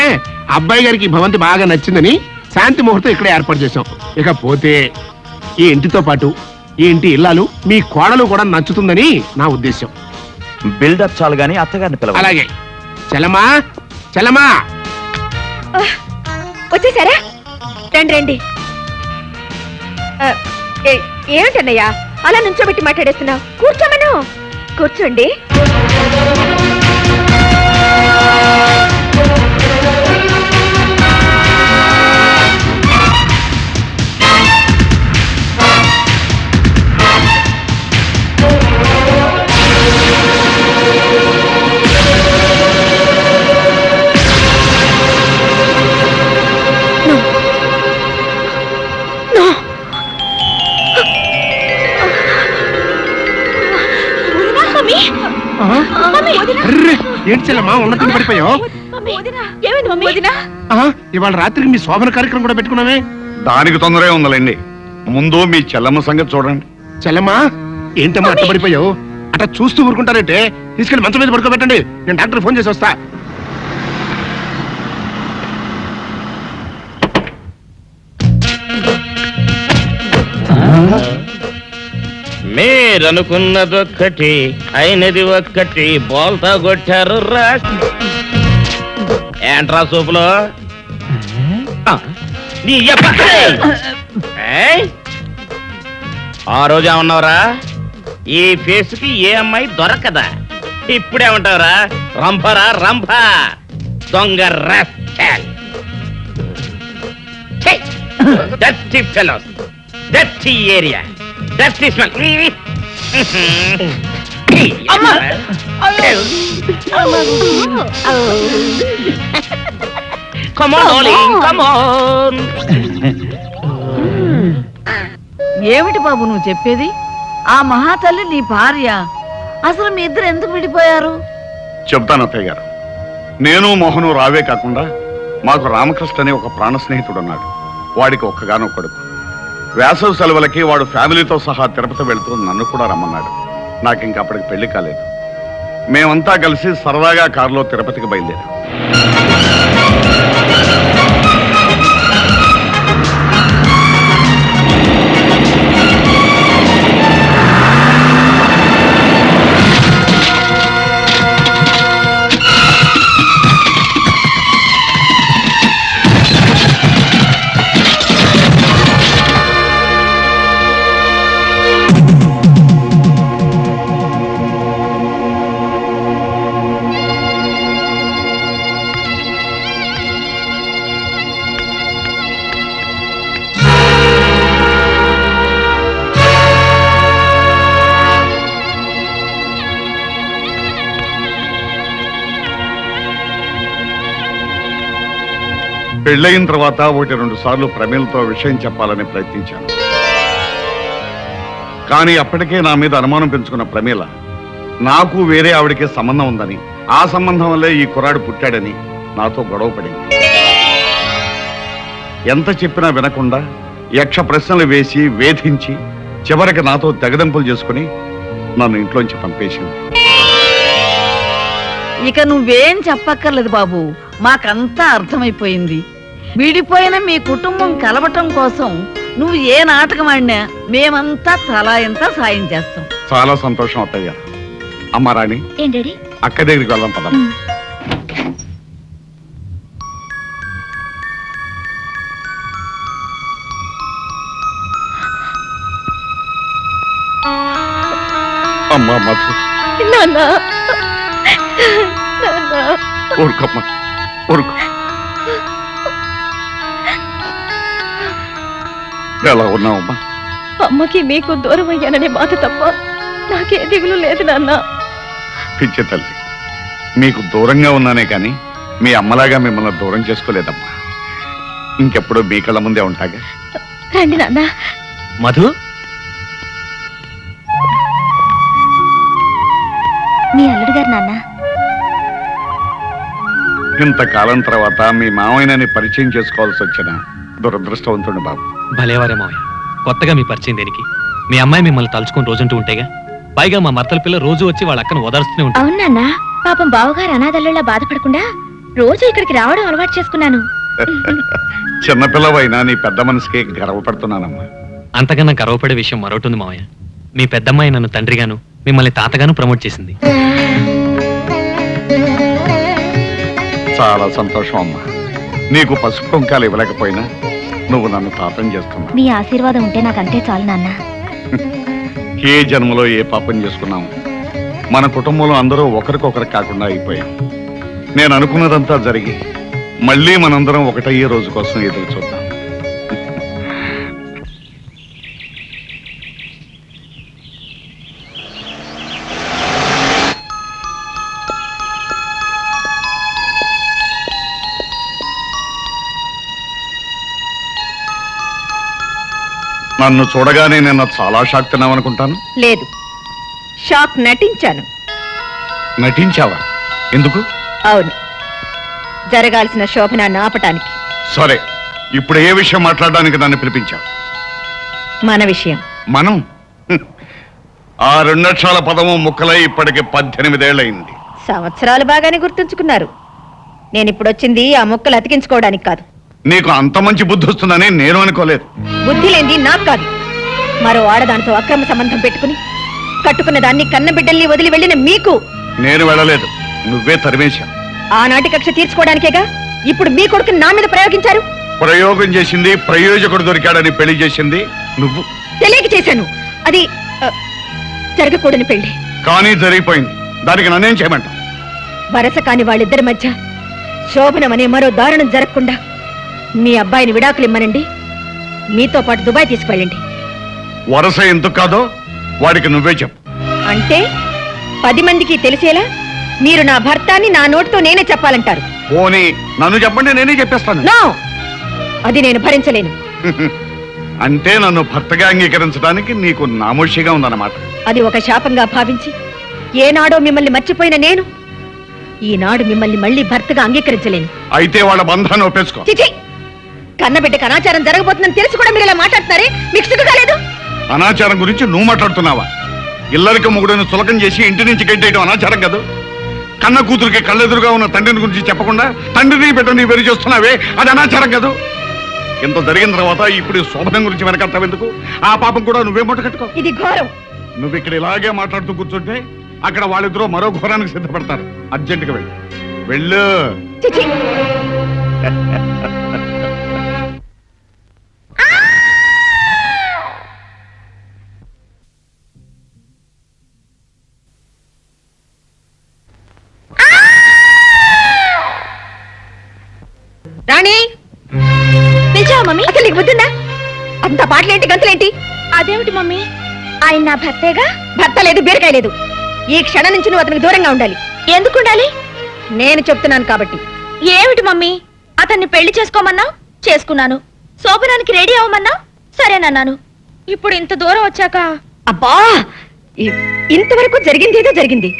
అబ్బాయి గారికి ఈ భవంతి బాగా నచ్చిందని శాంతి ముహూర్తం ఇక్కడే ఏర్పాటు చేశాం. ఇకపోతే ఈ ఇంటితో పాటు ఈ ఇంటి ఇల్లాలు మీ కోడలు కూడా నచ్చుతుందని నా ఉద్దేశం. బిల్డప్ చాలు గానీ అత్తగారిని పిలవ. అలాగే. చెల్లమా, చెల్లమా, వచ్చేసారా? రండి రండి. ఏమిటన్నయ్యా అలా నుంచోబెట్టి మాట్లాడేస్తున్నావు? కూర్చోమను. కూర్చోండి. ఏంటి చెల్లమ్మా ఉన్నట్టు పడిపోయావు? ఇవాళ రాత్రికి మీ శోభన కార్యక్రమం కూడా పెట్టుకున్నామే. దానికి తొందరే ఉందండి. ముందు మీ చెల్లమ్మ సంగతి చూడండి. చెల్లమ్మా, ఏంటమ్మా అట్ట పడిపోయావు? అట్లా చూస్తూ ఊరుకుంటారంటే తీసుకెళ్లి మంచం మీద పడుకోబెట్టండి. నేను డాక్టర్ ఫోన్ చేసి వస్తా. మీరనుకున్నదొక్కటి అయినది ఒక్కటి, బోల్తా కొట్టారు రా. ఏంట్రా సూపులో ఆ రోజు ఏమన్నావురా? ఈ ఫేస్ కి ఏ అమ్మాయి దొరకదా? ఇప్పుడేమంటావురా? రంభరా రంభ, దొంగ rascal. Dirty fellows, dirty area, dirty smell. Come on, darling, come on. ఏమిటి బాబు నువ్వు చెప్పేది? ఆ మహాతల్లి నీ భార్య. అసలు మీ ఇద్దరు ఎందుకు విడిపోయారు? చెప్తాను అత్తయ్య గారు. నేను మోహను రావే కాకుండా మాకు రామకృష్ణ అనే ఒక ప్రాణ స్నేహితుడు ఉన్నాడు. వాడికి ఒక్కగానో కొడుకు. వేసవి సెలవులకి వాడు ఫ్యామిలీతో సహా తిరుపతి వెళ్తూ నన్ను కూడా రమ్మన్నాడు. నాకు ఇంకా అప్పటికి పెళ్లి కాలేదు. మేమంతా కలిసి సరదాగా కారులో తిరుపతికి బయలుదేరాం. పెళ్ళయిన తర్వాత 1-2 సార్లు ప్రమీలతో విషయం చెప్పాలని ప్రయత్నించాను. కానీ అప్పటికే నా మీద అనుమానం పెంచుకున్న ప్రమీల నాకు వేరే ఆవిడకే సంబంధం ఉందని, ఆ సంబంధం వల్లే ఈ కుర్రాడు పుట్టాడని నాతో గొడవ పడింది. ఎంత చెప్పినా వినకుండా యక్ష ప్రశ్నలు వేసి వేధించి చివరికి నాతో తెగదెంపులు చేసుకుని నన్ను ఇంట్లోంచి పంపేసింది. ఇక నువ్వేం చెప్పక్కర్లేదు బాబు, మాకంతా అర్థమైపోయింది. విడిపోయిన మీ కుటుంబం కలవటం కోసం నువ్వు ఏ నాటకం ఆడినా మేమంతా తలా ఎంత సాయం చేస్తాం. చాలా సంతోషం అత్తయ్య. అమ్మ రాణి, ఏంటి అక్క దగ్గరికి వెళ్దాం పద. అమ్మా మధు, ఊరుకోమ్మా, ఊరుకో. ఎలా ఉన్నావమ్మా? అమ్మకి మీకు దూరం అయ్యాననే బాధ తప్ప నాకే దిగులు లేదు నాన్న. పిచ్చి తల్లి, మీకు దూరంగా ఉన్నానే కానీ మీ అమ్మలాగా మిమ్మల్ని దూరం చేసుకోలేదమ్మా. ఇంకెప్పుడు మీ కళ్ళ ముందే ఉంటాగా. రండి నాన్న. మధు, మీ అల్లుడు గారు నాన్న. ఇంతకాలం తర్వాత మీ మావయ్యని పరిచయం చేసుకోవాల్సి వచ్చిన దురదృష్టవంతుడు బాబు. భలేవారే మావయ్య, కొత్తగా మీ పరిచయం దేనికి? మీ అమ్మాయి మిమ్మల్ని తలుచుకుని రోజంటూ ఉంటేగా. పైగా మా మర్తల పిల్ల రోజు వచ్చి వాళ్ళ అక్కను ఓదార్స్తూనే ఉంటారు. అవునన్నా, పాపం బావగారు అనాథల్లా బాధపడకుండా రోజు ఇక్కడికి రావడం అలవాటు చేసుకున్నాను. చిన్నపిల్లవైనా నీ పెద్ద మనసుకి గర్వపడుతున్నానమ్మా. అంతకన్నా గర్వపడే విషయం మరొకటి ఉంది మావయ్య. మీ పెద్దమ్మాయి నన్ను తండ్రిగాను, మిమ్మల్ని తాతగాను ప్రమోట్ చేసింది. చాలా సంతోషం అమ్మా. నీకు పసుపు కుంకాలు ఇవ్వలేకపోయినా నువ్వు నన్ను తాతం చేస్తున్నావు. మీ ఆశీర్వాదం ఉంటే నాకంతే చాలు నాన్న. ఏ జన్మలో ఏ పాపం చేసుకున్నాము. మన కుటుంబంలో అందరూ ఒకరికొకరు కాకుండా అయిపోయాం. నేను అనుకున్నదంతా జరిగి మళ్ళీ మనందరం ఒకటయ్యే రోజు కోసం ఎదురు చూద్దాం. నన్ను చూడగానే నిన్న చాలా షాక్ తిన్నావనుకుంటాను. లేదు, షాక్ నటించాను. నటించావా? ఎందుకు? అవును, జరగాల్సిన శోభనాన్ని ఆపటానికి. సరే, ఇప్పుడు ఏ విషయం మాట్లాడడానికి నన్ను పిలిపించావు? మన విషయం. మనం ఆ 2 అక్షరాల పదము ముక్కలై ఇప్పటికి 18 ఏళ్ళయింది. సంవత్సరాలు బాగానే గుర్తుంచుకున్నారు. నేను ఇప్పుడు వచ్చింది ఆ ముక్కలు అతికించుకోవడానికి కాదు. నీకు అంత మంచి బుద్ధి వస్తుందని నేను అనుకోలేదు. బుద్ధి లేనిది నాకు కాదు, మరో ఆడదానితో అక్రమ సంబంధం పెట్టుకుని కట్టుకున్న దాన్ని కన్న బిడ్డల్ని వదిలి వెళ్ళిన మీకు. నేను వెళ్ళలేదు, నువ్వే తరిమేశావు. ఆనాటి కక్ష తీర్చుకోవడానికేగా ఇప్పుడు మీ కొడుకుని నా మీద ప్రయోగించారు. ప్రయోగం చేసింది, ప్రయోజకుడు దొరికాడని పెళ్లి చేసింది నువ్వు. తెలియక చేశాను. అది జరగకూడని పెళ్లి. కానీ జరిగిపోయింది. దానికి నన్నేం చేయమంటావు? వరస కాని వాళ్ళిద్దరి మధ్య శోభనం అనే మరో దారుణం జరగకుండా మీ అబ్బాయిని విడాకులు ఇమ్మనండి, మీతో పాటు దుబాయ్ తీసుకువెళ్ళండి. వరస ఎందుకు కాదో వాడికి నువ్వే చెప్పు. అంటే 10 మందికి తెలిసేలా మీరు నా భర్త అని నా నోటితో నేనే చెప్పాలంటారు. పోనీ నన్ను చెప్పండి, నేనే చెప్పేస్తాను. నో, అది నేను భరించలేను. అంటే నన్ను భర్తగా అంగీకరించడానికి నీకు నామోషిగా ఉందన్నమాట. అది ఒక శాపంగా భావించి ఏనాడో మిమ్మల్ని మర్చిపోయిన నేను ఈనాడు మిమ్మల్ని మళ్ళీ భర్తగా అంగీకరించలేను. అయితే వాళ్ళ బంధాన్ని ఒప్పేసుకో. చిచి, కన్నబిడ్డకు అనాచారం జరగబోతుందని తెలిసి కూడా మీరు ఇలా మాట్లాడుతున్నారే, మీకు సిగ్గు కాలేదు? అనాచారం గురించి నువ్వు మాట్లాడుతున్నావా? ఇల్లరికి మొగుడును చులకం చేసి ఇంటి నుంచి గెంటేయడం అనాచారం కాదు. కన్న కూతురికి కళ్ళెదురుగా ఉన్న తండ్రిని గురించి చెప్పకుండా తండ్రిని బిడ్డని వేరు చేస్తున్నావే, అది అనాచారం కాదు. ఇంత జరిగిన తర్వాత ఇప్పుడు శోభనం గురించి వెనకడతావెందుకు? ఆ పాపం కూడా నువ్వే మూట కట్టుకో. ఇది ఘోరం. నువ్వు ఇక్కడ ఇలాగే మాట్లాడుతూ కూర్చుంటే అక్కడ వాళ్ళిద్దరూ మరో ఘోరానికి సిద్ధపడతారు. అర్జెంటుగా వెళ్ళు, వెళ్ళు. రాణి, పిలిచావా మమ్మీ? అసలు నీకు బుద్ధిందా? అంత పాటలేంటి, గంతులేంటి? అదేమిటి మమ్మీ, ఆయన నా భర్తేగా. భర్త లేదు, బీరకాయ లేదు. ఈ క్షణం నుంచి నువ్వు అతనికి దూరంగా ఉండాలి. ఎందుకు ఉండాలి? నేను చెప్తున్నాను కాబట్టి. ఏమిటి మమ్మీ, అతన్ని పెళ్లి చేసుకోమన్నావు, చేసుకున్నాను. శోభనానికి రెడీ అవ్వమన్నావు, సరేనన్నాను. ఇప్పుడు ఇంత దూరం వచ్చాక అబ్బా ఇంతవరకు జరిగింది ఏదో జరిగింది.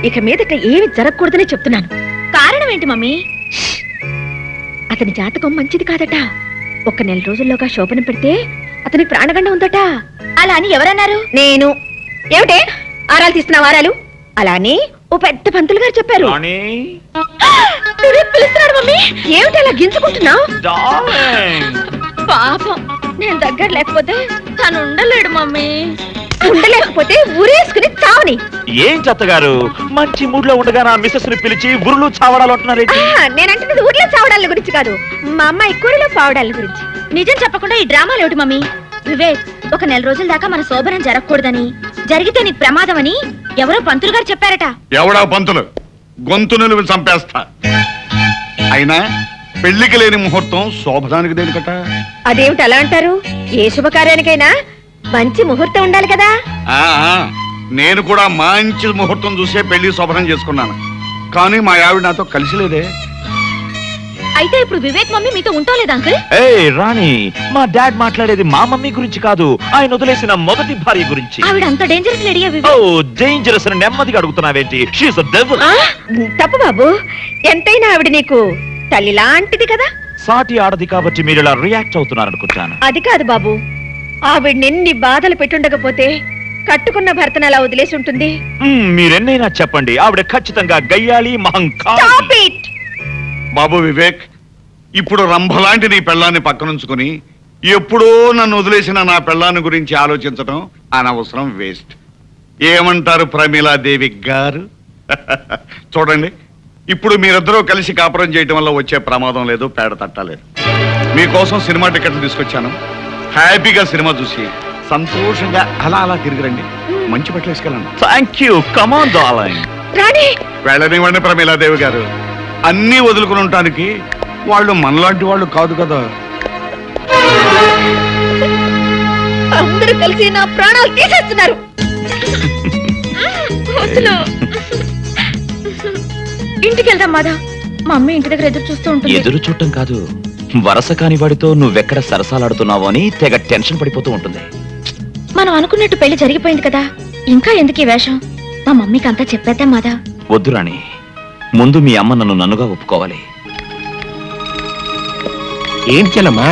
ఇక మీదట ఏమి జరగకూడదని చెప్తున్నాను. కారణం ఏంటి మమ్మీ? అతని జాతకం మంచిది కాదట. 1 నెల రోజుల్లోగా శోభనం పెడితే అతనికి ప్రాణగండ ఉందట. అలా అని ఎవరన్నారు? నేను. ఏమిటే ఆరాలు తీస్తున్నావు? ఆరాలు అలా అని ఓ పెద్ద పంతులు గారు చెప్పారు. పిలుస్తున్నాడు మమ్మీ. ఏమిటి అలా గింజుకుంటున్నావు? పాపం, నేను దగ్గర లేకపోతే తను ఉండలేడు మమ్మీ. ఉండలేకపోతే ఊరేసుకుని చావని. ఏం చెత్తగారు, మంచి మూడ్ లో ఉండగా నా మిస్సెస్ ని పిలిచి బుర్రలు చావడాలు అంటున్నారేంటి? నేనంటున్నది ఊర్లో చావడాల గురించి కాదు, మా అమ్మాయి కూరలో పావడాల గురించి. నిజం చెప్పకుండా ఈ డ్రామాలు ఏమిటి మమ్మీ? వివేక్, 1 నెల రోజుల దాకా మన శోభనం జరగకూడదని, జరిగితే నీకు ప్రమాదం అని ఎవరో పంతులు గారు చెప్పారట. ఎవడా పంతులు? గొంతు నిలువు చంపేస్తా. అయినా పెళ్లికి లేని ముహూర్తం శోభనానికి దేనికట? అదేమిటి అలా అంటారు? ఏ శుభకార్యానికైనా మంచి ముహూర్తం ఉండాలి కదా. నేను కూడా మంచి ముహూర్తం చూసే పెళ్లి శోభనం చేసుకున్నాను, కానీ మా ఆవిడ నాతో కలిసి లేదే. అయితే ఇప్పుడు వివేక్ మమ్మీ మీతో ఉంటో లేదా అంకుల్? ఏయ్ రాణి, మా డాడ్ మాట్లాడేది మా మమ్మీ గురించి కాదు, ఆయన వదిలేసిన మొదటి భార్య గురించి. ఆవిడ అంత డేంజరస్ లేడీయా ఓ వివేక్? డేంజరస్ అని నెమ్మదిగా అడుగుతున్నావేంటి? షీఈస్ అ డెవిల్. తప్పు బాబు, ఎంతైనా ఆవిడ నీకు తల్లి లాంటిది కదా. సాటి ఆడది కాబట్టి మీరు ఇలా రియాక్ట్ అవుతున్నారనుకుంటాను. అది కాదు బాబు, ఆవిడ నిన్ని బాధలు పెట్టుండకపోతే కట్టుకున్న భర్తను అలా వదిలేసి ఉంటుంది. మీరెన్నైనా చెప్పండి, ఆవిడ ఖచ్చితంగా గయ్యాలి మహంకాళి. Stop it! బాబు వివేక్, ఇప్పుడు రంభలాంటి నీ పెళ్ళాన్ని పక్కనుంచుకుని ఎప్పుడో నన్ను వదిలేసిన నా పెళ్ళాన్ని గురించి ఆలోచించడం అనవసరం, వేస్ట్. ఏమంటారు ప్రమీలాదేవి గారు? చూడండి, ఇప్పుడు మీరిద్దరూ కలిసి కాపురం చేయటం వల్ల వచ్చే ప్రమాదం లేదు, పేడ తట్టలేదు. మీకోసం సినిమా టికెట్లు తీసుకొచ్చాను. హ్యాపీగా సినిమా చూసి సంతోషంగా అలా అలా తిరిగిరండి. మంచి బట్టలు వేసుకెళ్ళండి. Thank you. Come on darling. వెళ్ళనివ్వండి ప్రమీలాదేవి గారు, అన్నీ వదులుకుని ఉండటానికి వాళ్ళు మనలాంటి వాళ్ళు కాదు కదా. అందరూ కలిసి నా ప్రాణాలు తీసేస్తున్నారు. ఇంటికి వెళ్దాం మాధవ్. మా అమ్మ ఇంటి దగ్గర ఎదురు చూస్తూ ఉంటుంది. ఎదురు చూడటం కాదు, వరస కాని వాడితో నువ్వెక్కడ సరసాలాడుతున్నావో అని తెగ టెన్షన్ పడిపోతూ ఉంటుంది. మనం అనుకున్నట్టు పెళ్లి జరిగిపోయింది కదా, ఇంకా ఎందుకు ఈ వేషం? మా మమ్మీకి అంతా చెప్పేద్దాం మాధవ్. వద్దు రాణి, ముందు మీ అమ్మ నన్నుగా ఒప్పుకోవాలి. ఏంటి చెల్లమ్మా,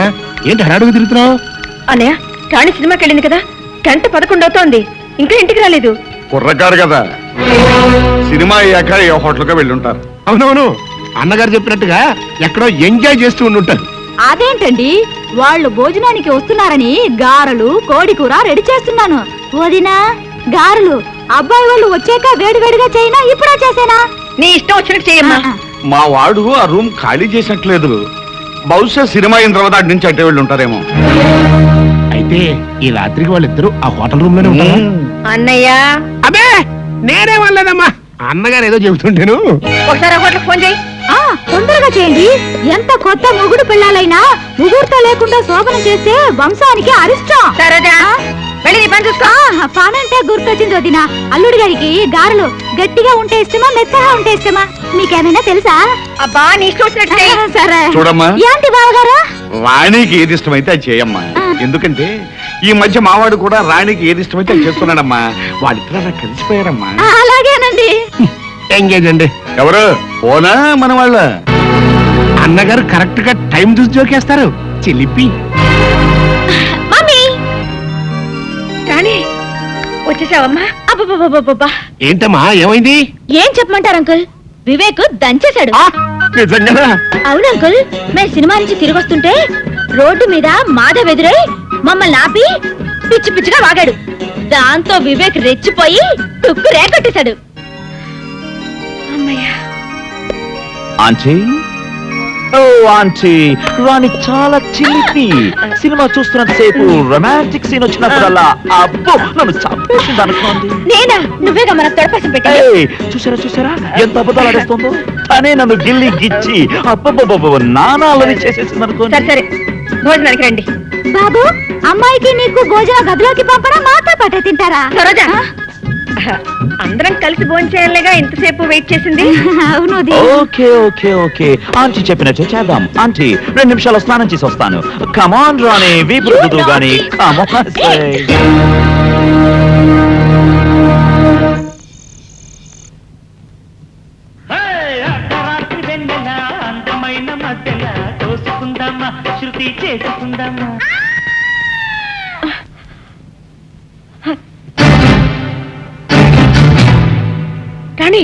ఏంటి హడాడుగు తిరుగుతున్నావు? అన్నయ్య, రాణి సినిమాకి వెళ్ళింది కదా, 11:00 అవుతోంది, ఇంకా ఇంటికి రాలేదు. కుర్రకారు కదా, సినిమా అయ్యాక ఏ హోటల్గా వెళ్ళుంటారు. అవునవును, అన్నగారు చెప్పినట్టుగా ఎక్కడో ఎంజాయ్ చేస్తూ ఉండుంటారు. అదేంటండి, వాళ్ళు భోజనానికి వస్తున్నారని గారెలు కోడి కూర రెడీ చేస్తున్నాను. వదినా, గారెలు అబ్బాయి వాళ్ళు వచ్చాక వేడివేడిగా చేయనా, ఇప్పుడే చేసేనా? నీ ఇష్టం వచ్చినట్టు చేయమ్మా. మా వాడు ఆ రూమ్ ఖాళీ చేసినట్లేదు, బహుశా సినిమా అయిన తర్వాత అటు నుంచి అట్టే వెళ్ళుంటారేమో. అయితే ఈ రాత్రికి వాళ్ళిద్దరూ ఆ హోటల్ రూమ్ లోనే ఉంటారా? అన్నయ్య, అబ్బే నేనే వాళ్ళేదమ్మా, అన్నగారు ఏదో చెబుతుంటేను. ఒకసారి ఆ హోటల్ ఫోన్ చేయి. తొందరగా చేయండి. ఎంత కొత్త మొగుడు పిల్లలైనా ముహూర్తం లేకుండా శోభనం చేస్తే వంశానికి అరిష్టం. సరేదా, వెళ్ళి నీ పని చూసుకో. పనంటే గుర్తొచ్చింది వదిన. అల్లుడి గారికి గారెలు గట్టిగా ఉంటే ఇష్టమా, మెత్తగా ఉంటే ఇష్టమా? మీకేమైనా తెలుసా? అబ్బా, నీ ఇష్టం వచ్చినట్టు చేయి. సరే. చూడమ్మా, ఏంటి బావగారు? రాణికి ఏది ఇష్టమైతే అది చేయమ్మా. ఎందుకంటే ఈ మధ్య మావాడు కూడా రాణికి ఏది ఇష్టమైతే అది చేస్తున్నాడమ్మా. వాళ్ళిద్దరూ అలా కలిసిపోయారమ్మా. అలాగేనండి. ఎంగేజ్ అండి. ఎవరు ఓనా మన వాళ్ళ? అన్నగారు కరెక్ట్ గా టైం చూసి జోకేస్తారు. చిలిపి. మమ్మీ, రాణి వచ్చేసావమ్మా? అబ్బబ్బబ్బబ్బబ్బా, ఏంటమ్మా, ఏమైంది? ఏం చెప్పమంటారు అంకుల్? వివేక్ దంచేశాడు. నిజంగా? అవును అంకుల్, మేము సినిమా నుంచి తిరిగి వస్తుంటే రోడ్డు మీద మాధవ్ ఎదురై మమ్మల్ని ఆపి పిచ్చి పిచ్చిగా వాగాడు. దాంతో వివేక్ రెచ్చిపోయి తుక్కు రేకొట్టేశాడు. ఆంటీ, ఓ ఆంటీ, రాణి చాలా చిలిపి. సినిమా చూస్తున్నంత సేపు రొమాంటిక్ సీన్ వచ్చినప్పుడల్లా అబ్బో నన్ను చంపేసింది అనుకోండి. నేనా? నువ్వేగా మన తొడపసం పెట్టా. చూసారా చూసారా ఎంత అబద్ధాలు ఆడేస్తుందో. తనే నన్ను గిల్లి గిచ్చి అబ్బబ్బబ్బ నానాలని చేసేసింది అనుకోండి. సరే సరే, భోజనానికి రండి. బాబు, అమ్మాయికి నీకు భోజన గదిలోకి పంపడం మాతో పాటే తింటారా? సరోజా, అందరం కలిసి భోంచేయాలిగా ఇంతసేపు వెయిట్ చేసింది. అవును ఓకే ఓకే ఓకే ఆంటీ చెప్పినట్టు చేద్దాం. ఆంటీ 2 నిమిషాలు స్నానం చేసి వస్తాను. కమాన్ రాణి వీపు రుద్దుదు గాని కమాన్. అందమైన మధ్యల తోసుకుందామా శృతి చేసుకుందామా. రాణి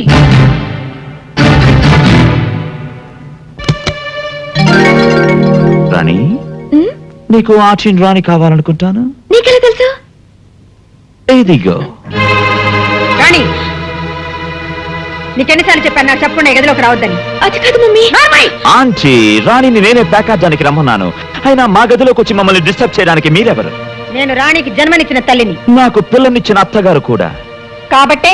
రాణి నీకు ఆచిన్ రాణి కావాలనుకుంటాను. నీకెలా తెలుసు? ఏదిగో రాణి నీకెన్నిసార్లు చెప్పాను నా చెప్పకుండా గదిలోకి రావద్దని. అది కాదు మమ్మీ. ఆంటీ రాణిని నేనే ప్యాకాజానికి రమ్మన్నాను. అయినా మా గదిలోకి వచ్చి మమ్మల్ని డిస్టర్బ్ చేయడానికి మీరెవరు? నేను రాణికి జన్మనిచ్చిన తల్లిని. నాకు పిల్లనిచ్చిన అత్తగారు కూడా. కాబట్టే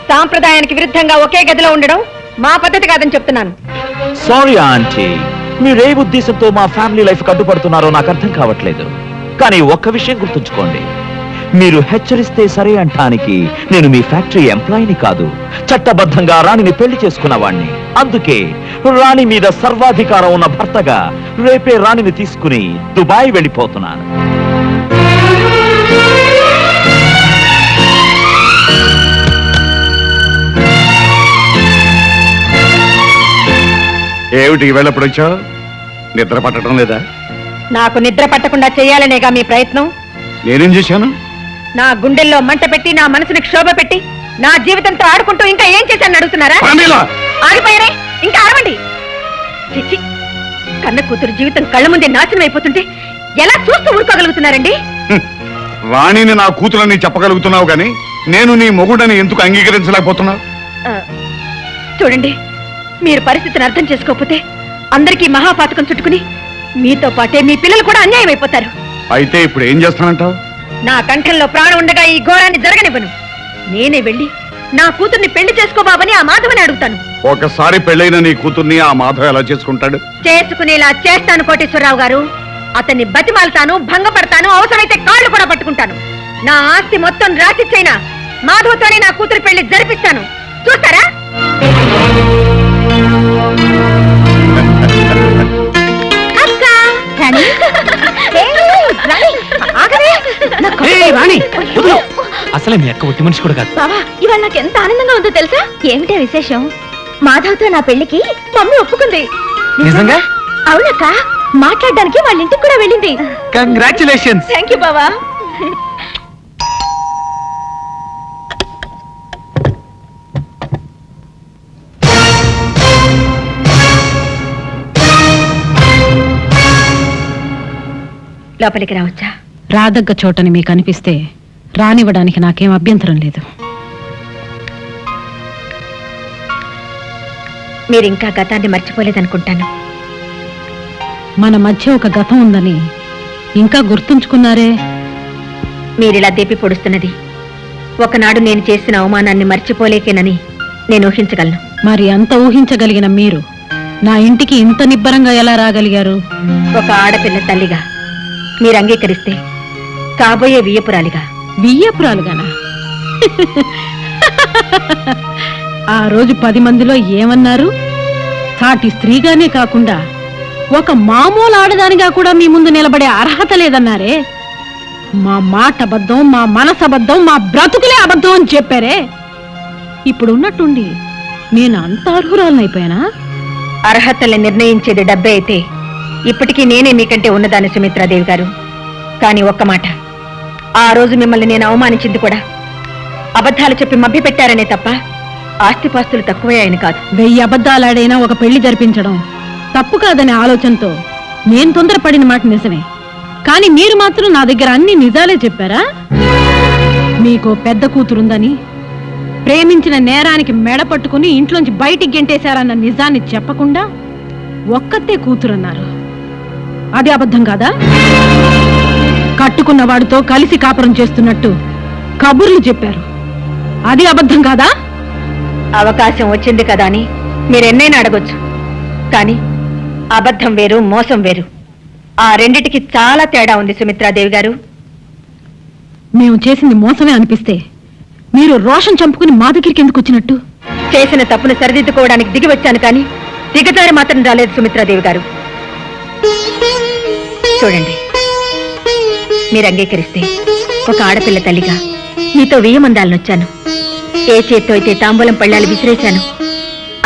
సాంప్రదాయానికి విరుద్ధంగా ఒకే గదిలో ఉండడం మా పద్ధతి కాదని చెప్తున్నాను. సారీ ఆంటీ, మీరే ఉద్దేశంతో మా ఫ్యామిలీ లైఫ్ అడ్డుపడుతున్నారో నాకు అర్థం కావట్లేదు. కానీ ఒక్క విషయం గుర్తుంచుకోండి, మీరు హెచ్చరిస్తే సరే అంటానికి నేను మీ ఫ్యాక్టరీ ఎంప్లాయీని కాదు, చట్టబద్ధంగా రాణిని పెళ్లి చేసుకున్నవాణ్ణి. అందుకే రాణి మీద సర్వాధికారం ఉన్న భర్తగా రేపే రాణిని తీసుకుని దుబాయ్ వెళ్ళిపోతున్నాను. ఏమిటి ఈవేళప్పుడు వచ్చావు? నిద్ర పట్టడం లేదా? నాకు నిద్ర పట్టకుండా చేయాలనేగా మీ ప్రయత్నం. నేనేం చేశాను? నా గుండెల్లో మంట పెట్టి నా మనసుని క్షోభ పెట్టి నా జీవితంతో ఆడుకుంటూ ఇంకా ఏం చేశాను అడుగుతున్నారా? ఆగిపోయారే, ఇంకా ఆడవండి. చిచ్చి, కన్న కూతురు జీవితం కళ్ళ ముందే నాశనం అయిపోతుంటే ఎలా చూస్తూ ఊరుకోగలుగుతున్నారండి? రాణిని నా కూతురని చెప్పగలుగుతున్నావు కానీ నేను నీ మొగుడని ఎందుకు అంగీకరించలేకపోతున్నావు? చూడండి, మీరు పరిస్థితిని అర్థం చేసుకోకపోతే అందరికీ మహాపాతకం చుట్టుకుని మీతో పాటే మీ పిల్లలు కూడా అన్యాయం అయిపోతారు. అయితే ఇప్పుడు ఏం చేస్తానంటావు? నా కంఠంలో ప్రాణం ఉండగా ఈ ఘోరాన్ని జరగనివ్వను. నేనే వెళ్ళి నా కూతుర్ని పెళ్లి చేసుకోబాబని ఆ మాధవని అడుగుతాను. ఒకసారి పెళ్ళైన నీ కూతుర్ని ఆ మాధవ్ ఎలా చేసుకుంటాడు? చేసుకునేలా చేస్తాను కోటేశ్వరరావు గారు. అతన్ని బతిమాలతాను, భంగపడతాను, అవసరమైతే కాళ్ళు కూడా పట్టుకుంటాను. నా ఆస్తి మొత్తం రాసిచ్చైనా మాధవతోనే నా కూతురు పెళ్లి జరిపిస్తాను. చూస్తారా? అసలే మీ అక్క ఒట్టి మనిషి కూడా కాదు. బావా, ఇవాళ నాకు ఎంత ఆనందంగా ఉందో తెలుసా? ఏమిటే విశేషం? మాధవ్తో నా పెళ్లికి మమ్మీ ఒప్పుకుంది. నిజంగా? అవునక్క, మాట్లాడడానికి వాళ్ళ ఇంటికి కూడా వెళ్ళింది. కంగ్రాచులేషన్స్. థ్యాంక్ యూ బావా. లోపలికి రావచ్చా? రాదగ్గ చోటని మీకు అనిపిస్తే రానివ్వడానికి నాకేం అభ్యంతరం లేదు. మీరింకా గతాన్ని మర్చిపోలేదనుకుంటాను. మన మధ్య ఒక గతం ఉందని ఇంకా గుర్తుంచుకున్నారే. మీరిలా దేపి పొడుస్తున్నది ఒకనాడు నేను చేసిన అవమానాన్ని మర్చిపోలేకేనని నేను ఊహించగలను. మరి అంత ఊహించగలిగిన మీరు నా ఇంటికి ఇంత నిబ్బరంగా ఎలా రాగలిగారు? ఒక ఆడపిల్ల తల్లిగా మీరు అంగీకరిస్తే కాబోయే వియ్యపురాలిగా. వియ్యపురాలుగానా? ఆ రోజు 10 మందిలో ఏమన్నారు? సాటి స్త్రీగానే కాకుండా ఒక మామూలు ఆడదానిగా కూడా మీ ముందు నిలబడే అర్హత లేదన్నారే. మా మాట అబద్ధం, మా మనసు అబద్ధం, మా బ్రతుకులే అబద్ధం అని చెప్పారే. ఇప్పుడు ఉన్నట్టుండి నేను అంత అర్హురాలనైపోయానా? అర్హతల్ని నిర్ణయించేది డబ్బే అయితే ఇప్పటికీ నేనే మీకంటే ఉన్నదాన్ని సుమిత్రాదేవి గారు. కానీ ఒక్క మాట, ఆ రోజు మిమ్మల్ని నేను అవమానించింది కూడా అబద్ధాలు చెప్పి మభ్య పెట్టారనే తప్ప ఆస్తిపాస్తులు తక్కువయ్యాయని కాదు. 1000 అబద్ధాలాడైనా ఒక పెళ్లి జరిపించడం తప్పు కాదనే ఆలోచనతో నేను తొందరపడిన మాట నిజమే. కానీ మీరు మాత్రం నా దగ్గర అన్ని నిజాలే చెప్పారా? మీకు పెద్ద కూతురుందని, ప్రేమించిన నేరానికి మెడ పట్టుకుని ఇంట్లోంచి బయటికి గెంటేశారన్న నిజాన్ని చెప్పకుండా ఒక్కతే కూతురన్నారు. అది అబద్ధం కాదా? కట్టుకున్న వాడితో కలిసి కాపురం చేస్తున్నట్టు కబుర్లు చెప్పారు. అది అబద్ధం కాదా? అవకాశం వచ్చింది కదా అని మీరెన్నైనా అడగొచ్చు. కానీ అబద్ధం వేరు, మోసం వేరు. ఆ రెండిటికి చాలా తేడా ఉంది సుమిత్రాదేవి గారు. మేము చేసింది మోసమే అనిపిస్తే మీరు రోషన్ చంపుకుని మా దగ్గరికి ఎందుకు వచ్చినట్టు? చేసిన తప్పును సరిదిద్దుకోవడానికి దిగి వచ్చాను కానీ దిగజారి మాత్రం రాలేదు సుమిత్రాదేవి గారు. చూడండి, మీరు అంగీకరిస్తే ఒక ఆడపిల్ల తల్లిగా మీతో వేయమందాలను వచ్చాను. ఏ చేత్తో అయితే తాంబూలం పళ్ళాలు విసిరేశాను,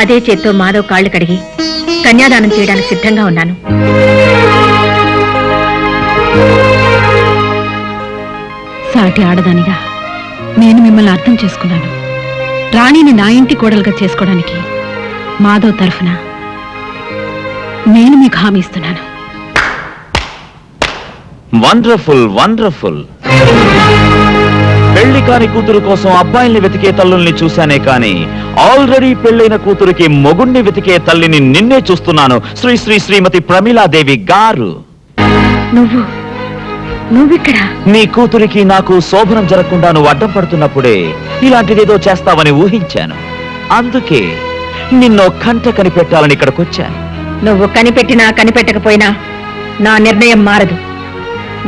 అదే చేత్తో మాధవ్ కాళ్ళు కడిగి కన్యాదానం చేయడానికి సిద్ధంగా ఉన్నాను. సాటి ఆడదానిగా నేను మిమ్మల్ని అర్థం చేసుకున్నాను. రాణిని నా ఇంటి కోడలుగా చేసుకోవడానికి మాధవ్ తరఫున నేను మీకు హామీ ఇస్తున్నాను. Wonderful wonderful. పెళ్లి కాని కూతురు కోసం అబ్బాయిల్ని వెతికే తల్లుల్ని చూశానే కానీ ఆల్రెడీ పెళ్లైన కూతురికి మొగుణ్ణి వెతికే తల్లిని నిన్నే చూస్తున్నాను. శ్రీ శ్రీ శ్రీమతి ప్రమీలాదేవి గారు. నువ్విక్కడ? నీ కూతురికి నాకు శోభనం జరగకుండా నువ్వు అడ్డం పడుతున్నప్పుడే ఇలాంటిదేదో చేస్తావని ఊహించాను. అందుకే నిన్నో కంట కనిపెట్టాలని ఇక్కడికొచ్చాను. నువ్వు కనిపెట్టినా కనిపెట్టకపోయినా నా నిర్ణయం మారదు.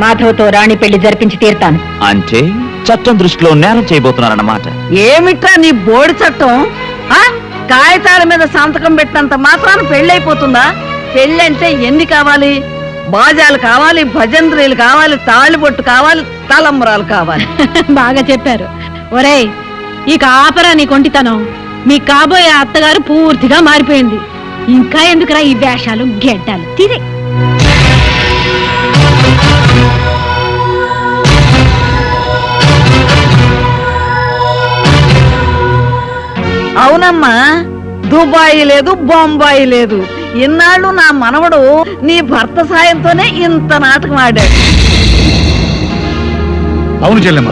మాధవ్తో రాణి పెళ్లి జరిపించి తీరుతాను. అంటే చట్టం దృష్టిలో నేరం చేయబోతున్నారన్నమాట. ఏమిట్రా నీ బోడి చట్టం? కాగితాల మీద సంతకం పెట్టినంత మాత్రాన పెళ్ళైపోతుందా? పెళ్ళంటే ఎన్ని కావాలి? బాజాలు కావాలి, భజంత్రీలు కావాలి, తాళిబొట్టు కావాలి, తలంబరాలు కావాలి. బాగా చెప్పారు. ఒరేయ్, ఇక ఆపరా నీ కొంటితనం. మీ కాబోయే అత్తగారు పూర్తిగా మారిపోయింది. ఇంకా ఎందుకురా ఈ వేషాలు గెడ్డాలు? తీరే. అవునమ్మా, దుబాయి లేదు, బొంబాయి లేదు. ఇన్నాళ్ళు నా మనవడు నీ భర్త సాయంతోనే ఇంత నాటకం ఆడాడు. అవును చెల్లెమ్మ,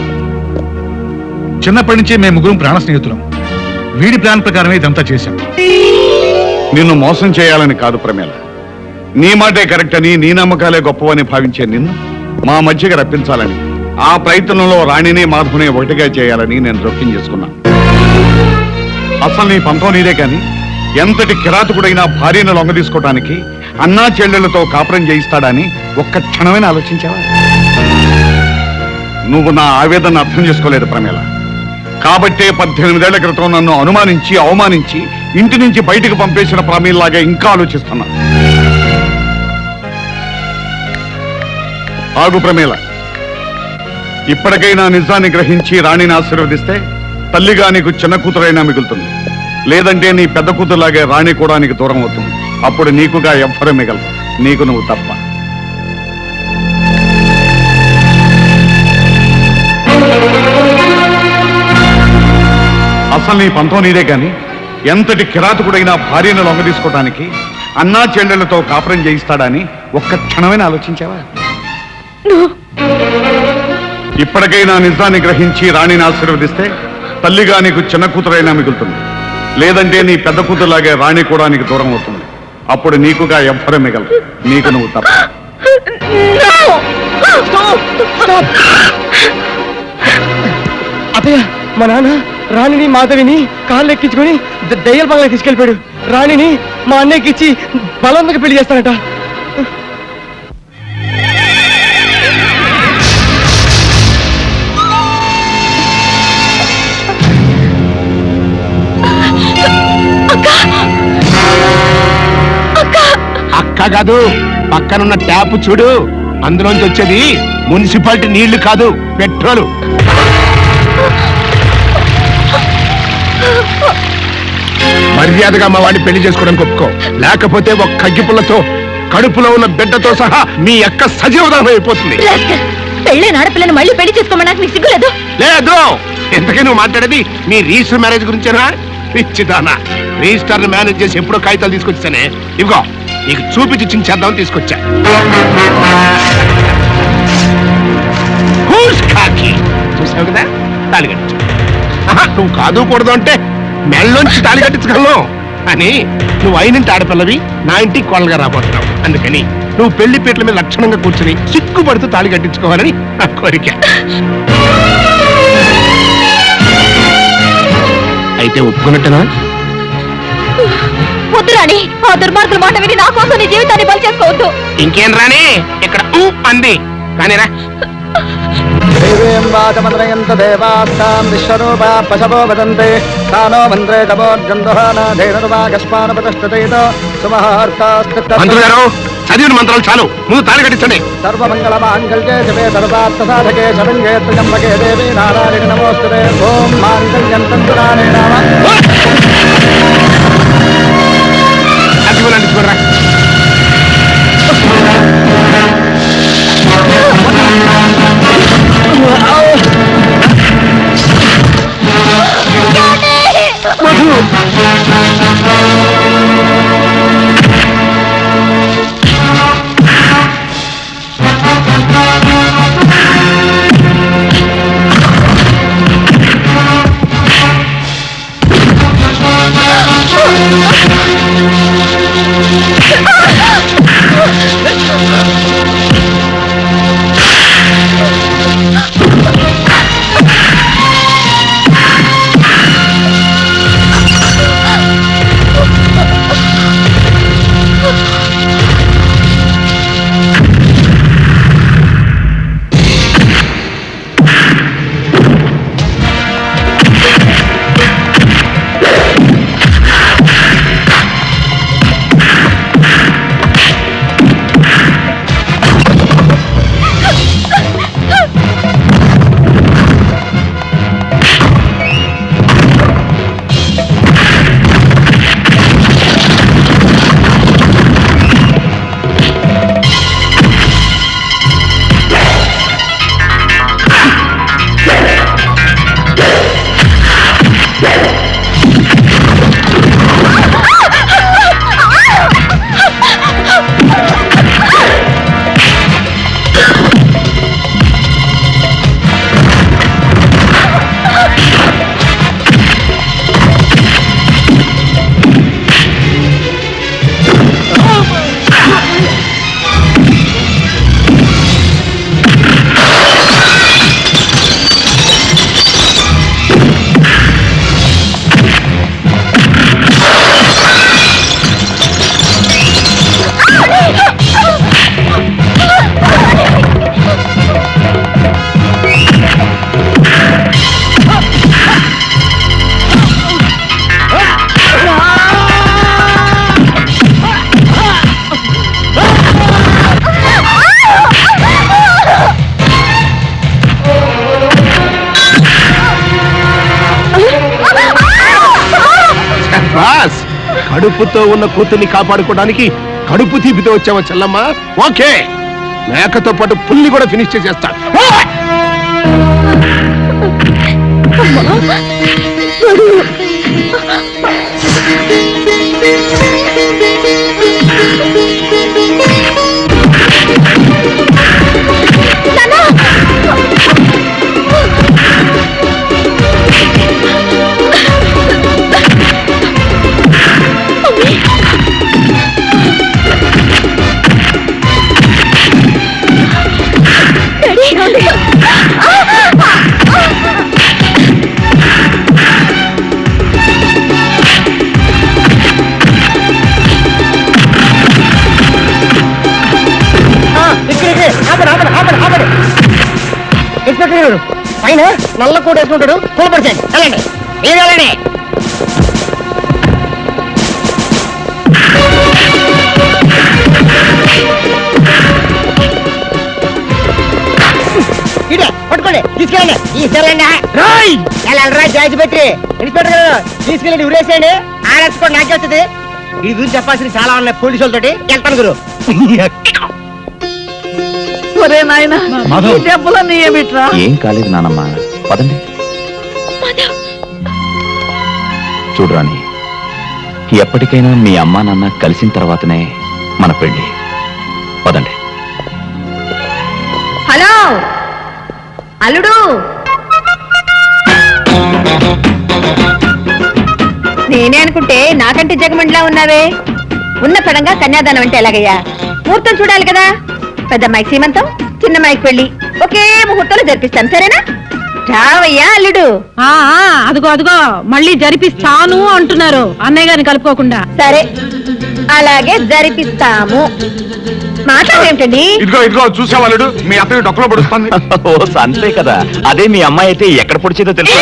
చిన్నప్పటి నుంచి మేము ముగ్గురం ప్రాణ స్నేహితులం. వీడి ప్లాన్ ప్రకారమే ఇదంతా చేశాం. నిన్ను మోసం చేయాలని కాదు ప్రమేల. నీ మాటే కరెక్ట్ అని, నీ నమ్మకాలే గొప్పవని భావించే నిన్ను మా మధ్యగా రప్పించాలని, ఆ ప్రయత్నంలో రాణిని మాధవుని ఒకటిగా చేయాలని నేను జోక్యం చేసుకున్నాను. అసలు నీ పంతం నీదే కానీ ఎంతటి కిరాతకుడైనా భార్యను లొంగ తీసుకోవటానికి అన్నా చెల్లెళ్లతో కాపురం చేయిస్తాడని ఒక్క క్షణమైన ఆలోచించావా? నువ్వు నా ఆవేదన అర్థం చేసుకోలేదు ప్రమేల. కాబట్టే 18 ఏళ్ల క్రితం నన్ను అనుమానించి అవమానించి ఇంటి నుంచి బయటకు పంపేసిన ప్రమేల్లాగా ఇంకా ఆలోచిస్తున్నా. ఆగు ప్రమేల, ఇప్పటికైనా నిజాన్ని గ్రహించి రాణిని ఆశీర్వదిస్తే తల్లిగా నీకు చిన్న కూతురైనా మిగులుతుంది. లేదంటే నీ పెద్ద కూతురులాగే రాణి కూడా నీకు దూరం అవుతుంది. అప్పుడు నీకుగా ఎవ్వరూ మిగలదు, నీకు నువ్వు తప్ప. అసలు నీ పంతం నీదే కానీ ఎంతటి కిరాతకుడైనా భార్యను లొంగ తీసుకోవటానికి అన్నా చెల్లెళ్లతో కాపురం చేయిస్తాడని ఒక్క క్షణమైన ఆలోచించావా? ఇప్పటికైనా నిజాన్ని గ్రహించి రాణిని ఆశీర్వదిస్తే తల్లిగా నీకు చిన్న కూతురైనా మిగులుతుంది. లేదంటే నీ పెద్ద కూతురులాగే రాణి కూడా నీకు దూరం అవుతుంది. అప్పుడు నీకుగా ఎవ్వరూ మిగలదు, నీకు నువ్వు తప్ప. అత్తయ్య, మా నాన్న రాణిని మాధవిని కాళ్ళు ఎక్కించుకొని దయ్యాల బంగ్లా తీసుకెళ్ళిపోయాడు. రాణిని మా అన్నయ్యకి ఇచ్చి బలవంతంగా పెళ్లి చేస్తానట. అక్క కాదు, పక్కనున్న ట్యాప్ చూడు, అందులోంచి వచ్చేది మున్సిపాలిటీ నీళ్లు కాదు, పెట్రోలు. మర్యాదగా మా వాడిని పెళ్లి చేసుకోవడానికి ఒప్పుకో, లేకపోతే ఒక కగ్గిపుల్లతో కడుపులో ఉన్న బిడ్డతో సహా మీ అక్క సజీవదానం అయిపోతుంది. పెళ్ళైన ఆడపిల్లని మళ్ళీ పెళ్లి చేసుకోమడానికి నీకు సిగ్గులేదు? లేదు. ఎంతకీ నువ్వు మాట్లాడేది మీ రిజిస్టర్ మ్యారేజ్ గురించేనా? పిచ్చిదానా, రిజిస్టర్ మేనేజ్ చేసి ఎప్పుడో కాగితాలు తీసుకొచ్చానే, ఇదిగో నీకు చూపించి చించేద్దామని తీసుకొచ్చా. చూసావు కదా, తాళి కట్టించు. నువ్వు కాదు కూడదు అంటే మెళ్ళలోంచి తాళి కట్టించగలను, అని నువ్వు అయినంటి ఆడపిల్లవి నా ఇంటికి కోళ్ళగా రాబోతున్నావు. అందుకని నువ్వు పెళ్లి పీటల మీద లక్షణంగా కూర్చుని సిగ్గుపడుతూ తాళి కట్టించుకోవాలని నా కోరిక. అయితే ఒప్పుకున్నట్టేనా? వద్దు రాణి, ఆ దుర్మార్గుల మాట విని నా కోసం నీ జీవితాన్ని బలి చేసుకోవద్దు. ఇంకేం రాని, ఇక్కడ అంది కానీ రా. దేవీం వాచమద్రయంత దేవాస్తాం విశ్వరూపా పశవో వదంతే తానో మంత్రే తమోర్జందోహానాధేనుర్వాగస్మానపతస్తేత మంత్రులు గారు చదివిన మంత్రాలు చాలు, ముందు తాళి కట్టించండి. సర్వమంగళ మాంగళ్యే శివే సర్వార్థ సాధకే శరణ్యే త్ర్యంబకే దేవి నారాయణ నమోస్తుతే ఓం మాంగళ్యం తంతురాణే నామ. అదిగోనండి, చూడరా. కడుపుతో ఉన్న కూతుర్ని కాపాడుకోవడానికి కడుపు తీపితో వచ్చావా చెల్లమ్మ? ఓకే, మేకతో పాటు పుల్లి కూడా ఫినిష్ చేసేస్తా. పైన నల్ల కోట వేసుకుంటాడు, కూలపరిచేయండి. వెళ్ళండి, మీరు వెళ్ళండి. పట్టుకోండి, తీసుకెళ్ళండి. తీసుకెళ్ళండి, వెళ్ళండి. జాయితీ పెట్టి ఇన్స్పెక్టర్ గారు తీసుకెళ్ళండి, ఉరేసేయండి. ఆర్ఎస్ నాకే వస్తుంది. ఈ గురించి చెప్పాల్సింది చాలా ఉన్నాయి. పోలీసు వాళ్ళతోటి వెళ్తాను గురు. ఒరే నాయన, ఈ దెబ్బలన్నీ ఏమిట్రా? ఏం కాలేదు నానమ్మ, పదండి. చూడరాని, ఎప్పటికైనా మీ అమ్మా నాన్న కలిసిన తర్వాతనే మన పెళ్లి. పదండి. హలో అల్లుడు, నేనే అనుకుంటే నాకంటే జగమండిలా ఉన్నావే. ఉన్న పడంగా కన్యాదానం అంటే ఎలాగయ్యా? ముహూర్తం చూడాలి కదా. పెద్దమ్మాయికి సీమంతం, చిన్నమ్మాయికి పెళ్లి ఒకే ముహూర్తంలో జరిపిస్తాను, సరేనా? రావయ్యా అల్లుడు. అదిగో అదిగో మళ్ళీ జరిపిస్తాను అంటున్నారు, అన్నయ్య గారిని కలుపుకోకుండా. సరే, అలాగే జరిపిస్తాము. మాట్లాడేమిటండి? ఇదిగో ఇదిగో చూసే వాళ్ళుడు మీ అత్తయ్య డొక్కలో పడుస్తుంది. ఓ సంతే కదా, అదే మీ అమ్మాయి అయితే ఎక్కడ పొడిచేదో తెలుసు.